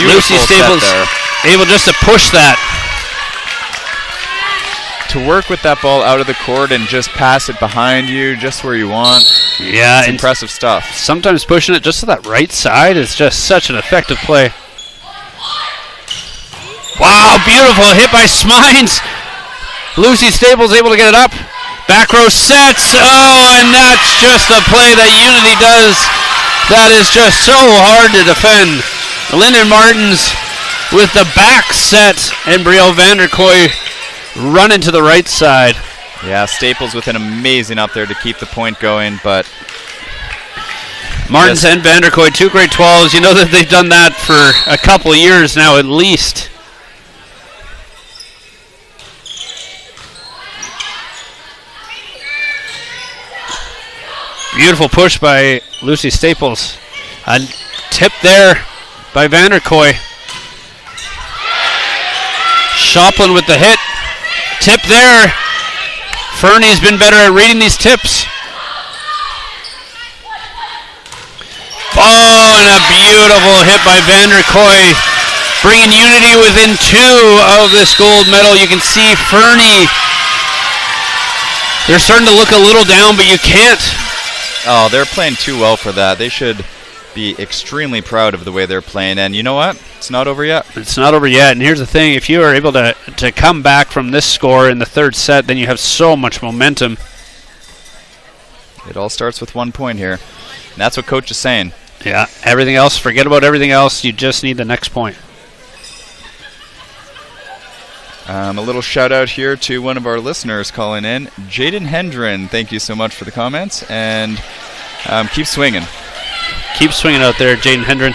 Lucy Staples there. able just to push that. To work with that ball out of the court and just pass it behind you, just where you want. Yeah, it's impressive stuff. Sometimes pushing it just to that right side is just such an effective play. Wow, beautiful hit by Smines. Lucy Staples able to get it up. Back row sets. Oh, and that's just a play that Unity does. That is just so hard to defend. Lyndon Martins with the back set, and Brielle Vanderkoy running to the right side. Yeah, Staples with an amazing up there to keep the point going, but Martins and Vanderkoy, 2 grade 12s. You know that they've done that for a couple of years now at least. Beautiful push by Lucy Staples. A tip there by Vanderkoy. Shoplin with the hit. Tip there. Fernie's been better at reading these tips. Oh, and a beautiful hit by Vanderkoy, bringing Unity within 2 of this gold medal. You can see Fernie. They're starting to look a little down, but you can't. Oh, they're playing too well for that. They should be extremely proud of the way they're playing. And you know what? It's not over yet. It's not over yet. And here's the thing. If you are able to come back from this score in the 3rd set, then you have so much momentum. It all starts with 1 point here. And that's what Coach is saying. Yeah, everything else, forget about everything else. You just need the next point. A little shout out here to one of our listeners calling in, Jaden Hendren. Thank you so much for the comments, and keep swinging. Keep swinging out there, Jaden Hendren.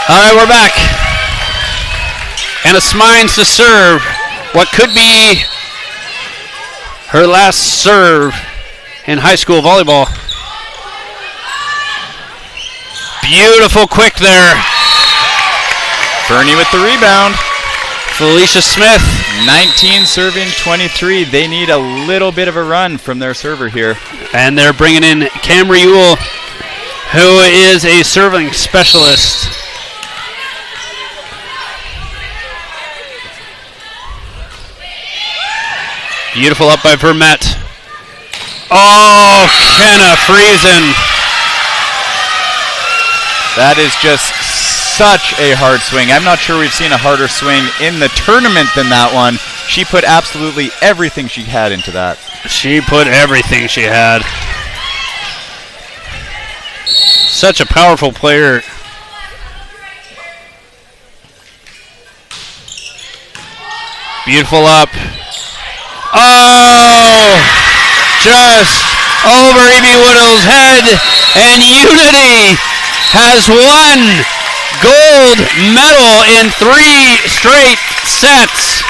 All right, we're back. Anna Smines to serve. What could be her last serve in high school volleyball. Beautiful quick there. Fernie with the rebound. Felicia Smith. 19 serving 23. They need a little bit of a run from their server here. And they're bringing in Camry Ewell, who is a serving specialist. Beautiful up by Vermette. Oh, Kenna Friesen. That is just such a hard swing. I'm not sure we've seen a harder swing in the tournament than that one. She put absolutely everything she had into that. She put everything she had. Such a powerful player. Beautiful up. Oh! Just over Evie Woodall's head, and Unity has won gold medal in 3 straight sets.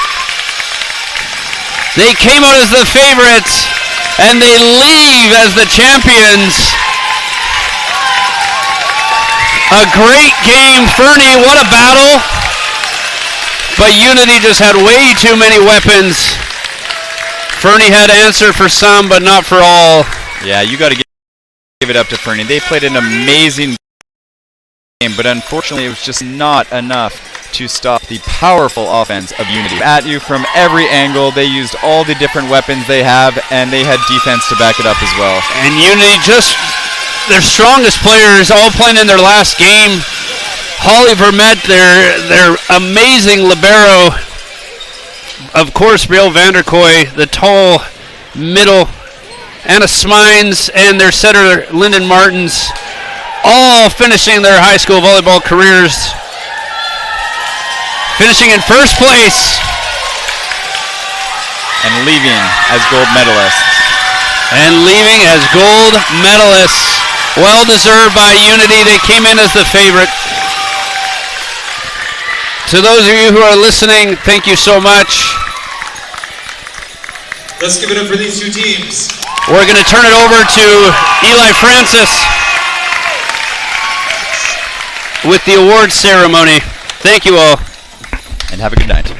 They came out as the favorites, and they leave as the champions. A great game, Fernie, what a battle. But Unity just had way too many weapons. Fernie had answer for some, but not for all. Yeah, you got to give it up to Fernie. They played an amazing game, but unfortunately it was just not enough to stop the powerful offense of Unity. At you from every angle, they used all the different weapons they have, and they had defense to back it up as well. And Unity, just their strongest players, all playing in their last game. Holly Vermette, their amazing libero. Of course, Brielle Vanderkoy, the tall middle. Anna Smines and their setter, Lyndon Martins, all finishing their high school volleyball careers. Finishing in first place. And leaving as gold medalists. And leaving as gold medalists. Well deserved by Unity. They came in as the favorite. To those of you who are listening, thank you so much. Let's give it up for these two teams. We're going to turn it over to Eli Francis with the award ceremony. Thank you all. And have a good night.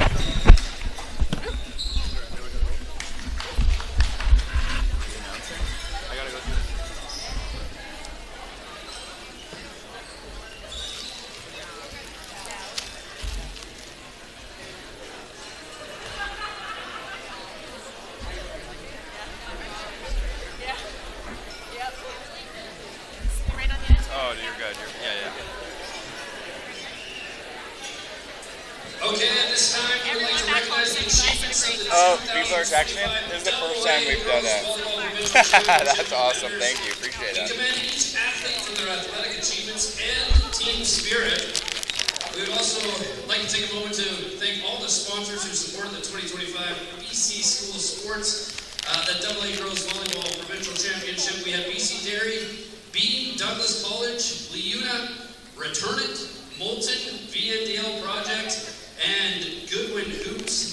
Okay, at this time, we would like to recognize the achievements of the Oh, people are texting? This is the first time we've done that. That's awesome. Thank you. Appreciate We that. commend each athlete for their athletic achievements and team spirit. We would also like to take a moment to thank all the sponsors who supported the 2025 BC School of Sports, the AA Girls Volleyball Provincial Championship. We have BC Dairy, Beaton, Douglas College, Leuna, Return It, Moulton, VNDL Project, and Goodwin Hoops.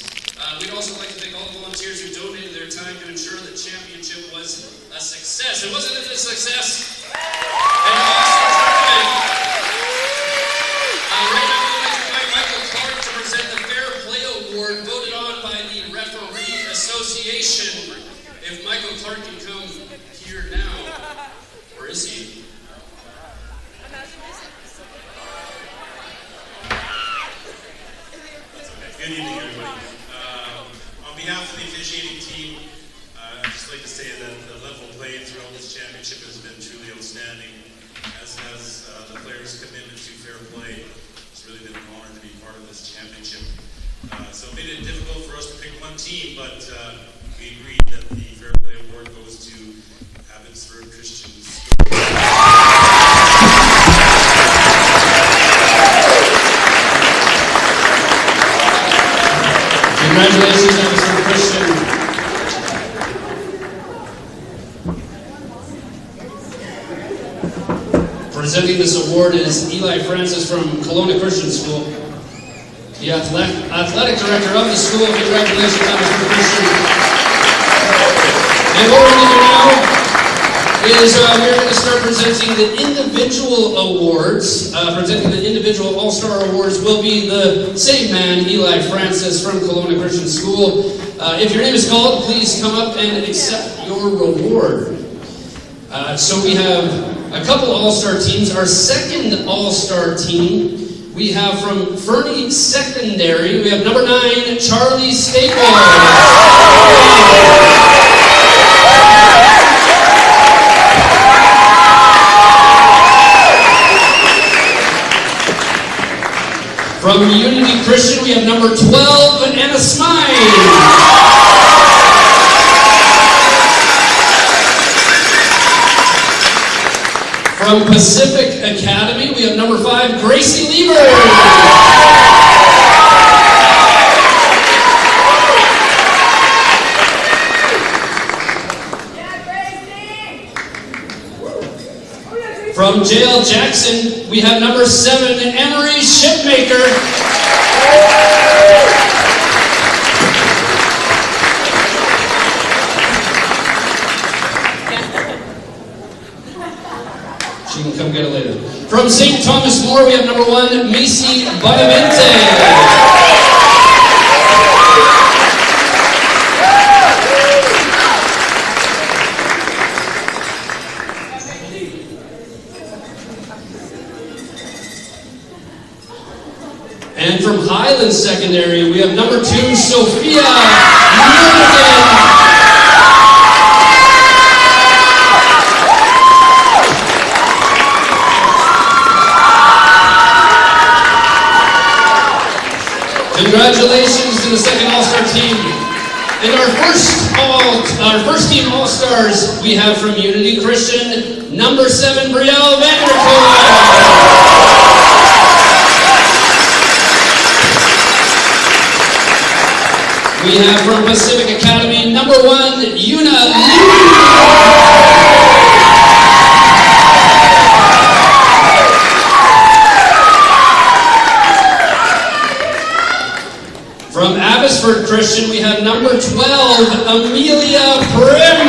We'd also like to thank all the volunteers who donated their time to ensure the championship was a success. And wasn't it a success? And also tournament. Right now we'd like to invite Michael Clark to present the Fair Play Award voted on by the Referee Association. If Michael Clark can come here now. Where is he? Good evening, everybody. On behalf of the officiating team, I'd just like to say that the level played throughout this championship has been truly outstanding, as has the players' commitment to fair play. It's really been an honor to be part of this championship. So it made it difficult for us to pick one team, but we agreed that the Fair Play Award goes to Abbotsford Christian School. Congratulations, Abbotsford Christian. Presenting this award is Eli Francis from Kelowna Christian School, the athletic director of the school. Congratulations, Abbotsford Christian. And what we're going to do now is we're going to start presenting the individual awards. Presenting the individual All-Star Awards will be the same man, Eli Francis from Kelowna Christian School. If your name is called, please come up and accept your reward. So we have a couple All-Star teams. Our second All-Star team, we have from Fernie Secondary, we have number 9, Charlie Staples. From Unity Christian, we have number 12, Anna Smythe. From Pacific Academy, we have number 5, Gracie Lever. From JL Jackson, we have number 7, Emery Shipmaker. She can come get it later. From St. Thomas More, we have number 1, Macy Bonavente. And from Highland Secondary, we have number 2, Sophia Milligan. Congratulations to the second All-Star team. And our first team All-Stars, we have from Unity Christian, number 7, Brielle Vanderkooi. We have from Pacific Academy, number 1, Yuna Lee. From Abbotsford Christian, we have number 12, Amelia Prim.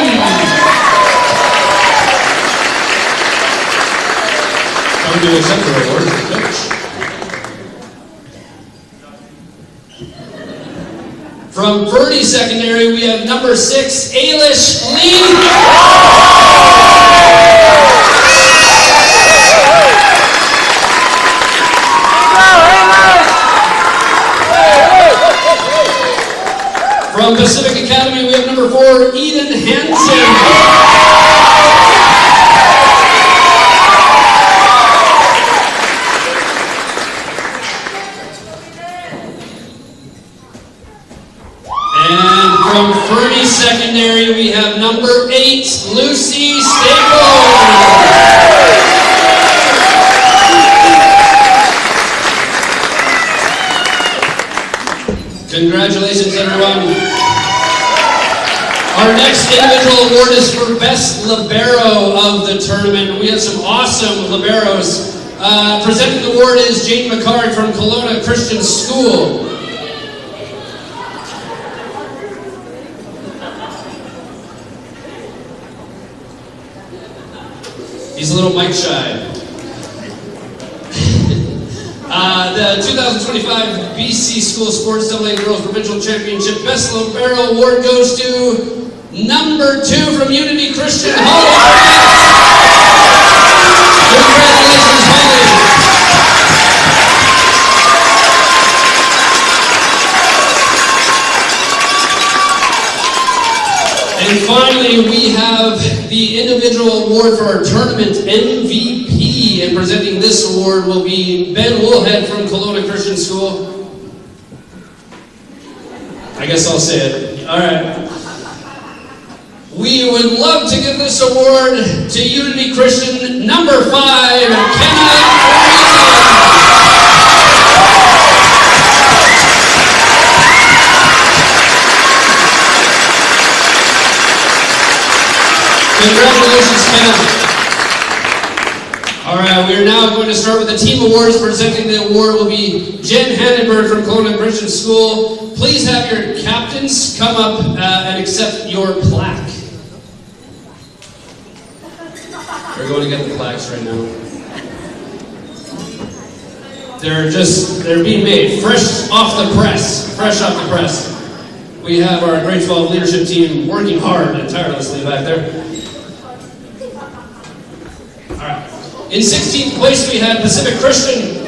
Come to accept her award as a coach. From Verde Secondary, we have number 6, Ailish Lee. From Pacific Academy, we have number 4, Eden Hansen. And from Fernie Secondary, we have number 8, Lucy Staples. Congratulations, everyone. Our next individual award is for Best Libero of the tournament. We had some awesome liberos. Presenting the award is Jane McCard from Kelowna Christian School. He's a little mic shy. The 2025 BC School Sports AA Girls Provincial Championship Best Libero Award goes to number 2 from Unity Christian, Holly. Congratulations, Holly. And finally, we have the individual award for our tournament MVP. And presenting this award will be Ben Woolhead from Kelowna Christian School. I guess I'll say it. All right. We would love to give this award to Unity Christian number 5, Kenna. Congratulations, Kenna. All right, we are now going to start with the team awards. Presenting the award will be Jen Hannenberg from Kelowna Christian School. Please have your captains come up and accept your plaque. We're going to get the plaques right now. They're being made fresh off the press. We have our grade 12 leadership team working hard and tirelessly back there. All right. In 16th place, we had Pacific Christian.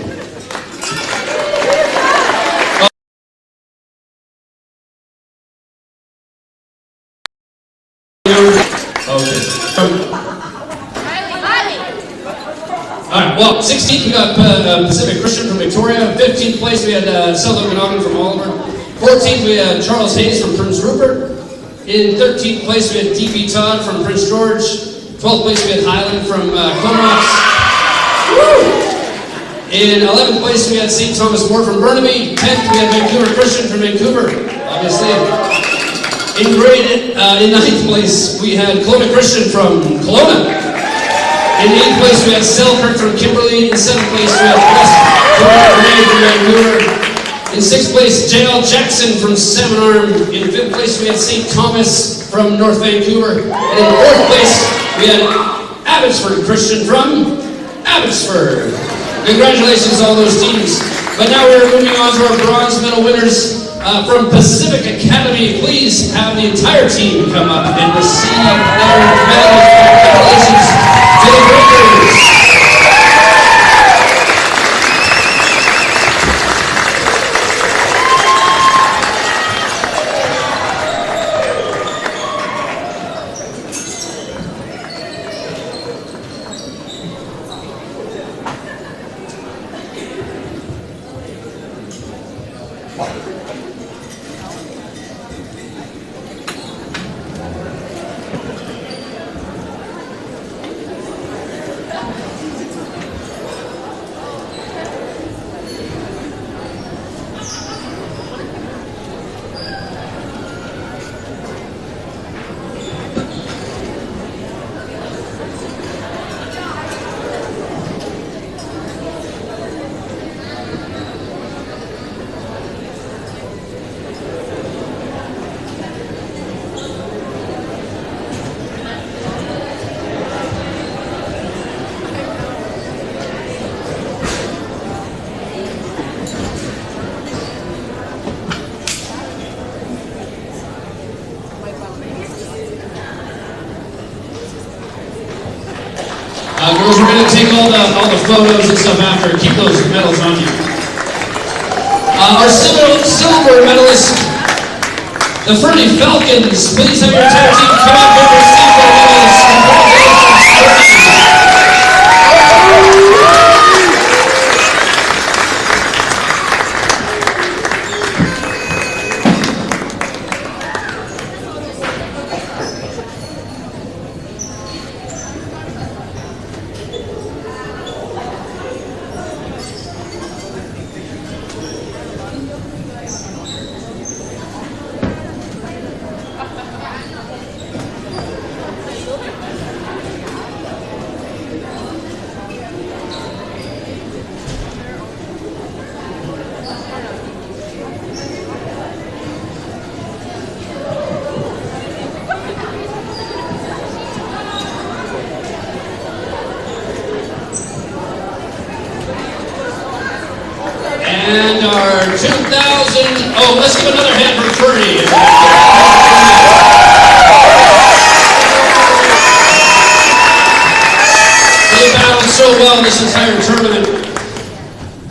Alright, well, 16th we got Pacific Christian from Victoria. 15th place we had South Okanagan from Oliver. 14th we had Charles Hayes from Prince Rupert. In 13th place we had DP Todd from Prince George. 12th place we had Highland from Comox. In 11th place we had St. Thomas More from Burnaby. 10th we had Vancouver Christian from Vancouver, obviously. In 9th place we had Kelowna Christian from Kelowna. In 8th place we had Selkirk from Kimberley. In 7th place we had West Gray from Vancouver. In 6th place J.L. Jackson from Salmon Arm. In 5th place we had St. Thomas from North Vancouver. And in 4th place we had Abbotsford Christian from Abbotsford. Congratulations to all those teams. But now we're moving on to our bronze medal winners from Pacific Academy. Please have the entire team come up and receive their medal. Congratulations to the Breakers. to take all the photos and stuff after. Keep those medals on you. Our silver medalist, the Fernie Falcons. Please have your entire team come up and receive their medals. Congratulations. And our 2000, let's give another hand for Fernie. They battled so well this entire tournament.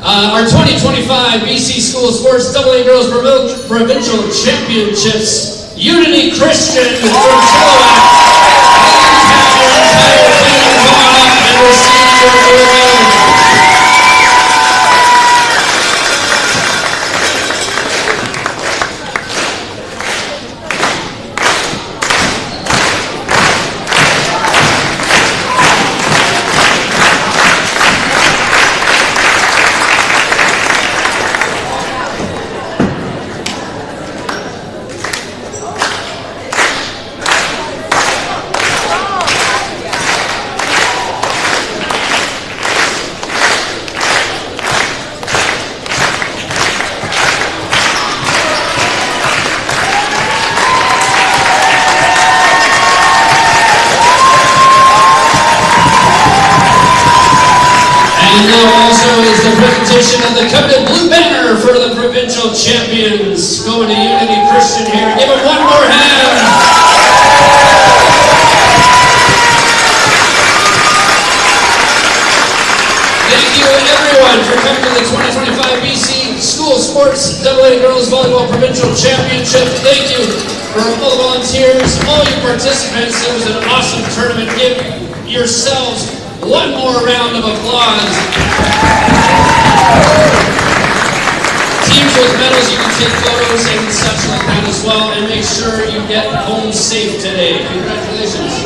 Our 2025 BC School Sports AA Girls Provincial Championships, Unity Christian from Chilliwack. Please have your entire team come on up and receive your gold medal. And now also is the presentation of the coveted blue banner for the provincial champions. Going to Unity Christian here. Give them one more hand. Thank you everyone for coming to the 2025 BC School Sports AA Girls Volleyball Provincial Championship. Thank you for all the volunteers, all your participants. It was an awesome tournament. Give yourselves one more round of applause. Teams with medals, you can take photos and such like that as well, and make sure you get home safe today. Congratulations.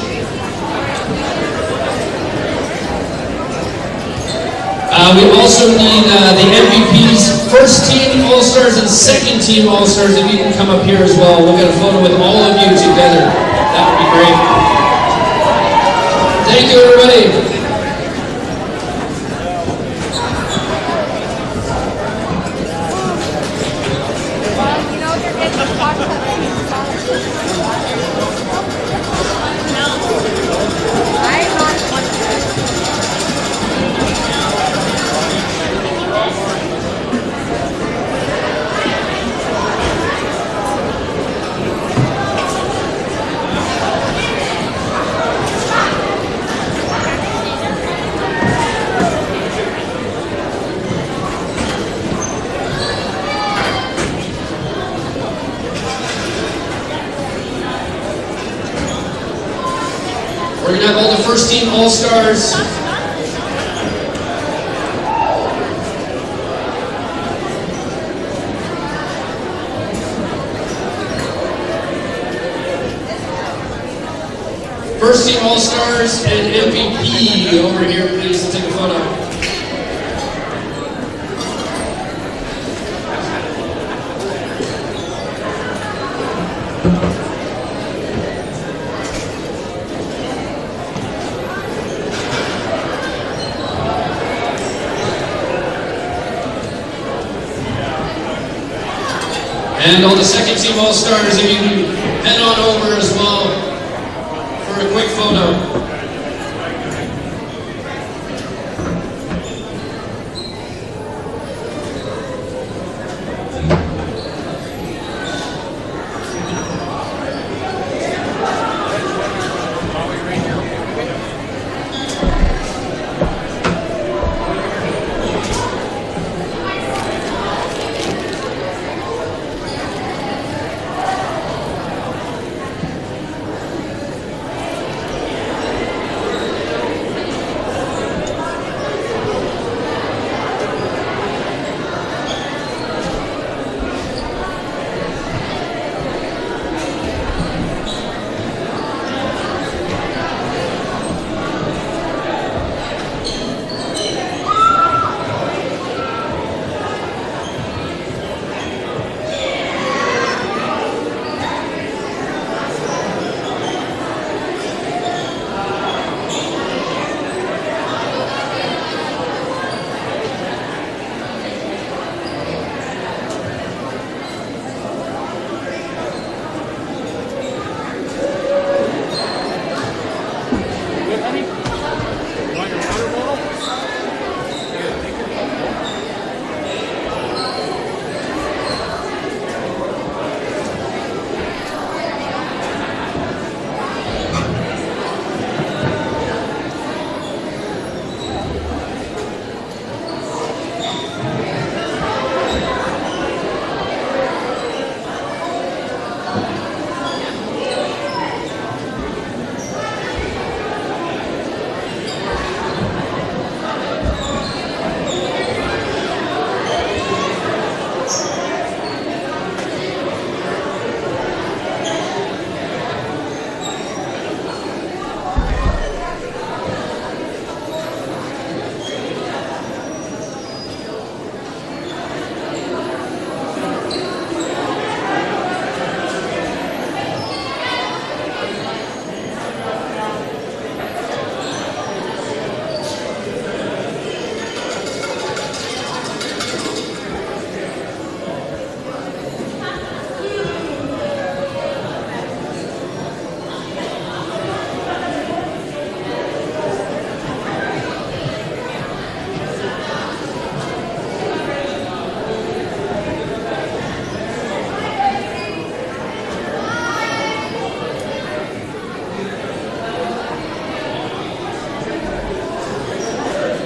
We also need the MVPs, first team All-Stars and second team All-Stars. If you can come up here as well, we'll get a photo with all of you together. That would be great. Thank you, everybody. We're going to have all the first team All-Stars. First team All-Stars and MVP over here, please, to take a photo. And all the second team All-Stars, if you can head on over as well for a quick photo.